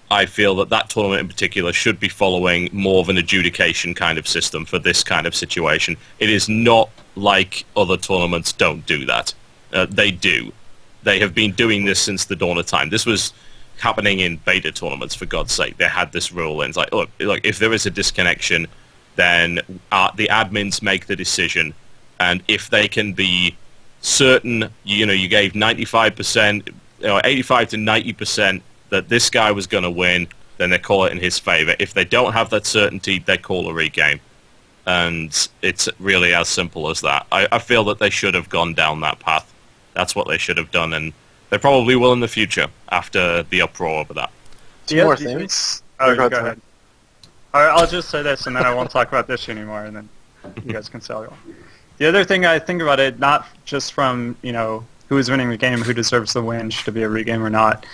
D: I feel that tournament in particular should be following more of an adjudication kind of system for this kind of situation. It is not like other tournaments don't do that. They do. They have been doing this since the dawn of time. This was happening in beta tournaments, for God's sake. They had this rule, and it's like, look, if there is a disconnection, then the admins make the decision, and if they can be certain, you gave 95%, 85 to 90% that this guy was going to win, then they call it in his favor. If they don't have that certainty, they call a regame. And it's really as simple as that. I feel that they should have gone down that path. That's what they should have done, and they probably will in the future after the uproar over that.
G: Two more things.
B: Oh, go ahead. All right, I'll just say this, and then I won't talk about this anymore, and then you guys can say all. The other thing I think about it, not just from who is winning the game, who deserves the win, should it be a regame or not.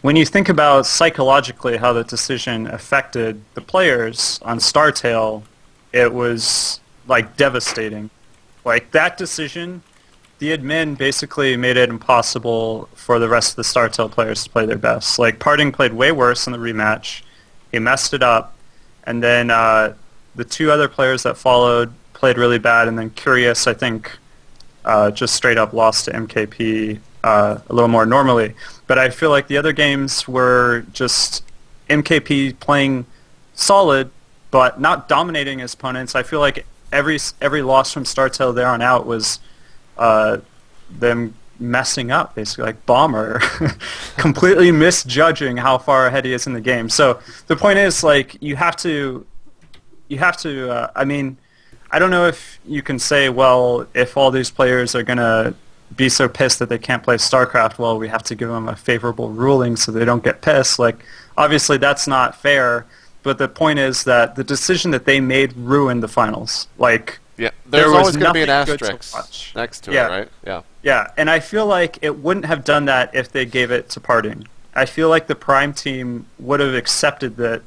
B: When you think about psychologically how the decision affected the players on StarTale, it was devastating. That decision, the admin basically made it impossible for the rest of the StarTale players to play their best. Parting played way worse in the rematch. He messed it up. And then the two other players that followed played really bad. And then Curious, I think, just straight up lost to MKP a little more normally. But I feel like the other games were just MKP playing solid, but not dominating his opponents. I feel like every loss from StarTale there on out was them messing up, basically, like Bomber, completely misjudging how far ahead he is in the game. So the point is, you have to. I mean, I don't know if you can say, well, if all these players are gonna be so pissed that they can't play StarCraft, well, we have to give them a favorable ruling so they don't get pissed. Obviously, that's not fair. But the point is that the decision that they made ruined the finals.
E: Yeah, there's always going to be an asterisk next to it, right? Yeah.
B: Yeah, and I feel like it wouldn't have done that if they gave it to Parting. I feel like the Prime team would have accepted that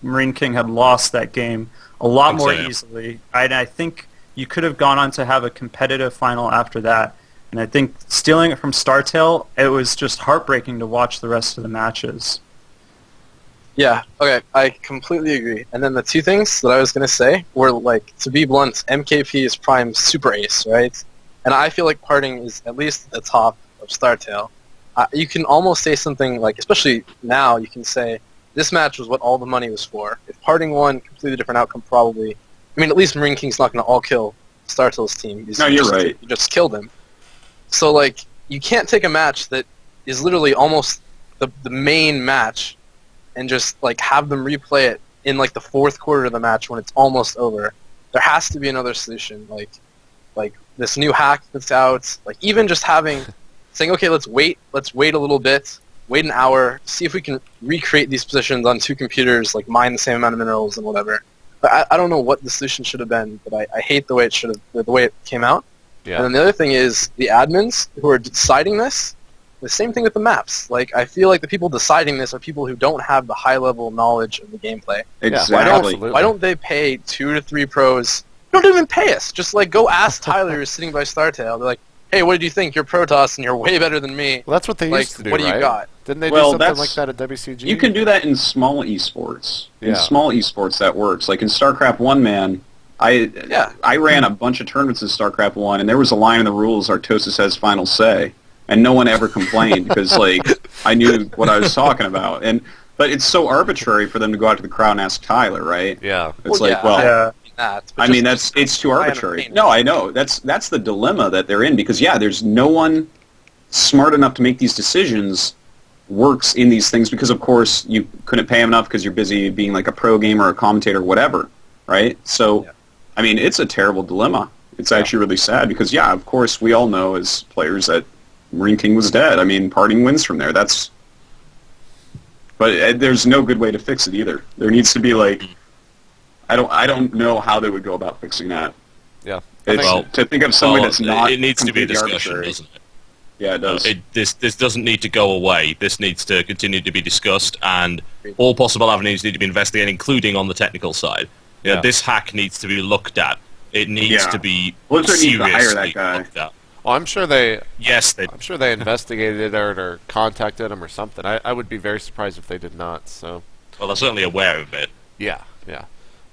B: Marine King had lost that game a lot more easily. And I think you could have gone on to have a competitive final after that. And I think stealing it from StarTale, it was just heartbreaking to watch the rest of the matches.
G: Yeah, okay, I completely agree. And then the two things that I was going to say were, to be blunt, MKP is Prime super ace, right? And I feel like Parting is at least at the top of StarTale. You can almost say something especially now, you can say, this match was what all the money was for. If Parting won, completely different outcome probably. I mean, at least Marine King's not going to all-kill StarTale's team.
F: No, you're right.
G: You just killed him. So, you can't take a match that is literally almost the main match and just have them replay it in the fourth quarter of the match when it's almost over. There has to be another solution, like this new hack that's out. Even just saying, okay, let's wait a little bit, wait an hour, see if we can recreate these positions on two computers, mine the same amount of minerals and whatever. But I don't know what the solution should have been, but I hate the way it came out. Yeah. And then the other thing is the admins who are deciding this. The same thing with the maps. I feel like the people deciding this are people who don't have the high-level knowledge of the gameplay.
F: Exactly.
G: Why don't they pay 2 to 3 pros? Don't even pay us. Just, go ask Tyler who's sitting by StarTale. They're like, hey, what did you think? You're Protoss and you're way better than me.
E: Well, that's what they used to do,
G: what do you got?
E: Didn't they do something like that at WCG?
F: You can do that in small esports. In small esports, that works. In StarCraft 1, man, I ran a bunch of tournaments in StarCraft 1, and there was a line in the rules, Artosis has final say. And no one ever complained because, I knew what I was talking about. But it's so arbitrary for them to go out to the crowd and ask Tyler, right?
E: Yeah.
F: It's it's too arbitrary. No, I know. That's the dilemma that they're in because, there's no one smart enough to make these decisions works in these things because, of course, you couldn't pay him enough because you're busy being a pro gamer or a commentator or whatever, right? So, it's a terrible dilemma. It's actually really sad because, of course, we all know as players that Marine King was dead. I mean, Parting wins from there. But there's no good way to fix it either. There needs to be I don't know how they would go about fixing that.
E: Yeah.
F: To think of somebody that's not.
D: It needs to be a discussion,
F: arbitrary.
D: Doesn't it?
F: Yeah, it does.
D: This doesn't need to go away. This needs to continue to be discussed, and all possible avenues need to be investigated, including on the technical side. This hack needs to be looked at. It needs to be seriously looked at.
E: Oh, I'm sure they investigated it or contacted him or something. I would be very surprised if they did not. So.
D: Well, they're certainly aware of it.
E: Yeah.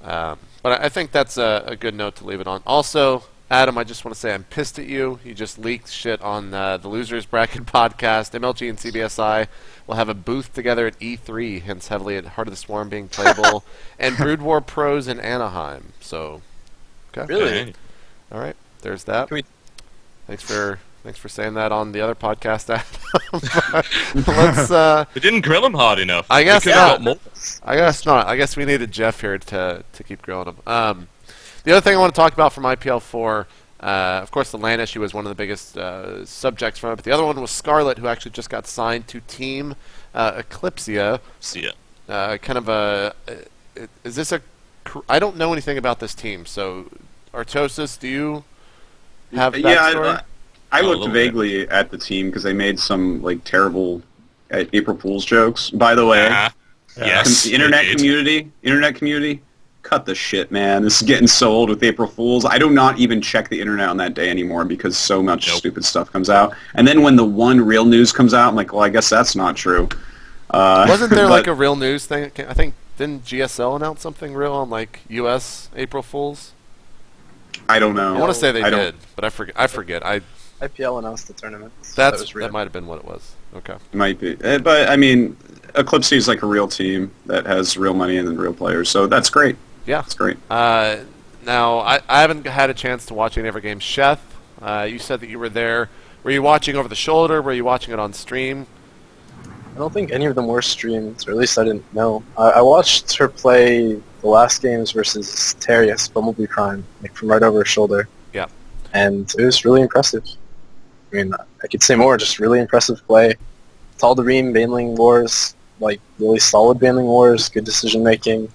E: But I think that's a good note to leave it on. Also, Adam, I just want to say I'm pissed at you. You just leaked shit on the Losers Bracket podcast. MLG and CBSi will have a booth together at E3, hence heavily at Heart of the Swarm being playable, and Brood War Pros in Anaheim. So, okay.
G: Really?
E: All right, there's that. Thanks for saying that on the other podcast, Adam. Let's.
D: We didn't grill him hard enough.
E: I guess
D: We could've
E: not.
D: got more.
E: I guess not. I guess we needed Jeff here to keep grilling him. The other thing I want to talk about from IPL4, of course, the LAN issue was one of the biggest subjects from it, but the other one was Scarlett, who actually just got signed to Team Eclipsia.
D: See ya.
E: Kind of a... Is this a... I don't know anything about this team, so Artosis, do you have that story?
F: I looked vaguely at the team because they made some like terrible April Fool's jokes. By the way,
D: yes,
F: internet community, cut the shit, man. This is getting so old with April Fools. I do not even check the internet on that day anymore because so much stupid stuff comes out. And then when the one real news comes out, I'm like, well, I guess that's not true.
E: Wasn't there like a real news thing? I think didn't GSL announce something real on like U.S. April Fools?
F: I don't know.
E: I want to say they did, but I forget.
G: IPL announced the tournament. So
E: that might have been what it was. Okay.
F: Might be. But, I mean, Eclipse is like a real team that has real money and real players, so that's great.
E: Yeah.
F: That's great.
E: Now, I haven't had a chance to watch any of our games. Sheth, you said that you were there. Were you watching over the shoulder? Were you watching it on stream?
G: I don't think any of them were streamed, or at least I didn't know. I watched her play the last games versus Terius, Bumblebee Prime, like from right over her shoulder.
E: Yeah.
G: And it was really impressive. I mean, I could say more, just really impressive play. Tal'Darim, Baneling Wars, like really solid Baneling Wars, good decision making.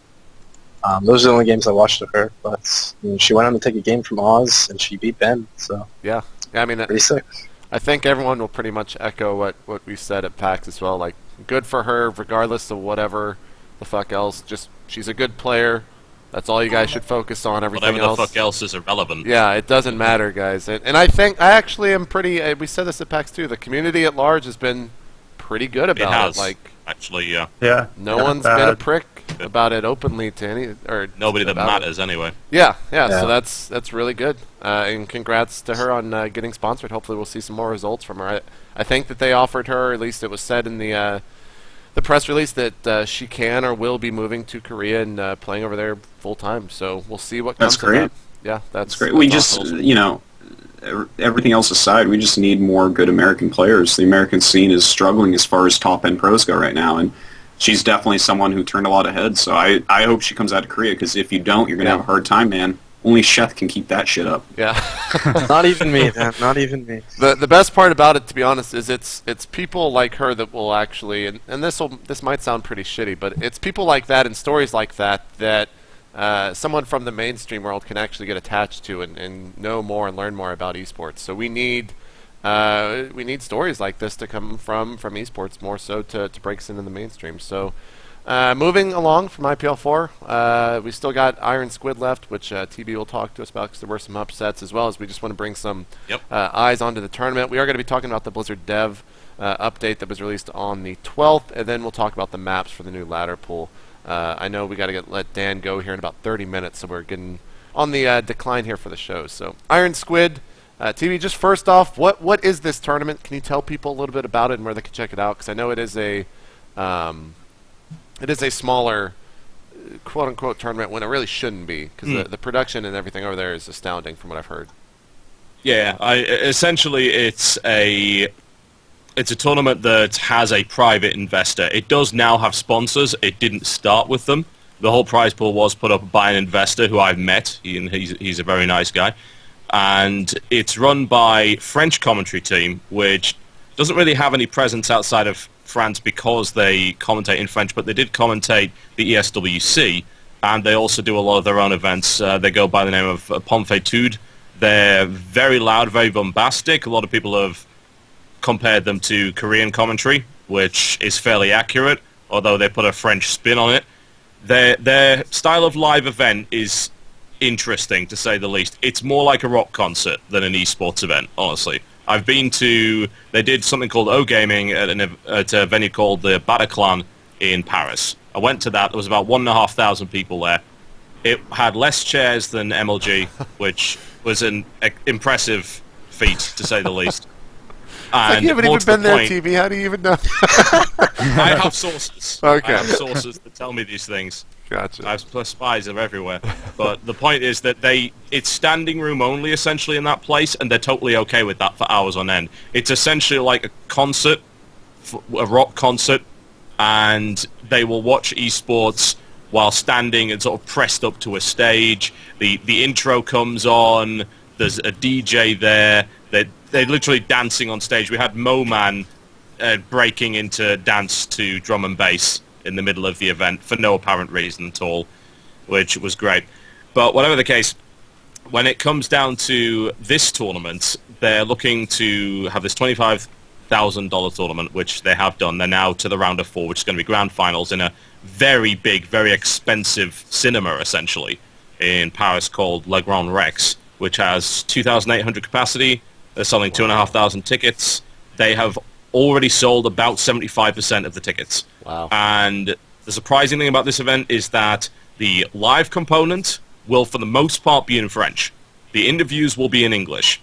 G: Those are the only games I watched of her, but she went on to take a game from Oz, and she beat Ben, so...
E: Yeah, I mean...
G: Pretty sick.
E: I think everyone will pretty much echo what we said at PAX as well. Like, good for her, regardless of whatever the fuck else. Just, she's a good player. That's all you guys should focus on. Everything
D: Whatever
E: else...
D: the fuck else is irrelevant.
E: Yeah, it doesn't matter, guys. And I think, I actually am pretty... we said this at PAX too. The community at large has been pretty good about it. Like,
D: actually, yeah.
B: Yeah.
E: No one's been a prick about it openly to any... or
D: nobody that matters, anyway.
E: Yeah, so that's really good. And congrats to her on getting sponsored. Hopefully we'll see some more results from her. I think that they offered her, at least it was said in the press release, that she can or will be moving to Korea and playing over there full time. So we'll see what comes of that. Yeah, that's
F: great. We just, awesome. Everything else aside, we just need more good American players. The American scene is struggling as far as top-end pros go right now, and she's definitely someone who turned a lot of heads. So I hope she comes out of Korea, because if you don't, you're going to have a hard time, man. Only Sheth can keep that shit up.
E: Yeah.
G: Not even me, man. Not even me.
E: The best part about it, to be honest, is it's people like her that will actually, and this might sound pretty shitty, but it's people like that and stories like that someone from the mainstream world can actually get attached to and know more and learn more about esports. So we need stories like this to come from esports more so to break us into the mainstream. So moving along from IPL4, we still got Iron Squid left, which TB will talk to us about because there were some upsets, as well as we just want to bring some eyes onto the tournament. We are going to be talking about the Blizzard Dev update that was released on the 12th, and then we'll talk about the maps for the new ladder pool. I know we got to let Dan go here in about 30 minutes, so we're getting on the decline here for the show. So Iron Squid, TV, just first off, what is this tournament? Can you tell people a little bit about it and where they can check it out? Because I know it is a smaller quote-unquote tournament when it really shouldn't be, because the production and everything over there is astounding from what I've heard.
D: Yeah, essentially it's a tournament that has a private investor. It does now have sponsors. It didn't start with them. The whole prize pool was put up by an investor who I've met. He's a very nice guy. And it's run by French commentary team, which doesn't really have any presence outside of France because they commentate in French, but they did commentate the ESWC, and they also do a lot of their own events. They go by the name of Pomfetude. They're very loud, very bombastic. A lot of people have compared them to Korean commentary, which is fairly accurate, although they put a French spin on it. Their style of live event is interesting, to say the least. It's more like a rock concert than an esports event, honestly. I've been to... They did something called O-Gaming at a venue called the Bataclan in Paris. I went to that. There was about 1,500 people there. It had less chairs than MLG, which was an impressive feat, to say the least.
E: Like you haven't even been there, TV. How do you even know?
D: I have sources.
E: Okay.
D: I have sources that tell me these things.
E: Gotcha.
D: I have spies are everywhere. But the point is that it's standing room only, essentially, in that place, and they're totally okay with that for hours on end. It's essentially like a concert, a rock concert, and they will watch esports while standing and sort of pressed up to a stage. The intro comes on. There's a DJ there. They're literally dancing on stage. We had Moman breaking into dance to drum and bass in the middle of the event for no apparent reason at all, which was great. But whatever the case, when it comes down to this tournament, they're looking to have this $25,000 tournament, which they have done. They're now to the round of 4, which is going to be grand finals in a very big, very expensive cinema, essentially, in Paris called Le Grand Rex, which has 2,800 capacity. They're selling 2,500 tickets. They have already sold about 75% of the tickets.
E: Wow.
D: And the surprising thing about this event is that the live component will, for the most part, be in French. The interviews will be in English.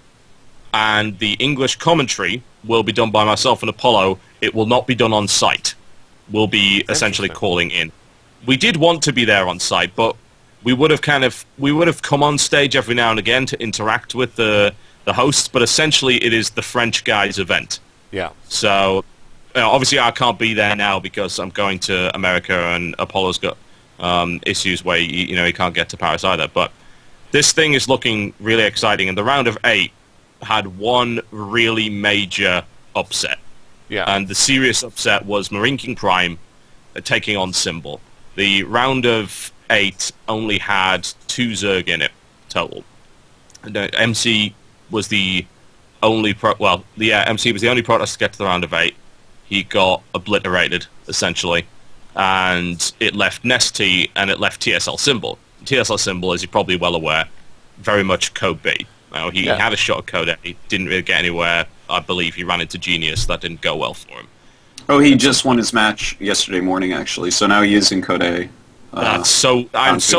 D: And the English commentary will be done by myself and Apollo. It will not be done on site. We'll be essentially calling in. We did want to be there on site, but we would have come on stage every now and again to interact with the hosts, but essentially it is the French guys' event.
E: Yeah.
D: So, obviously I can't be there now because I'm going to America and Apollo's got issues where he can't get to Paris either. But this thing is looking really exciting, and the round of 8 had one really major upset.
E: Yeah.
D: And the serious upset was Marine King Prime taking on Symbol. The round of 8 only had 2 Zerg in it total. MC was the only MC was the only Protoss to get to the round of 8. He got obliterated, essentially. And it left Nesty and it left TSL Symbol. TSL Symbol, as you're probably well aware, very much Code B. Now, he had a shot at Code A, didn't really get anywhere. I believe he ran into Genius. That didn't go well for him.
F: Oh, he just won his match yesterday morning, actually. So now he is in Code A.
D: I'm so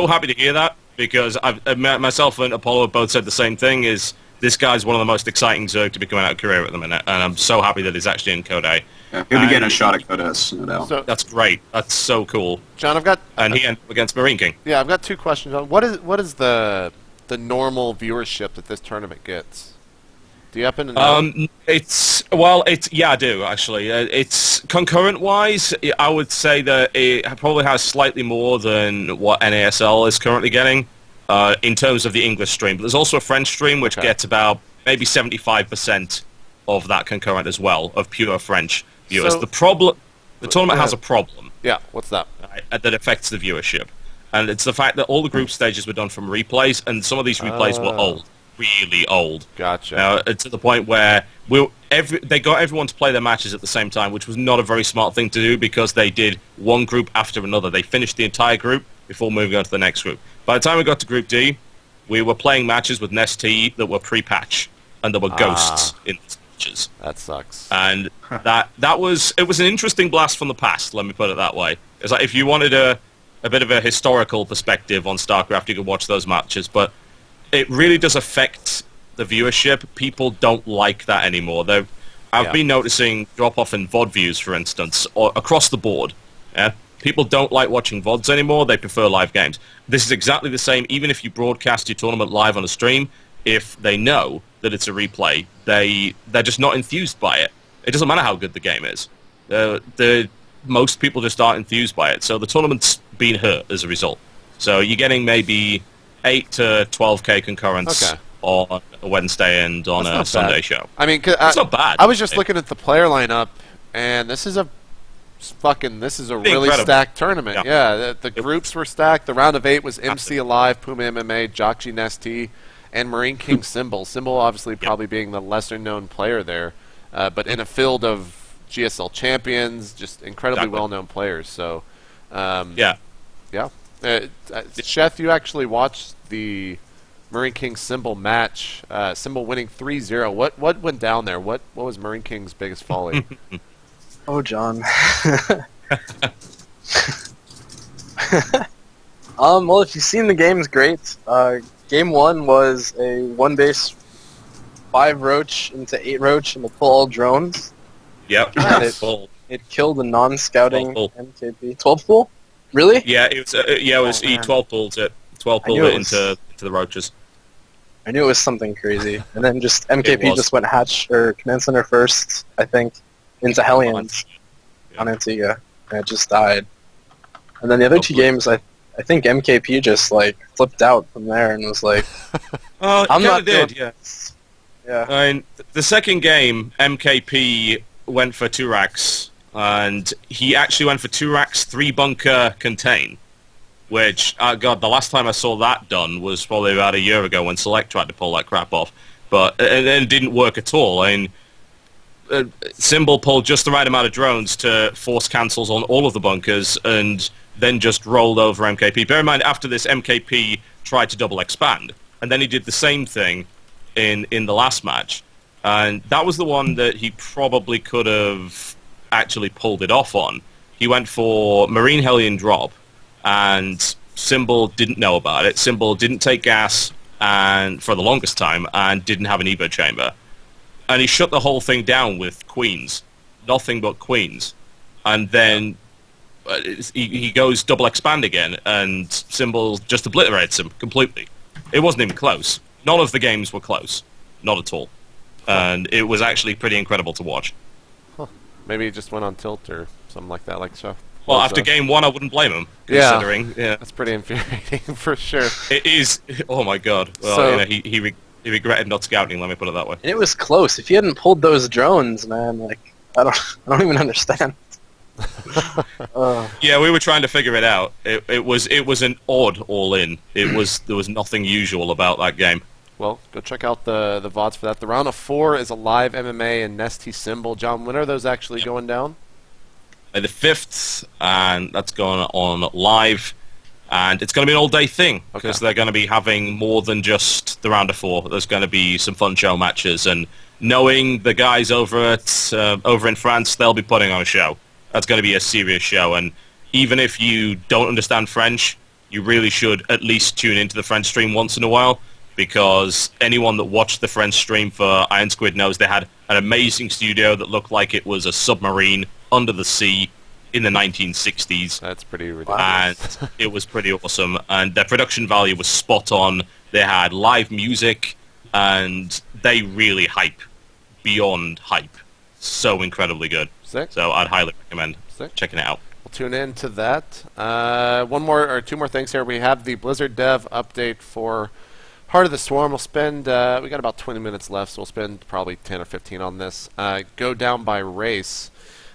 D: happy to hear that, because myself and Apollo have both said the same thing, is this guy's one of the most exciting Zerg to be coming out of Korea at the minute, and I'm so happy that he's actually in Code A.
F: Yeah, he'll be getting a shot at Code S, no doubt.
E: So,
D: that's great. That's so cool.
E: John, I've got...
D: And he ended up against Marine King.
E: Yeah, I've got 2 questions. What is the normal viewership that this tournament gets? Do you happen to know?
D: I do, actually. It's concurrent-wise, I would say that it probably has slightly more than what NASL is currently getting in terms of the English stream. But there's also a French stream which gets about maybe 75% of that concurrent as well, of pure French viewers.
E: So,
D: the tournament has a problem.
E: Yeah, what's that?
D: That affects the viewership. And it's the fact that all the group stages were done from replays, and some of these replays were old. Really old.
E: Gotcha.
D: To the point where they got everyone to play their matches at the same time, which was not a very smart thing to do, because they did one group after another. They finished the entire group before moving on to the next group. By the time we got to Group D, we were playing matches with Nesty that were pre-patch, and there were ghosts in the matches.
E: That sucks.
D: And it was an interesting blast from the past, let me put it that way. It's like if you wanted a bit of a historical perspective on StarCraft, you could watch those matches, but it really does affect the viewership. People don't like that anymore. I've been noticing drop-off in VOD views, for instance, or across the board. Yeah? People don't like watching VODs anymore. They prefer live games. This is exactly the same. Even if you broadcast your tournament live on a stream, if they know that it's a replay, they're just not enthused by it. It doesn't matter how good the game is. Most people just aren't enthused by it. So the tournament's been hurt as a result. So you're getting maybe 8 to 12k concurrence on a Wednesday and on a Sunday show.
E: I mean,
D: it's not bad.
E: I was just looking at the player lineup, and this is a really stacked tournament. Yeah, the groups were stacked. The round of 8 was MC Alive, Puma MMA, Jockey Nesty, and Marine King Symbol. Symbol obviously probably being the lesser known player there, but in a field of GSL champions, just incredibly well known players. So, Sheth, you actually watched the Marine Kings Symbol match, Symbol winning 3-0. What went down there? What was Marine King's biggest folly?
G: Oh, John. Well, if you've seen the games, great. Game 1 was a 1-base 5 roach into 8 roach and to pull all drones.
D: Yep.
G: And it killed a non-scouting
D: 12
G: MKP. 12 pull? Really?
D: Yeah, it was he 12 pulled it. 12 pulled it into the roaches.
G: I knew it was something crazy. And then just MKP
D: was.
G: just went hatch or command center first, I think, into Hellions on Antigua, and it just died. And then the other two games, I think MKP just like flipped out from there and was like,
D: Oh,
G: I'm not
D: did,
G: doing
D: yeah.
G: this. Yeah.
D: I mean, the second game, MKP went for 2 racks, and he actually went for 2 racks, 3 bunker contain, which, God, the last time I saw that done was probably about a year ago when Select tried to pull that crap off, but and it didn't work at all. I mean, Symbol pulled just the right amount of drones to force cancels on all of the bunkers, and then just rolled over MKP. Bear in mind, after this, MKP tried to double expand, and then he did the same thing in the last match, and that was the one that he probably could have actually pulled it off on. He went for Marine Hellion drop, and Symbol didn't know about it. Symbol didn't take gas and for the longest time, and didn't have an Evo chamber. And he shut the whole thing down with queens. Nothing but queens. And then he goes double expand again, and Symbol just obliterates him completely. It wasn't even close. None of the games were close. Not at all. And it was actually pretty incredible to watch.
E: Huh. Maybe he just went on tilt or something like that, like so.
D: Well, after game 1, I wouldn't blame him, considering... Yeah,
E: that's pretty infuriating, for sure.
D: It is... Oh, my God. Well,
E: So,
D: he regretted not scouting, let me put it that way.
G: And it was close. If he hadn't pulled those drones, man, like, I don't even understand.
D: Yeah, we were trying to figure it out. It was an odd all-in. There was nothing usual about that game.
E: Well, go check out the VODs for that. The round of 4 is a live MMA and Nesty Symbol. John, when are those actually going down?
D: The 5th, and that's going on live, and it's going to be an all-day thing, because they're going to be having more than just the round of 4. There's going to be some fun show matches, and knowing the guys over in France, they'll be putting on a show. That's going to be a serious show, and even if you don't understand French, you really should at least tune into the French stream once in a while, because anyone that watched the French stream for Iron Squid knows they had an amazing studio that looked like it was a submarine under the sea in the 1960s.
E: That's pretty ridiculous.
D: And it was pretty awesome, and their production value was spot on. They had live music, and they really hype beyond hype. So incredibly good.
E: Sick.
D: So I'd highly recommend checking it out.
E: We'll tune in to that. 2 more things here. We have the Blizzard Dev update for Heart of the Swarm. We'll spend, we got about 20 minutes left, so we'll spend probably 10 or 15 on this. Go down by race.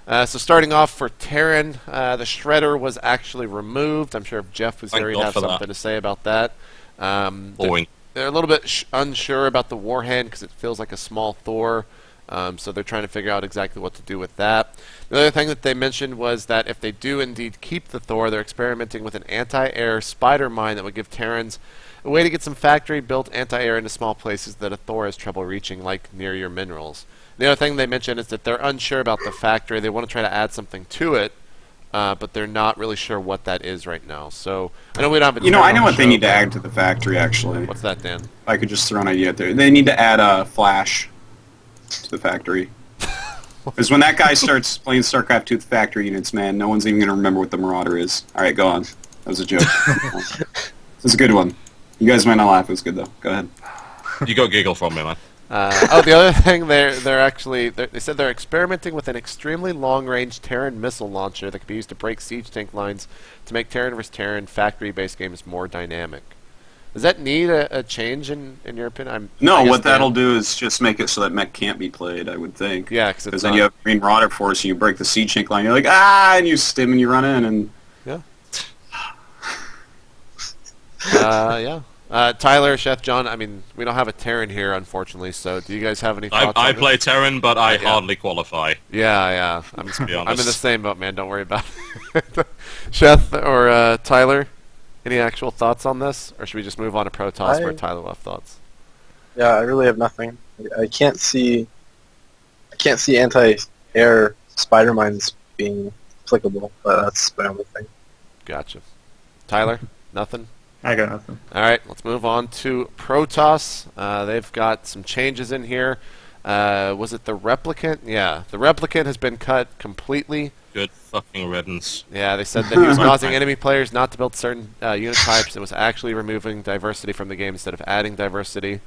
E: So starting off for Terran, the Shredder was actually removed. I'm sure if Jeff was here, he'd have something to say about that. They're a little bit unsure about the Warhand because it feels like a small Thor. So they're trying to figure out exactly what to do with that. The other thing that they mentioned was that if they do indeed keep the Thor, they're experimenting with an anti-air spider mine that would give Terrans a way to get some factory-built anti-air into small places that a Thor has trouble reaching, like near your minerals. The other thing they mentioned is that they're unsure about the factory. They want to try to add something to it, but they're not really sure what that is right now. So I know we don't have a
F: I know what they need to add to the factory, actually.
E: What's that, Dan?
F: I could just throw an idea out there. They need to add a flash to the factory. Because when that guy starts playing StarCraft 2 with factory units, man, no one's even going to remember what the Marauder is. Alright, go on. That was a joke. This is a good one. You guys might not laugh, it was good though. Go ahead.
D: You got giggle from me, man.
E: The other thing, they said they're experimenting with an extremely long-range Terran missile launcher that can be used to break siege tank lines to make Terran vs. Terran factory-based games more dynamic. Does that need a change in your opinion?
F: No, what that'll do is just make it so that mech can't be played, I would think.
E: Yeah,
F: because then you have Green Marauder Force and you break the siege tank line, you're like, and you stim and you run in and...
E: Yeah. Yeah. Tyler, Chef John, I mean, we don't have a Terran here, unfortunately, so do you guys have any thoughts on
D: I play Terran, but I hardly qualify.
E: Yeah. I'm
D: be honest.
E: I'm in the same boat, man. Don't worry about it. Chef or Tyler? Any actual thoughts on this, or should we just move on to Protoss where Tyler left thoughts?
G: Yeah, I really have nothing. I can't see anti-air spider mines being applicable, but that's my only thing.
E: Gotcha. Tyler, nothing?
B: I got nothing.
E: All right, let's move on to Protoss. They've got some changes in here. Was it the Replicant? Yeah, the Replicant has been cut completely.
D: Good fucking riddance.
E: Yeah, they said that he was causing enemy players not to build certain unit types. It was actually removing diversity from the game instead of adding diversity.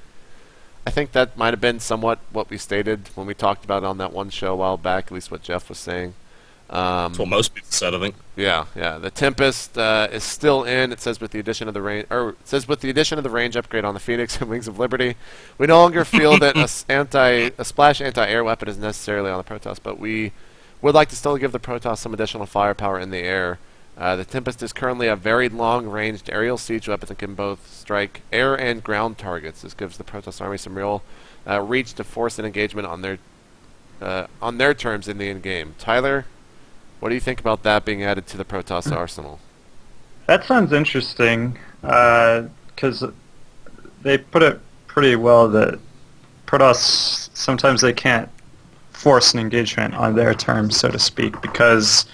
E: I think that might have been somewhat what we stated when we talked about it on that one show a while back, at least what Jeff was saying.
D: That's what most people said, I think.
E: Yeah. The Tempest is still in. It says with the addition of the range, upgrade on the Phoenix and Wings of Liberty, we no longer feel that a splash anti-air weapon is necessarily on the Protoss, but we would like to still give the Protoss some additional firepower in the air. The Tempest is currently a very long-ranged aerial siege weapon that can both strike air and ground targets. This gives the Protoss army some real reach to force an engagement on their terms in the in-game. Tyler, what do you think about that being added to the Protoss arsenal?
B: That sounds interesting, because they put it pretty well that Protoss, sometimes they can't force an engagement on their terms, so to speak, because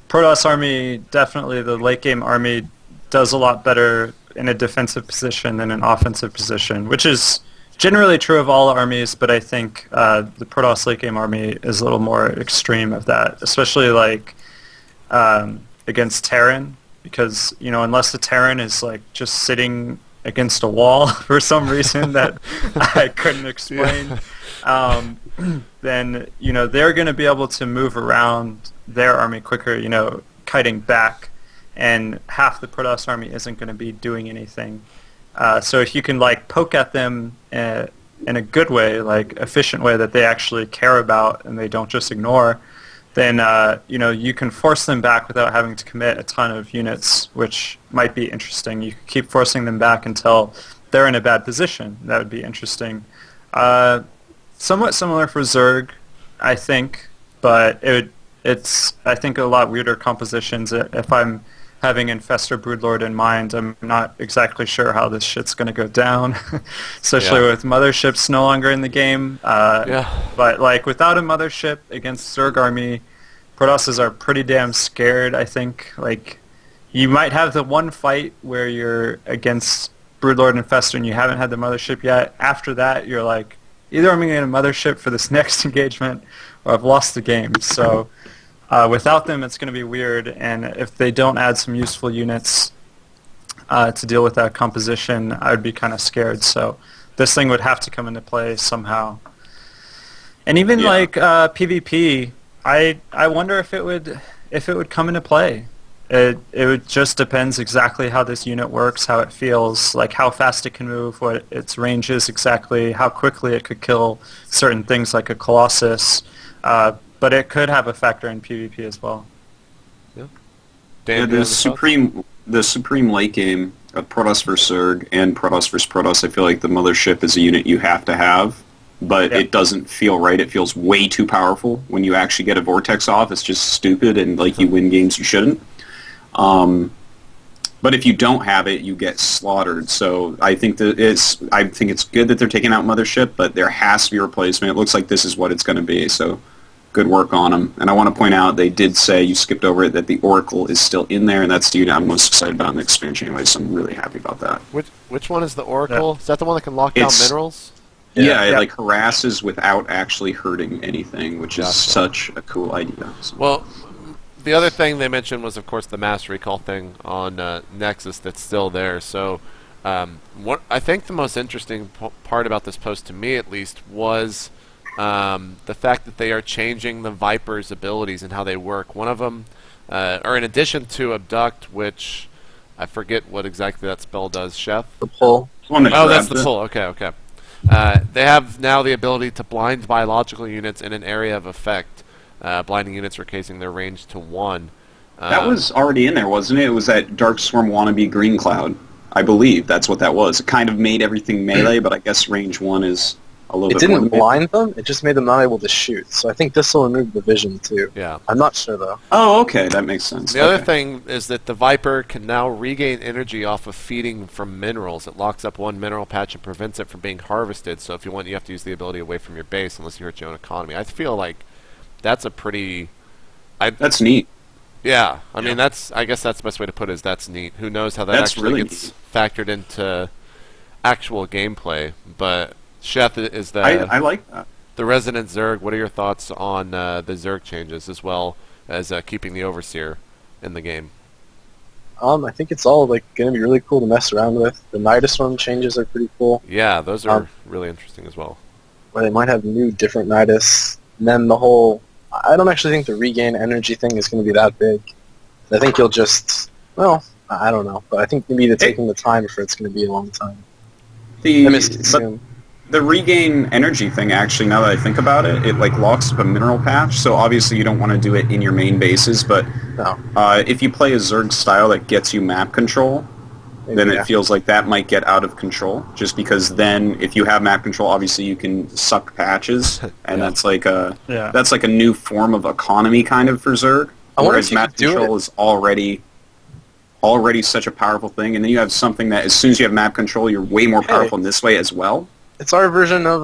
B: Protoss army, definitely the late game army, does a lot better in a defensive position than an offensive position, which is generally true of all armies, but I think the Protoss late game army is a little more extreme of that, especially like against Terran, because unless the Terran is like just sitting against a wall for some reason that I couldn't explain, then they're going to be able to move around their army quicker, kiting back, and half the Protoss army isn't going to be doing anything. So if you can poke at them in a good way, efficient way that they actually care about and they don't just ignore, then you can force them back without having to commit a ton of units, which might be interesting. You can keep forcing them back until they're in a bad position. That would be interesting. Somewhat similar for Zerg, I think, but it's I think a lot weirder compositions. If I'm having Infestor Broodlord in mind, I'm not exactly sure how this shit's going to go down, especially with motherships no longer in the game. But without a mothership against Zerg army, Protosses are pretty damn scared, I think. You might have the one fight where you're against Broodlord and Infestor and you haven't had the mothership yet. After that, you're like, either I'm going to get a mothership for this next engagement or I've lost the game. So without them, it's going to be weird, and if they don't add some useful units to deal with that composition, I would be kind of scared. So this thing would have to come into play somehow. And even PvP, I wonder if it would come into play. It would just depends exactly how this unit works, how it feels, how fast it can move, what its range is exactly, how quickly it could kill certain things like a Colossus. But it could have a factor in PvP as well.
E: Yeah.
F: The Supreme late game of Protoss vs. Zerg and Protoss vs. Protoss, I feel like the mothership is a unit you have to have, but it doesn't feel right. It feels way too powerful. When you actually get a Vortex off, it's just stupid, and you win games you shouldn't. But if you don't have it, you get slaughtered. So I think it's good that they're taking out mothership, but there has to be a replacement. It looks like this is what it's going to be. So good work on them. And I want to point out, they did say, you skipped over it, that the Oracle is still in there, and that's the unit I'm most excited about in the expansion anyway, so I'm really happy about that.
E: Which one is the Oracle? Is that the one that can lock down minerals?
F: Yeah, it harasses without actually hurting anything, which is such a cool idea. So.
E: Well, the other thing they mentioned was, of course, the mass recall thing on Nexus that's still there. So what I think the most interesting part about this post, to me at least, was the fact that they are changing the Viper's abilities and how they work. One of them, or in addition to Abduct, which I forget what exactly that spell does, Sheth?
G: The pull.
E: Oh, that's the pull. Okay. They have now the ability to blind biological units in an area of effect, blinding units or casing their range to 1.
F: That was already in there, wasn't it? It was that Dark Swarm wannabe Green Cloud. I believe that's what that was. It kind of made everything melee, but I guess range 1 is a little
G: It
F: bit
G: didn't
F: more.
G: blind them, it just made them not able to shoot. So I think this will remove the vision too.
E: Yeah.
G: I'm not sure though.
F: Oh, okay, that makes sense.
E: The other
F: Okay.
E: thing is that the Viper can now regain energy off of feeding from minerals. It locks up one mineral patch and prevents it from being harvested. So if you want, you have to use the ability away from your base unless you hurt your own economy. I feel like that's a pretty...
F: That's neat.
E: Yeah, I mean, I guess that's the best way to put it, is that's neat. Who knows how that
F: That's
E: actually
F: really
E: gets factored into actual gameplay. But Sheth is
F: I like that.
E: the resident Zerg. What are your thoughts on the Zerg changes, as well as keeping the Overseer in the game?
G: I think it's all like going to be really cool to mess around with. The Nidus one changes are pretty cool.
E: Yeah, those are really interesting as well.
G: Where they might have new, different Nidus. And then the whole... I don't actually think the regain energy thing is going to be that big. I think you'll just... Well, I don't know. But I think maybe they're taking the time for it's going to be a long time. I missed it
F: But
G: soon.
F: the regain energy thing, actually, now that I think about it, it like locks up a mineral patch. So obviously you don't want to do it in your main bases, but
G: No.
F: if you play a Zerg style that gets you map control, then
G: Yeah.
F: it feels like that might get out of control. Just because then, if you have map control, obviously you can suck patches, and that's like a new form of economy kind of for Zerg.
G: I wonder
F: Whereas
G: if you
F: map
G: could do
F: control is already such a powerful thing, and then you have something that as soon as you have map control, you're way more powerful in this way as well.
G: It's our version of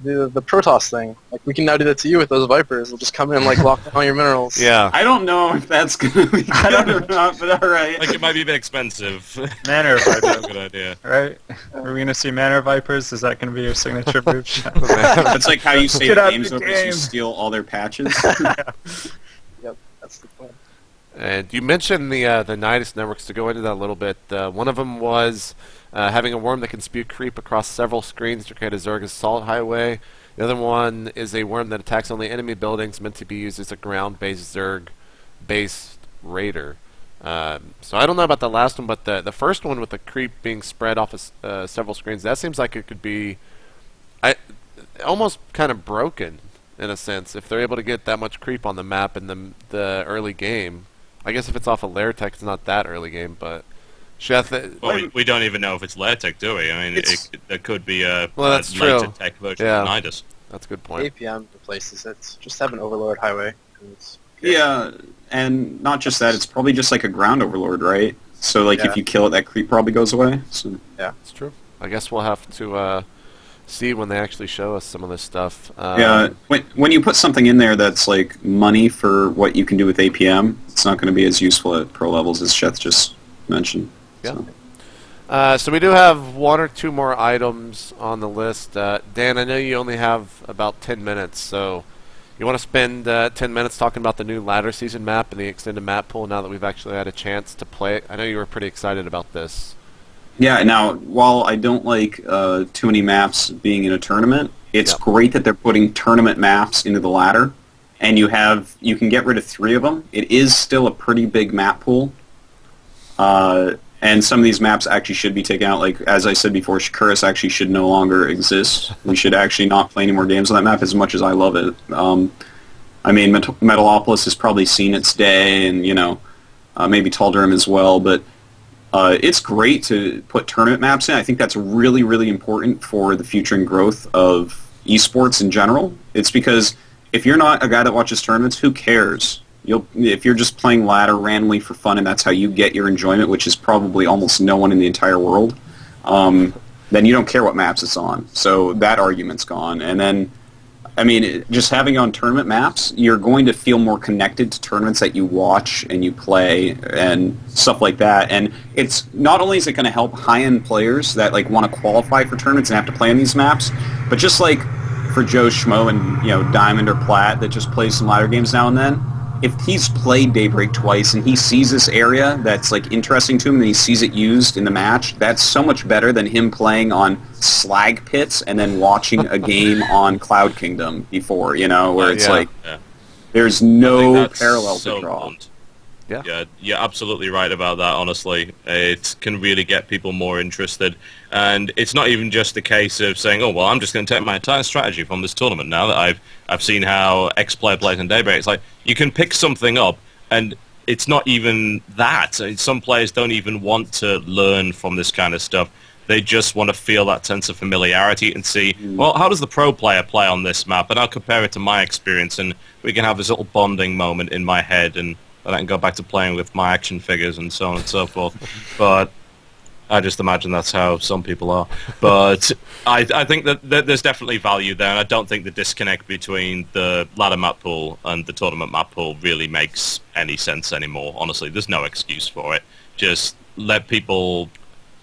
G: the Protoss thing. Like, we can now do that to you with those Vipers. We'll just come in and, like, lock down all your minerals.
E: Yeah.
F: I don't know if that's gonna be good or not, but alright.
D: Like, it might be a bit expensive.
B: Manor
D: That's a
B: Vipers,
D: good idea.
B: right? Are we going to see Manor Vipers? Is that going to be your signature move?
F: That's like how you say
B: Get out
F: games
B: the
F: over is you
B: game.
F: steal all their patches.
G: Yep, that's the plan.
E: And you mentioned the Nidus networks. To go into that a little bit, one of them was having a worm that can spew creep across several screens to create a Zerg assault highway. The other one is a worm that attacks only enemy buildings, meant to be used as a ground-based Zerg-based raider. So I don't know about the last one, but the first one with the creep being spread off of several screens, that seems like it could be almost kind of broken in a sense if they're able to get that much creep on the map in the early game. I guess if it's off of lair tech, it's not that early game, but Sheth,
D: Well, we don't even know if it's lair tech, do we? I mean, there could be a
E: that's
D: later
E: true.
D: tech version
E: Yeah.
D: of Nidus.
E: that's a good point.
G: APM replaces it. Just have an Overlord highway.
F: Yeah, and not just that, it's probably just like a ground overlord, right? So like
G: Yeah.
F: if you kill it, that creep probably goes away. So
E: It's true. I guess we'll have to see when they actually show us some of this stuff.
F: yeah, when you put something in there that's like money for what you can do with APM, it's not going to be as useful at pro levels as Sheth just mentioned.
E: Yeah.
F: So.
E: So we do have one or two more items on the list. Dan, I know you only have about 10 minutes, so you want to spend 10 minutes talking about the new ladder season map and the extended map pool now that we've actually had a chance to play it. I know you were pretty excited about this.
F: Yeah, now, while I don't like too many maps being in a tournament, it's
E: Yep.
F: great that they're putting tournament maps into the ladder, and you can get rid of 3 of them. It is still a pretty big map pool, and some of these maps actually should be taken out. Like, as I said before, Shakuris actually should no longer exist. We should actually not play any more games on that map as much as I love it. I mean, Metalopolis has probably seen its day, and, maybe Tal'Darim as well, but it's great to put tournament maps in. I think that's really, really important for the future and growth of esports in general. It's because if you're not a guy that watches tournaments, who cares? If you're just playing ladder randomly for fun and that's how you get your enjoyment, which is probably almost no one in the entire world, then you don't care what maps it's on. So that argument's gone. And then, I mean, just having it on tournament maps, you're going to feel more connected to tournaments that you watch and you play and stuff like that. And it's not only is it going to help high-end players that like want to qualify for tournaments and have to play on these maps, but just like for Joe Schmo and Diamond or Plat that just plays some ladder games now and then, if he's played Daybreak twice and he sees this area that's like interesting to him and he sees it used in the match, that's so much better than him playing on Slag Pits and then watching a game on Cloud Kingdom before, where it's there's
D: I think
F: no
D: that's
F: parallel
D: so
F: to draw.
D: blunt.
E: Yeah.
D: Yeah, you're absolutely right about that, honestly. It can really get people more interested. And it's not even just a case of saying, oh, well, I'm just going to take my entire strategy from this tournament now that I've seen how X player plays in Daybreak. It's like, you can pick something up, and it's not even that. Some players don't even want to learn from this kind of stuff. They just want to feel that sense of familiarity and see, well, how does the pro player play on this map? And I'll compare it to my experience, and we can have this little bonding moment in my head, and I can go back to playing with my action figures and so on and so forth. But I just imagine that's how some people are. But I think that there's definitely value there, and I don't think the disconnect between the ladder map pool and the tournament map pool really makes any sense anymore. Honestly, there's no excuse for it. Just let people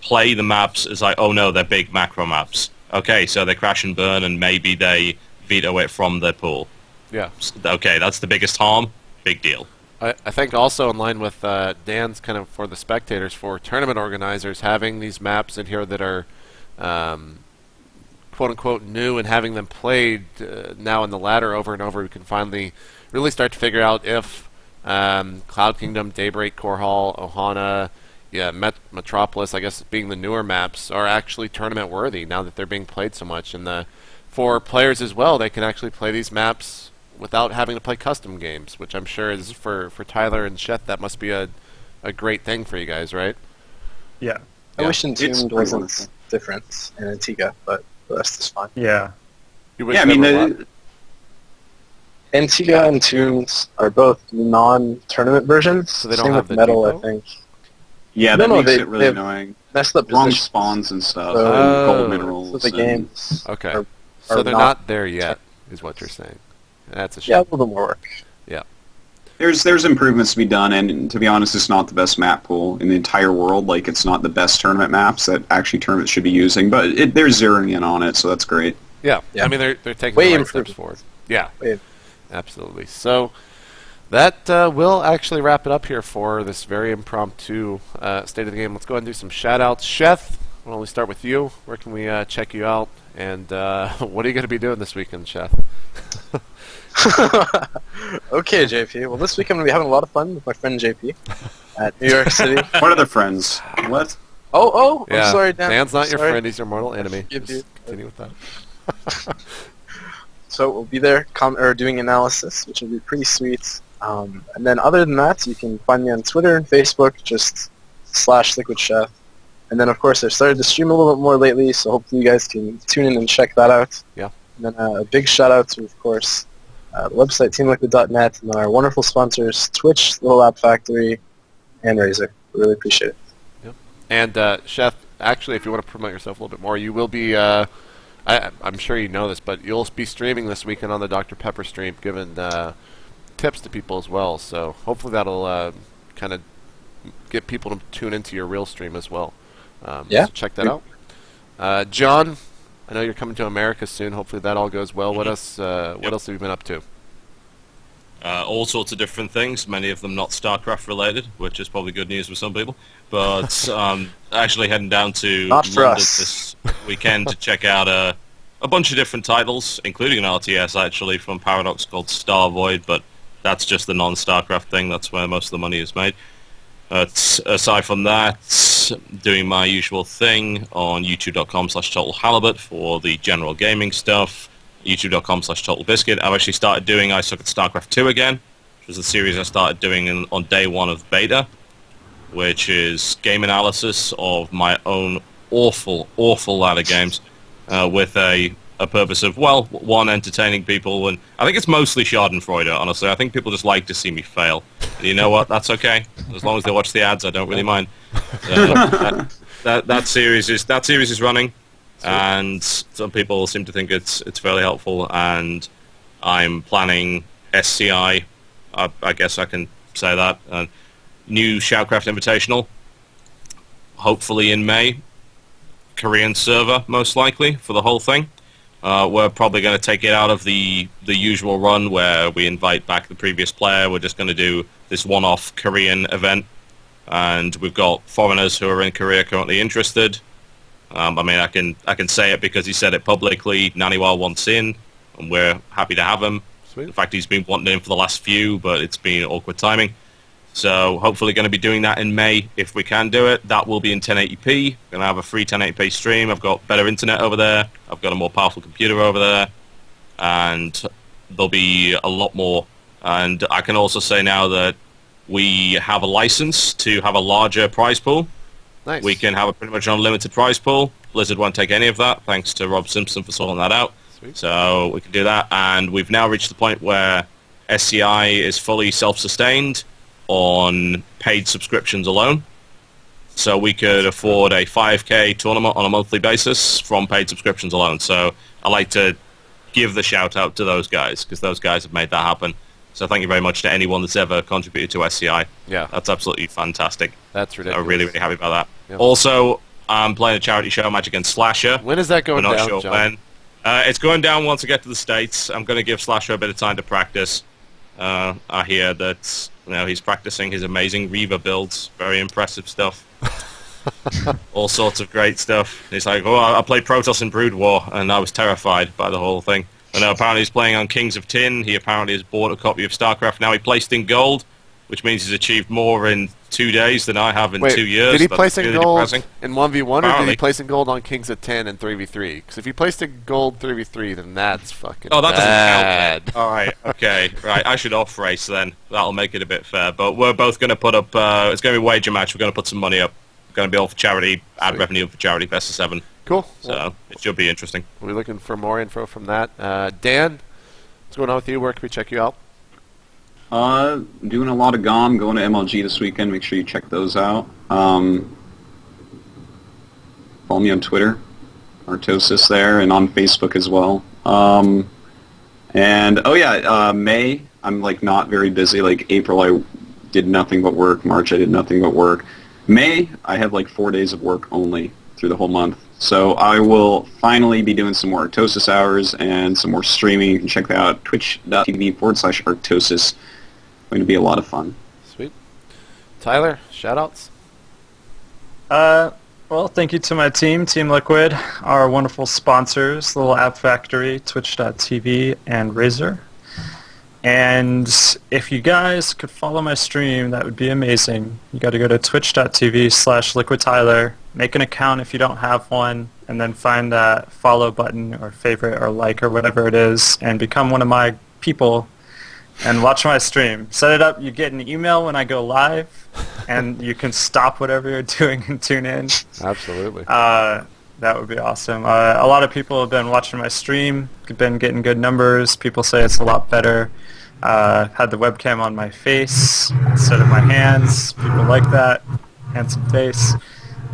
D: play the maps as like, oh no, they're big macro maps. Okay, so they crash and burn, and maybe they veto it from their pool.
E: Yeah.
D: Okay, that's the biggest harm. Big deal.
E: I think also in line with Dan's kind of for the spectators, for tournament organizers, having these maps in here that are quote-unquote new and having them played now in the ladder over and over, we can finally really start to figure out if Cloud Kingdom, Daybreak, Core Hall, Ohana, Metropolis, I guess being the newer maps, are actually tournament worthy now that they're being played so much. And for players as well, they can actually play these maps without having to play custom games, which I'm sure is for Tyler and Sheth, that must be a great thing for you guys, right?
B: Yeah.
G: I wish
F: It's
G: Entombed
F: pretty
G: wasn't
F: wonderful.
G: different in Antigua, but the rest is fine.
B: Yeah.
E: You wish
F: Yeah, I
E: they
F: mean,
E: were what?
G: Antigua and Tombs are both non-tournament versions.
E: So they don't
G: Same
E: have
G: with
E: the
G: Metal,
E: depot?
G: I think.
F: yeah,
G: No,
F: that
G: no,
F: makes
G: they-
F: it really
G: they have-
F: annoying.
G: Messed up
F: Wrong
G: positions.
F: spawns and stuff,
G: So-
F: and gold
E: Oh.
F: minerals.
G: So the
F: and-
G: games
E: Okay.
G: are
E: So they're
G: not-
E: not there yet, is what you're saying. That's a shame.
G: yeah, a little bit more work.
F: There's improvements to be done, and to be honest, it's not the best map pool in the entire world. Like, it's not the best tournament maps that actually tournaments should be using, but they're zeroing in on it, so that's great.
E: Yeah.
G: Yeah.
E: I mean, they're taking
G: Way
E: the right
G: improved.
E: steps forward. Yeah.
G: Way-
E: Absolutely. So that will actually wrap it up here for this very impromptu state of the game. Let's go ahead and do some shout-outs. Sheth, why don't we start with you? Where can we check you out? And what are you going to be doing this weekend, Sheth?
G: Okay, JP. Well, this week I'm going to be having a lot of fun with my friend JP at New York City.
F: What other friends? What?
G: Oh,
E: Yeah.
G: I'm sorry, Dan.
E: Dan's not your
G: Sorry.
E: friend. He's your mortal enemy.
G: Forgive
E: Just
G: you.
E: continue with that.
G: So we'll be there doing analysis, which will be pretty sweet. And then other than that, you can find me on Twitter and Facebook, just /LiquidChef. And then, of course, I've started to stream a little bit more lately, so hopefully you guys can tune in and check that out.
E: Yeah.
G: And then a big shout-out to, of course, the website teamliquid.net, and then our wonderful sponsors, Twitch, Little App Factory, and Razer. We really appreciate it.
E: And Chef, actually, if you want to promote yourself a little bit more, you will be. I'm sure you know this, but you'll be streaming this weekend on the Dr. Pepper stream, giving tips to people as well. So hopefully that'll kind of get people to tune into your real stream as well.
G: Yeah.
E: So check that out. John, I know you're coming to America soon. Hopefully that all goes well. What else? What else have you been up to?
D: All sorts of different things, many of them not StarCraft related, which is probably good news for some people. But actually heading down to
G: Not for
D: London
G: us.
D: this weekend to check out a bunch of different titles, including an RTS actually from Paradox called Star Void, but that's just the non-StarCraft thing. That's where most of the money is made. Aside from that, doing my usual thing on youtube.com/TotalHalibut for the general gaming stuff, youtube.com/TotalBiscuit. I've actually started doing I Suck at StarCraft 2 again, which was a series I started doing on day one of beta, which is game analysis of my own awful ladder games with a purpose of, well, one, entertaining people, and I think it's mostly schadenfreude, honestly. I think people just like to see me fail. And you know what? That's okay. As long as they watch the ads, I don't really mind. That series is running, and some people seem to think it's fairly helpful, and I'm planning SCI, I guess I can say that, new Shoutcraft Invitational, hopefully in May. Korean server, most likely, for the whole thing. We're probably going to take it out of the usual run where we invite back the previous player. We're just going to do this one-off Korean event, and we've got foreigners who are in Korea currently interested. I mean, I can say it because he said it publicly. Naniwa wants in, and we're happy to have him.
E: Sweet.
D: In fact, he's been wanting in for the last few, but it's been awkward timing. So hopefully going to be doing that in May if we can do it. That will be in 1080p. Going to have a free 1080p stream. I've got better internet over there. I've got a more powerful computer over there. And there'll be a lot more. And I can also say now that we have a license to have a larger prize pool.
E: Nice.
D: We can have a pretty much unlimited prize pool. Blizzard won't take any of that, thanks to Rob Simpson for sorting that out.
E: Sweet.
D: So we can do that, and we've now reached the point where SCI is fully self-sustained on paid subscriptions alone. So we could afford a 5K tournament on a monthly basis from paid subscriptions alone. So I like to give the shout out to those guys, because those guys have made that happen. So thank you very much to anyone that's ever contributed to SCI.
E: Yeah.
D: That's absolutely fantastic.
E: That's ridiculous.
D: I'm really, really happy about that.
E: Yep.
D: Also, I'm playing a charity show, Match Against Slasher.
E: When is that going
D: We're not
E: down,
D: sure
E: John?
D: when. It's going down once I get to the States. I'm going to give Slasher a bit of time to practice. I hear that he's practicing his amazing Reaver builds. Very impressive stuff. All sorts of great stuff. He's like, I played Protoss in Brood War, and I was terrified by the whole thing. And apparently he's playing on Kings of Tin. He apparently has bought a copy of StarCraft. Now he placed in gold, which means he's achieved more in 2 days than I have in 2 years.
E: Did he
D: That's
E: place in
D: really
E: gold
D: depressing.
E: in 1v1, or did
D: Apparently.
E: he place in gold on Kings of 10 and 3v3? Because if he placed in gold 3v3, then that's fucking
D: Oh, that
E: bad.
D: doesn't count. All right, okay, right. I should off race then. That'll make it a bit fair. But we're both going to put up. It's going to be a wager match. We're going to put some money up. Going to be all for charity. Add
E: Sweet.
D: revenue for charity. Best of 7.
E: Cool.
D: So it should be interesting.
E: We're looking for more info from that. Dan, what's going on with you? Where can we check you out?
F: Doing a lot of GOM, going to MLG this weekend. Make sure you check those out. Follow me on Twitter, Artosis there, and on Facebook as well. May, I'm like not very busy. Like April, I did nothing but work. March, I did nothing but work. May, I have like 4 days of work only through the whole month. So I will finally be doing some more Artosis hours and some more streaming. You can check that out, twitch.tv/Artosis. Going to be a lot of fun.
E: Sweet. Tyler, shoutouts?
B: Well, thank you to my team, Team Liquid, our wonderful sponsors, Little App Factory, Twitch.tv, and Razer. And if you guys could follow my stream, that would be amazing. You got to go to twitch.tv/LiquidTyler, make an account if you don't have one, and then find that follow button or favorite or like or whatever it is, and become one of my people and watch my stream. Set it up, you get an email when I go live, and you can stop whatever you're doing and tune in.
E: Absolutely.
B: That would be awesome. A lot of people have been watching my stream, been getting good numbers. People say it's a lot better. Had the webcam on my face instead of my hands. People like that. Handsome face.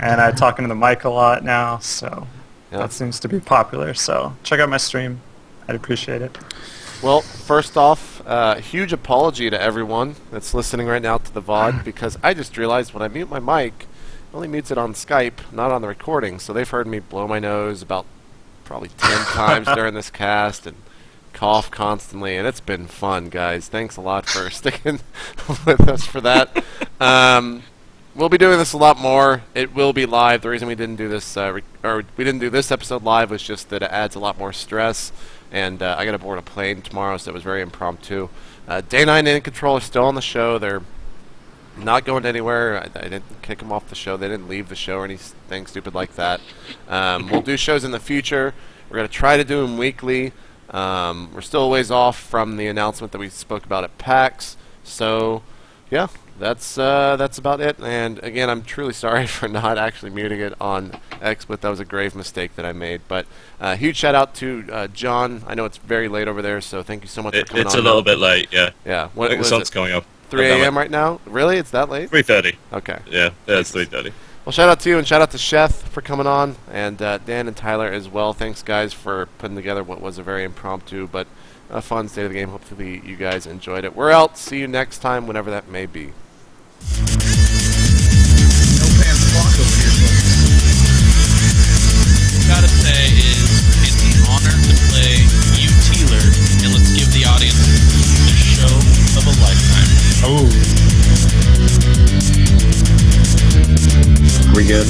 B: And I talk into the mic a lot now, so that seems to be popular. So check out my stream. I'd appreciate it.
E: Well, first off, huge apology to everyone that's listening right now to the VOD, because I just realized when I mute my mic, it only mutes it on Skype, not on the recording. So they've heard me blow my nose about probably 10 times during this cast and cough constantly, and it's been fun, guys. Thanks a lot for sticking with us for that. We'll be doing this a lot more. It will be live. The reason we didn't do this, we didn't do this episode live, was just that it adds a lot more stress. And I got to board a plane tomorrow, so it was very impromptu. Day 9 and iNcontroL are still on the show. They're not going anywhere. I didn't kick them off the show. They didn't leave the show or anything stupid like that. We'll do shows in the future. We're going to try to do them weekly. We're still a ways off from the announcement that we spoke about at PAX. So, yeah, that's about it. And again, I'm truly sorry for not actually muting it on Xsplit. That was a grave mistake that I made. But huge shout out to John. I know it's very late over there, so thank you so much for coming on.
D: It's a little bit late, yeah.
E: Yeah.
D: I think the sun's coming up.
E: 3 a.m. right now? Really? It's that late?
D: 3:30.
E: Okay.
D: Yeah, it's 3:30.
E: Well, shout out to you, and shout out to Sheth for coming on, and Dan and Tyler as well. Thanks, guys, for putting together what was a very impromptu but a fun state of the game. Hopefully you guys enjoyed it. We're out. See you next time, whenever that may be.
I: Gotta say is it's an honor to play you Teeler, and let's give the audience the show of a lifetime.
B: Oh.
F: We good?